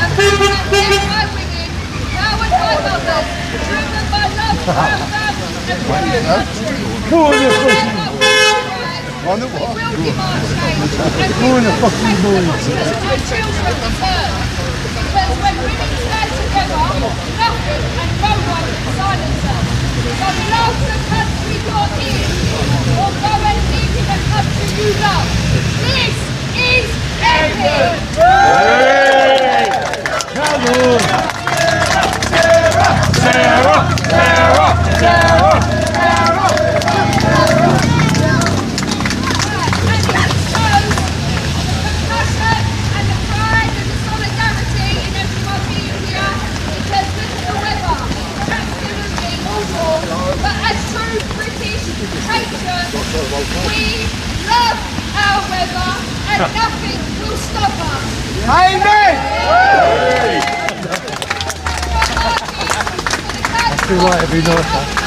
and bring back men by women, powered by mothers, driven by love for our families and for our country. We will demand change, and we will take the voices our children deserve. Because when women stand together, nothing and no one can silence us. So love the country you're in, or go and live in the country you love. This is EPPING! Come on! Sarah! Sarah! Sarah! Sarah! But as true British patriots, we love our weather and nothing will stop us. Amen! too white to be naughty.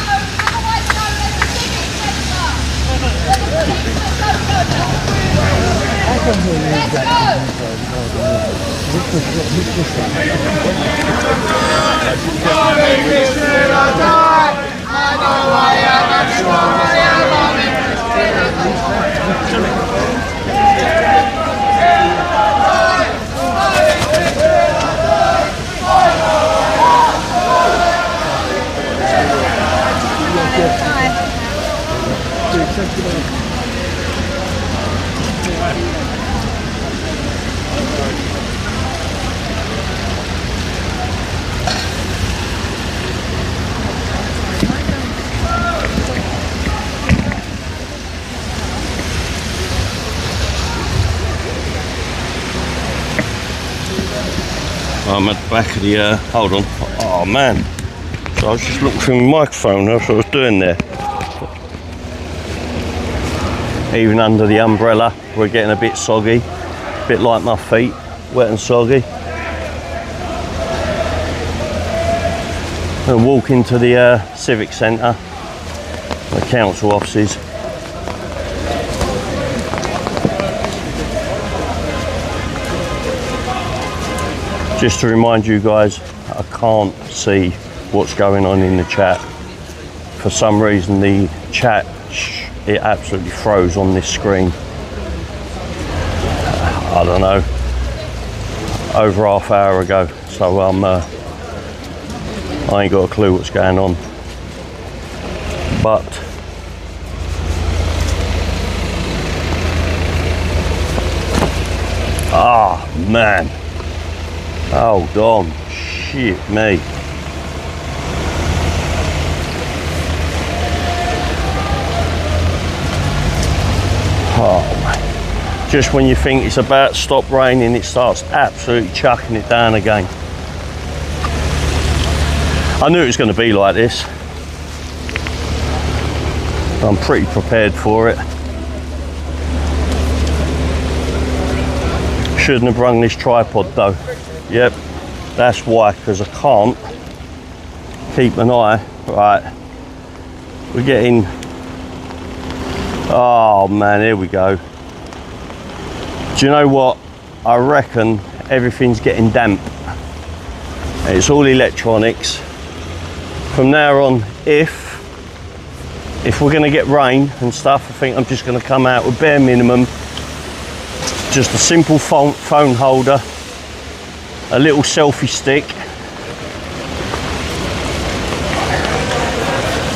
I'm at the back of the, hold on, oh man, so I was just looking through my microphone, that's what I was doing there. Even under the umbrella, we're getting a bit soggy, a bit like my feet, wet and soggy. And walk into the Civic Centre, the council offices. Just to remind you guys, I can't see what's going on in the chat. For some reason the chat, it absolutely froze on this screen. I don't know, over half hour ago, so I ain't got a clue what's going on. But man, hold on, shit me. Oh man, just when you think it's about to stop raining, it starts absolutely chucking it down again. I knew it was going to be like this. I'm pretty prepared for it. Shouldn't have brung this tripod though. Yep, that's why, because I can't keep an eye. Right, we're getting, oh man, here we go. Do you know what? I reckon everything's getting damp. It's all electronics. From now on, if we're going to get rain and stuff, I think I'm just going to come out with bare minimum. Just a simple phone holder, a little selfie stick,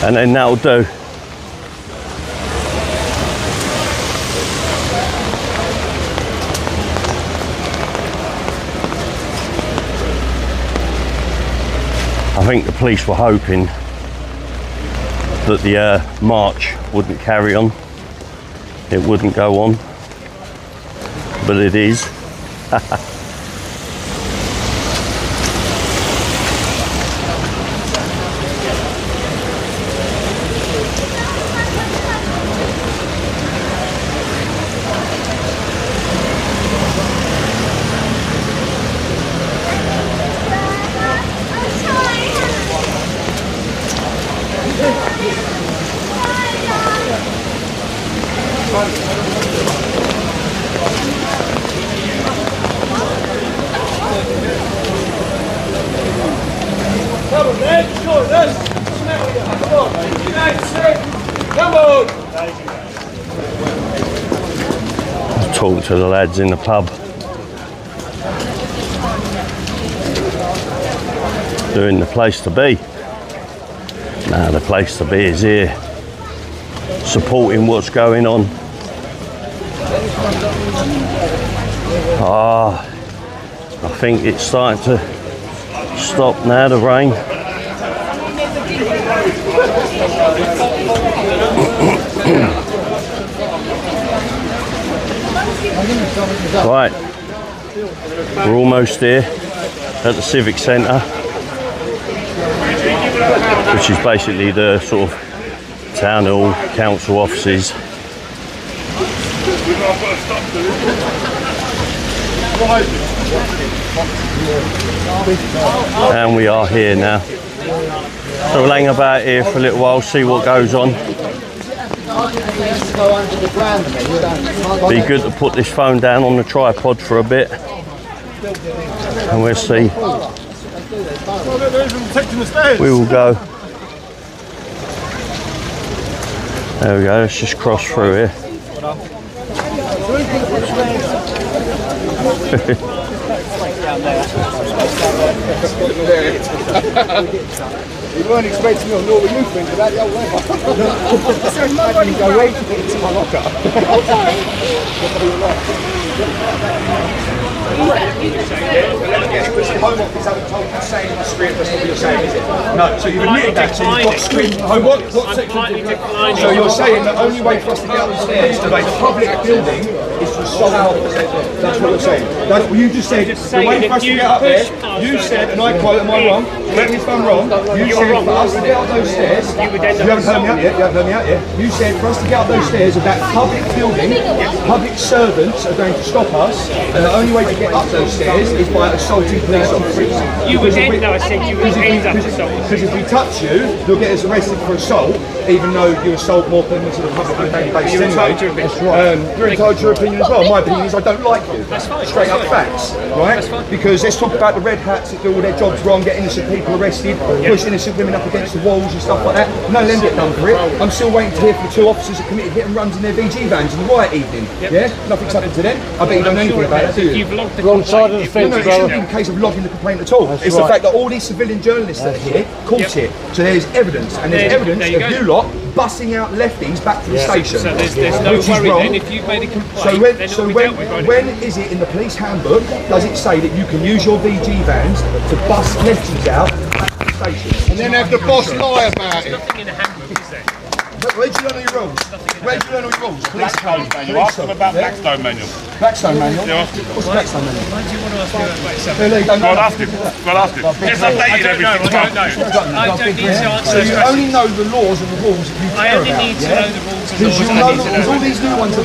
and then that'll do. I think the police were hoping that the march wouldn't carry on, it wouldn't go on, but it is. Talk to the lads in the pub. Doing the place to be. Nah, the place to be is here. Supporting what's going on. I think it's starting to stop now, the rain. Right, we're almost here at the Civic Centre, which is basically the sort of town hall, council offices. And we are here now. So we'll hang about here for a little while, see what goes on. Be good to put this phone down on the tripod for a bit. And we'll see. We will go. There we go, let's just cross through here. You weren't expecting me to know what you think about the old weather. Go away to put it to my locker. Because the Home Office haven't told you saying the script, that's what you're saying, is it? No, so you've admitted that, so you've got script. What section? So you're saying the only way for us to get up the stairs to make a public building is to stop out. That's what you're saying. That's what you just said. The way for us to get up there, you said, and I quote, am I wrong? Correct me if I'm wrong. You said for us to get up those stairs, you haven't heard me out yet, you said for us to get up those stairs of that public building, public servants are going to stop us, and the only way to get up those stairs is by assaulting police officers. You would end up assaulting. Because if we touch you, you'll get us arrested for assault, even though you assault more than to the public on a daily basis anyway. You're entitled to your opinion as well. My opinion is I don't like you. Straight up facts, right? Because let's talk about the red hats that do all their jobs wrong, get innocent people arrested, push innocent women up against the walls and stuff like that. No, let them get done for it. I'm still waiting to hear from the 2 officers that committed hit and runs in their VG vans in the riot evening. Yeah? Nothing's happened to them. I bet you don't know anything about it, do you? Wrong side of the fence, No, it shouldn't be the case of logging the complaint at all. It's the fact that all these civilian journalists that are here caught it. So there's evidence, and there's evidence of you lot bussing out lefties back to the station. So there's no worry then if you've made a complaint. So when is it in the police handbook, does it say that you can use your VG vans to bus lefties out back to the station? And then have the boss lie about it. Nothing in the handbook, is there? Where do you learn all your rules? Where do you learn all your rules? Police code. You asked them about Blackstone manual. Blackstone manual? Yeah. What's the Blackstone manual? Why do you want to ask me about Blackstone? Go on, ask him. It's updated every 6 months. I don't need to answer So those you questions. only know the laws and the rules that you I care only about, need to know the rules and Because laws. you'll know there's all these new ones that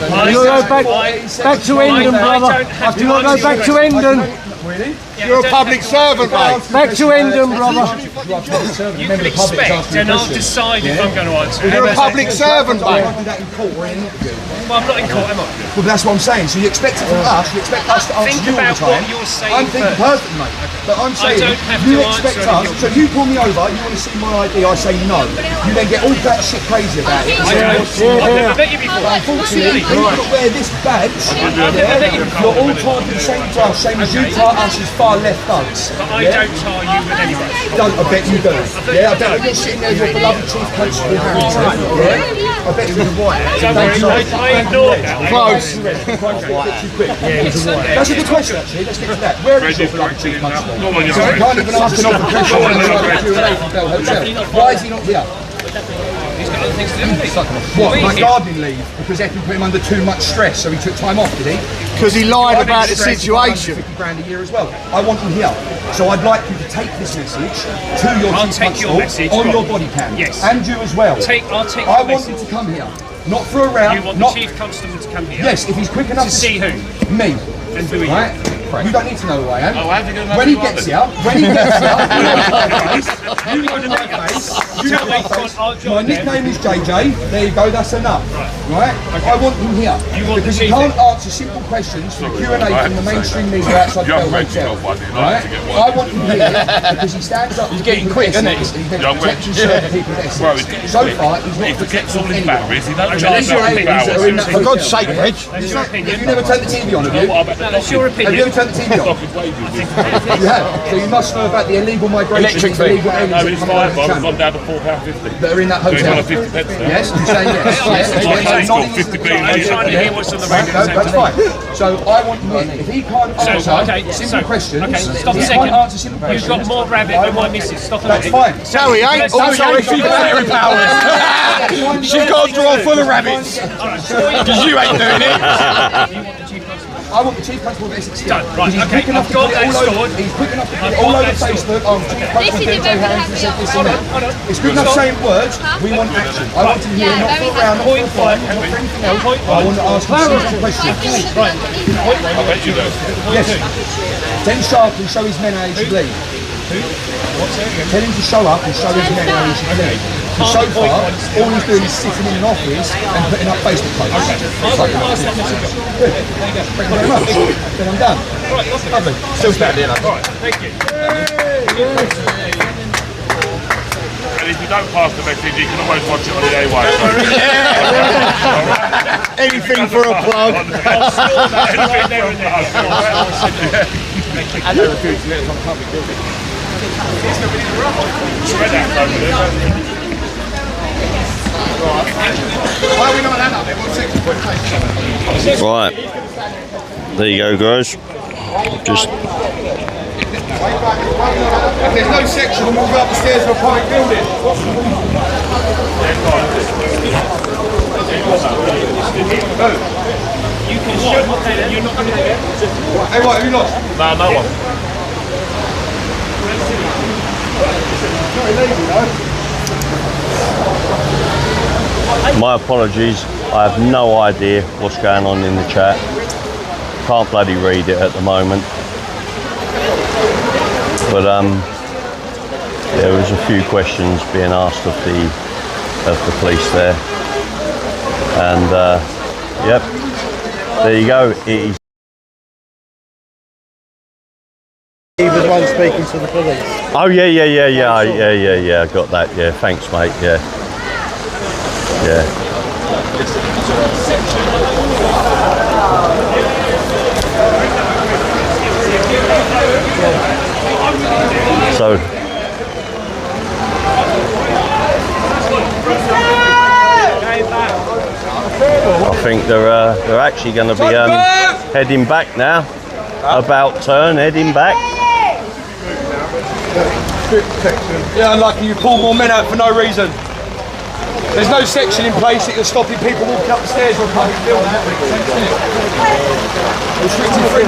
Back to Hendon, brother. Do you not go back to Hendon? Really? You're a public servant, mate. Back to Hendon, brother. You can expect, and I'll decide if I'm going to answer. You're a public servant, mate. Do that in court or in an interview. Well, I'm not in court, am I? Well, that's what I'm saying. So you expect it from us. You expect us to answer Think you all the about time. what you're saying I'm thinking first. perfect, mate. But I'm saying don't have you to expect answer us. anything. So if you pull me over, you want to see my ID, I say no. You then get all that shit crazy about it. I've never met you before. Unfortunately, when you wear this badge, you're all tied to the same class, same as you tie us as far left thugs. But I don't tie you with anybody. I bet you do. Yeah, I bet when you're sitting there with your beloved Chief Constable Harrington, I bet you're right. I ignored that. Close. That's a good question, actually. Let's get to that. Where is your beloved Chief Constable? Because I can't even ask an offer question on the Q&A from Bell Hotel. Why is he not here? He's got other things to do. What, my gardening leave? Because Epping put him under too much stress, so he took time off, did he? Because he lied about the situation. £50,000 a year as well. I want him here. So I'd like you to take this message to your I'll Chief take your Constable message, on right. your body cam. Yes. And you as well. I'll take I your want him message. to come here. Not for a round. You want not the Chief Constable to come here? Yes, if he's quick enough To see who? Me. And who are you? Right? You don't need to know who I am. Oh, how'd you get When he gets here, you know my face. You know my face. My nickname is JJ. There you go. That's enough. Right? I want him here because he can't answer simple questions for Q&A from the mainstream media outside the Bell Hotel. Right? I want him here because he stands up. He's getting quick, isn't it? He's going to protect and serve the people of Essex. So far, he's not protecting anyone. Unless you're aliens that are in that For God's sake, Reg. Have you never turned the TV on, have you? That's your Have you opinion. ever turned the TV on? You have. So you must know about the illegal migration, illegal aliens No, that it's come fine, around but the I've channel gone down to £4.50. that are in that So he's hotel. on a 50 pence now. Yes, you're saying yes. It's got 50p. I'm trying to hear what's on the Right, radio. no, that's fine. So I want him in. If he can't answer simple questions, Stop a if he second. can't answer simple You've questions, got more rabbit than my missus. Stop a that's minute. fine. No, he ain't. Oh, sorry, she's battery powers. She's got a drawer full of rabbits. Because you ain't doing it. I want the Chief Constable of Essex here. Done, right, He's okay, quick enough to I've got put it that all over. stored. He's quick enough to put I've it all got over that stored. Facebook. Oh, Chief Constable is JJ very Harrington said this and Hold that. on, hold on. It's good enough saying words. We want action. I want him here, not for a round, not for a fight, not for anything else. I want to ask him simple questions. Right. I bet you do. Yes. Then sharp and show his men how he should lead. Tell him to show up and show his men how he should be. And so far, all he's doing is sitting in an office and putting up Facebook posts. Thank you very much. Then I'm done. Lovely. Still standing up. Right, thank you. And if you don't pass the message, you can always watch it on the A1. Anything for a plug. And they refuse to let us on public building. Why are we not allowed up there? What section? Right, there you go, guys. Just If there's no section, we'll move up the stairs to a public building. You can shoot my head, you're not going to do it. Hey, what, have you lost? No, no one. my apologies. I have no idea what's going on in the chat. Can't bloody read it at the moment. But there was a few questions being asked of the police there, and yep, there you go. It is. He was one speaking to the police. Oh yeah. I got that. Yeah, thanks, mate. Yeah. So I think they're actually going to be heading back now. About turn, heading back. Yeah, unlucky you pull more men out for no reason. There's no section in place that you're stopping people walking up the stairs or public building. That makes sense, doesn't it?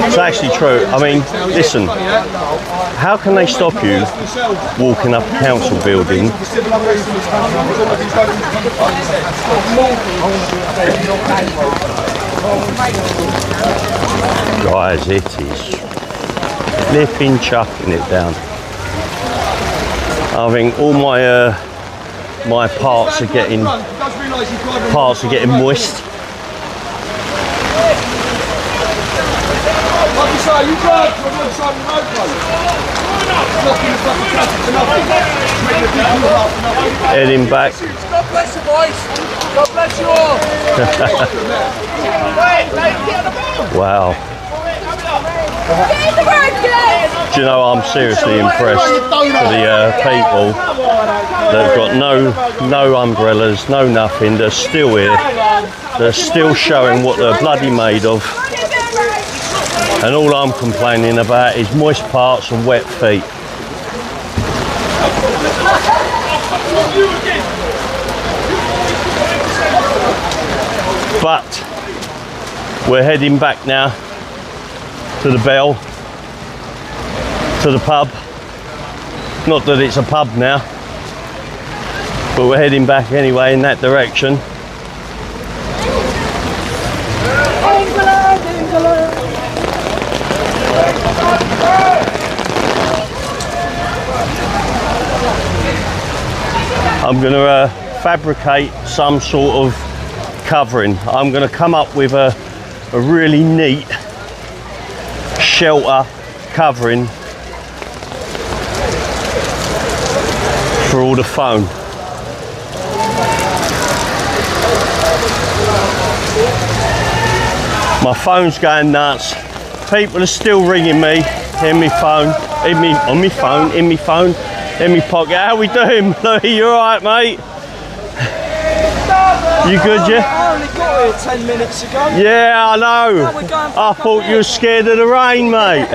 It's actually true. I mean, listen, how can they stop you walking up a council building? Guys, it is flipping chucking it down. I think all my parts are getting moist. Heading back. God bless you, boys. God bless you all. Wow. Do you know, I'm seriously impressed with the people that have got no umbrellas, no nothing. They're still here. They're still showing what they're bloody made of. And all I'm complaining about is moist parts and wet feet. But we're heading back now to the Bell, to the pub. Not that it's a pub now, but we're heading back anyway in that direction. I'm going to fabricate some sort of covering. I'm going to come up with a really neat shelter covering for all the phone. My phone's going nuts. People are still ringing me in my phone, in my pocket. How we doing, Louis? You alright, mate? You good, yeah? I only got here 10 minutes ago. Yeah, I know. I thought you were scared of the rain, mate.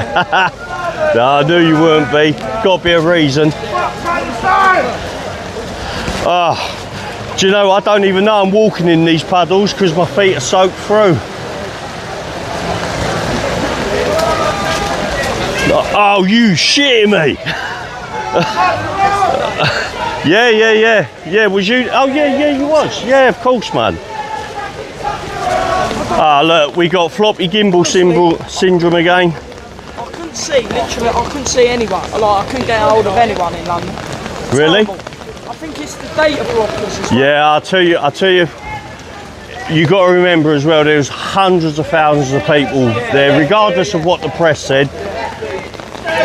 No, I knew you weren't be. Got to be a reason. Oh, do you know, I don't even know I'm walking in these puddles because my feet are soaked through. Oh, you shitting me. Yeah, was you? Oh, yeah, you was. Yeah, of course, man. Ah, look, we got floppy gimbal syndrome again. I couldn't couldn't see, literally, I couldn't see anyone. Like, I couldn't get hold of anyone in London. Really? Terrible. I think it's the data blockers as well. Yeah, I'll tell you, you got to remember as well, there's hundreds of thousands of people there, regardless of what the press said.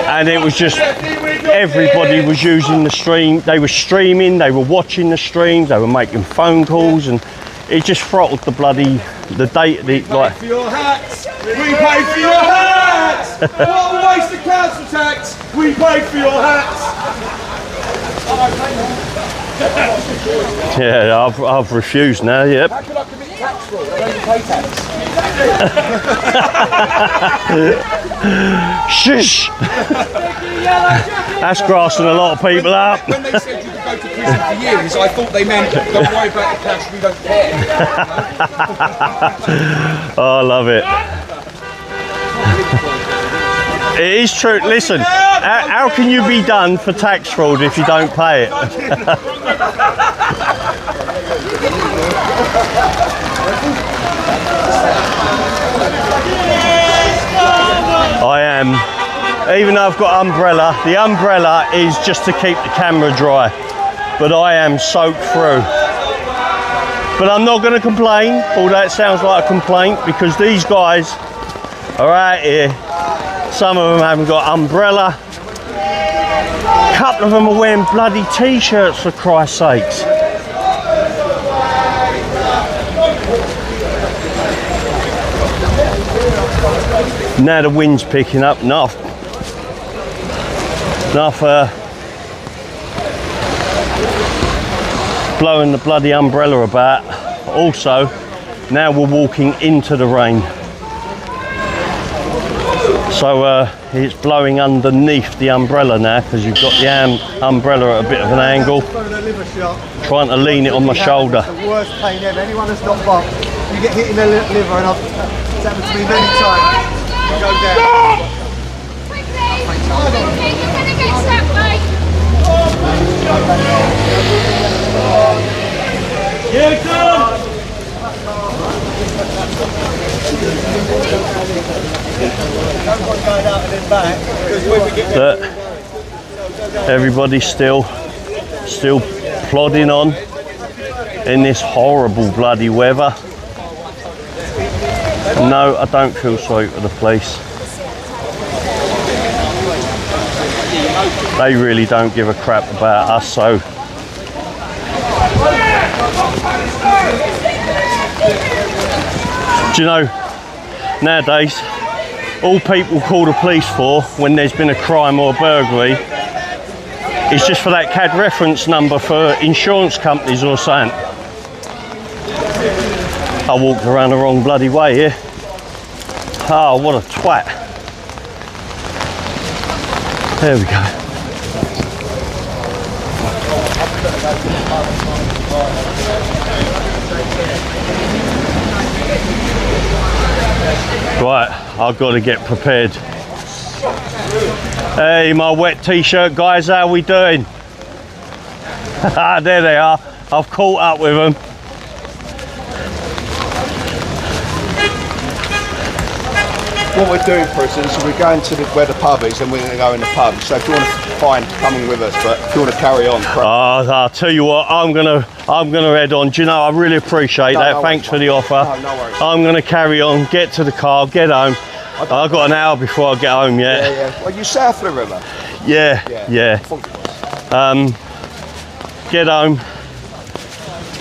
And it was just, everybody was using the stream. They were streaming, they were watching the streams, they were making phone calls, and it just throttled the bloody, the data, like... For your hats, we pay for your hats! What a waste of council tax, we pay for your hats! Yeah, I've refused now, yep. How can I commit tax fraud? I don't even pay tax. Shush! That's grassing a lot of people up. When they said you could go to prison for years, I thought they meant don't worry about the cash, we don't care. Oh, I love it. It is true. Listen, how can you be done for tax fraud if you don't pay it? I am. Even though I've got umbrella, the umbrella is just to keep the camera dry. But I am soaked through. But I'm not going to complain, although it sounds like a complaint, because these guys are out here. Some of them haven't got umbrella. A couple of them are wearing bloody t-shirts, for Christ's sakes. Now the wind's picking up, enough blowing the bloody umbrella about. Also, now we're walking into the rain. So it's blowing underneath the umbrella now, because you've got the umbrella at a bit of an angle. Trying to lean it on my shoulder. It's the worst pain ever. Anyone that's not bumped, you get hit in the liver, and it's happened to me many times. You go down. Quickly, you're gonna get stuck, mate. Here it comes! But everybody's still plodding on in this horrible bloody weather. No, I don't feel sorry for the police. They really don't give a crap about us, so do you know, nowadays all people call the police for when there's been a crime or a burglary is just for that CAD reference number for insurance companies or something. I walked around the wrong bloody way here. Oh, what a twat. There we go. Right, I've got to get prepared. Hey, my wet t-shirt guys, how we doing? There they are. I've caught up with them. What we're doing, for instance, is we're going to where the pub is, and we're going to go in the pub. So if you want to find coming with us, but if you want to carry on, I'll tell you what, I'm gonna head on. Do you know, I really appreciate that. No Thanks for the offer. No worries. I'm gonna carry on, get to the car, get home. I've got an hour before I get home yet. Yeah. Well, you south of the river? Yeah. Get home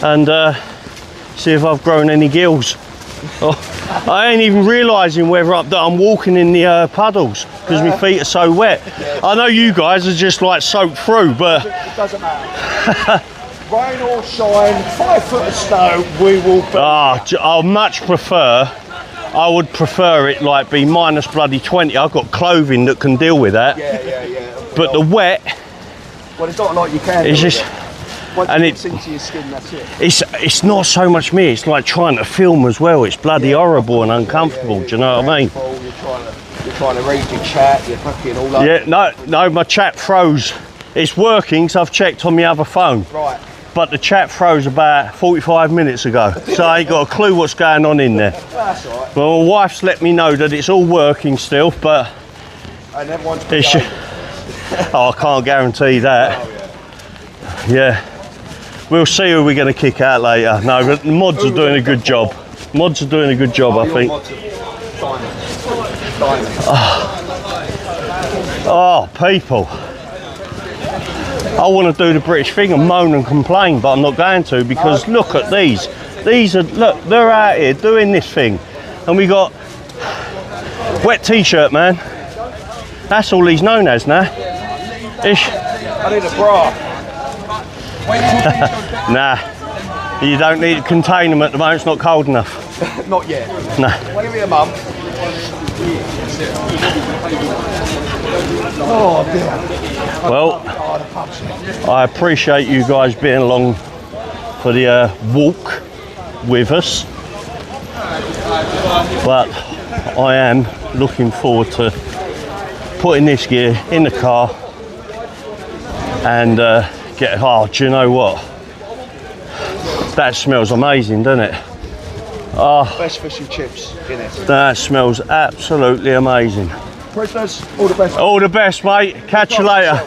and see if I've grown any gills. Oh, I ain't even realising whether that I'm walking in the puddles because my feet are so wet. I know you guys are just like soaked through, but it doesn't matter. Rain or shine, 5 foot of snow, we will be. I would prefer it like be minus bloody 20. I've got clothing that can deal with that. Yeah. But the wet, well, it's not like you can. It's just. Once and it gets into your skin, that's it. It's not so much me, it's like trying to film as well. It's bloody horrible and uncomfortable, do you know what I mean? You're trying to read your chat, you're fucking all over. Yeah, no, my chat froze. It's working, so I've checked on my other phone. Right. But the chat froze about 45 minutes ago, so I ain't got a clue what's going on in there. That's all right. Well, my wife's let me know that it's all working still, but And everyone's oh, I can't guarantee that. Oh, yeah. We'll see who we're going to kick out later. No, but the mods are doing a good job. Mods are doing a good job, I think. Oh, people. I want to do the British thing and moan and complain, but I'm not going to, because look at these. These are, look, they're out here doing this thing. And we got wet t-shirt man. That's all he's known as now. Ish. I need a bra. Nah, you don't need to contain them at the moment, it's not cold enough. Not yet. No. Give me a mum. Oh dear. Well, I appreciate you guys being along for the walk with us, but I am looking forward to putting this gear in the car and get, oh, do you know what? That smells amazing, doesn't it? Oh, Best fish and chips in it. that smells absolutely amazing. Prisoners, all the best. All the best, mate. Catch you later.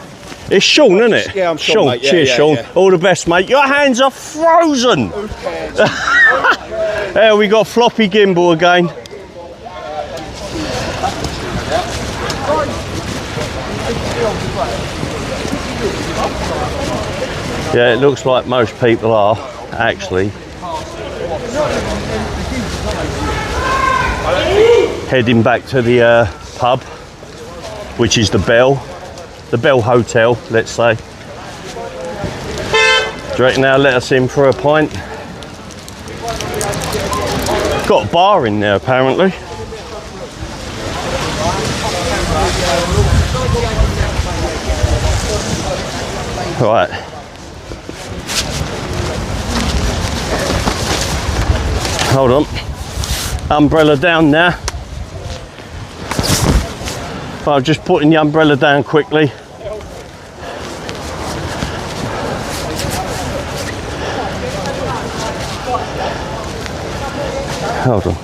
It's Sean, isn't it? Yeah, I'm Sean, mate. Yeah, Cheers, yeah, Sean. yeah. All the best, mate. Your hands are frozen. Who cares? There we got floppy gimbal again. Yeah, it looks like most people are, actually. Heading back to the pub, which is the Bell Hotel, let's say. Do you reckon they'll let us in for a pint? Got a bar in there apparently. Right. Hold on. Umbrella down now. I'm just putting the umbrella down quickly. Hold on.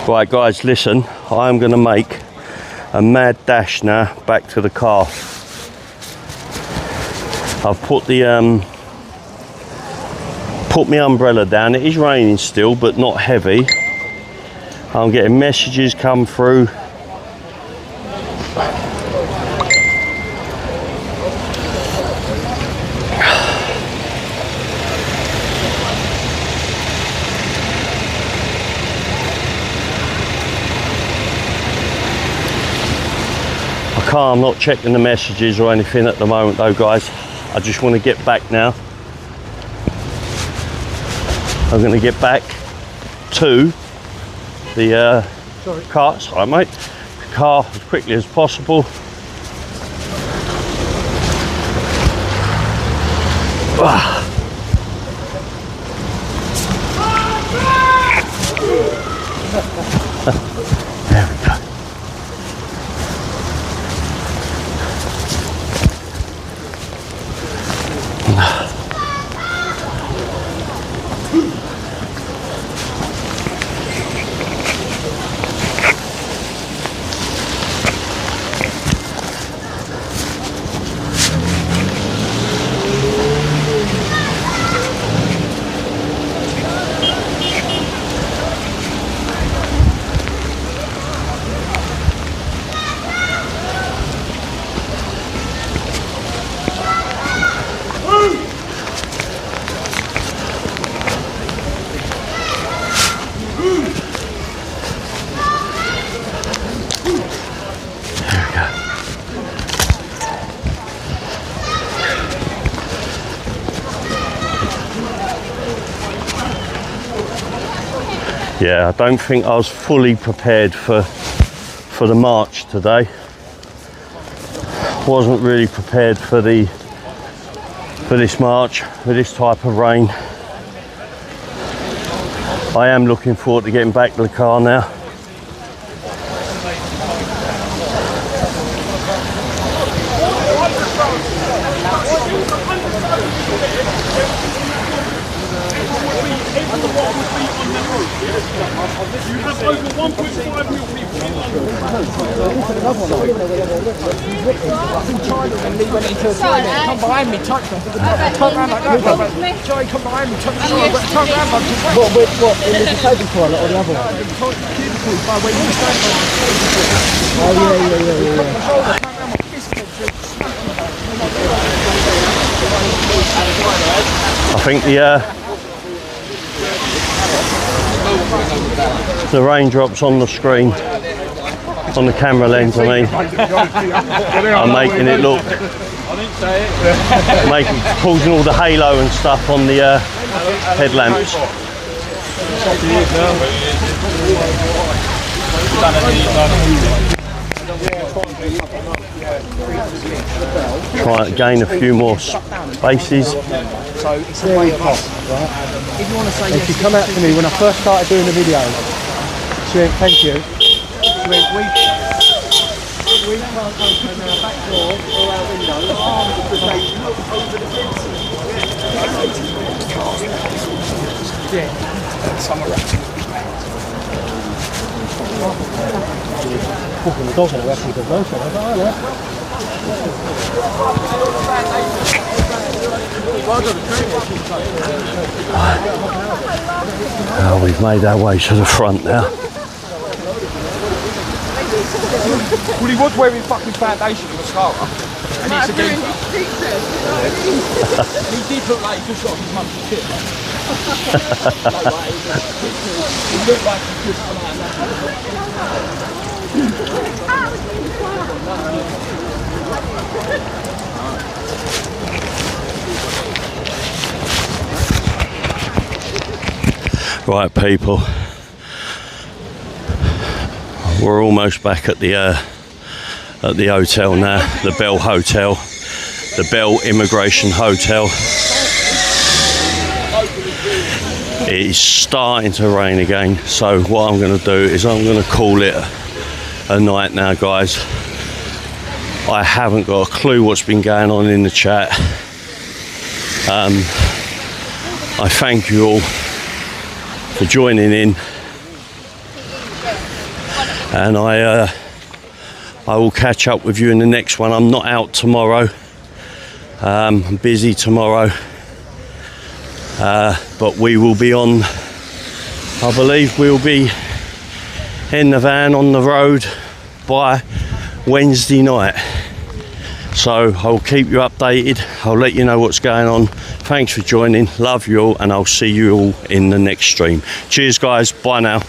Right guys, listen, I'm going to make a mad dash now back to the car. I've put the put my umbrella down. It is raining still, but not heavy. I'm getting messages come through. I'm not checking the messages or anything at the moment though guys. I just want to get back now. I'm going to get back to the car, sorry mate, the car as quickly as possible. There we go. Yeah, I don't think I was fully prepared for the march today. Wasn't really prepared for this march with this type of rain. I am looking forward to getting back to the car now. have over 1.5 million people in London. And Lee went into a toilet, come behind me, touch me. Turn around like that, Joey, come behind me, touch me. Turn around, what, in the disabled toilet or the other one? Oh, yeah. I think the raindrops on the screen, on the camera lens, I mean, are making it look, causing all the halo and stuff on the headlamps. Try to gain a few more spaces. So it's a way of off, right? If you want to say if you come out to me when I first started doing the video, she went, thank you. She went, we can't open our back door or our window because they look over the fence. Yeah, some around. Walking the dog in a racing does no shit. We've made our way to the front now. Well, he was wearing fucking foundation in the starter. And he's again. He did look like he just got his mum's shit. He looked like he just come out of Right, people, we're almost back at the hotel now, the Bell Hotel, the Bell Immigration Hotel. It is starting to rain again, so what I'm going to do is I'm going to call it a night now, guys. I haven't got a clue what's been going on in the chat. I thank you all for joining in, and I will catch up with you in the next one. I'm not out tomorrow. I'm busy tomorrow, but we will be on, I believe we'll be in the van on the road by Wednesday night. So I'll keep you updated. I'll let you know what's going on. Thanks for joining. Love you all, and I'll see you all in the next stream. Cheers, guys. Bye now.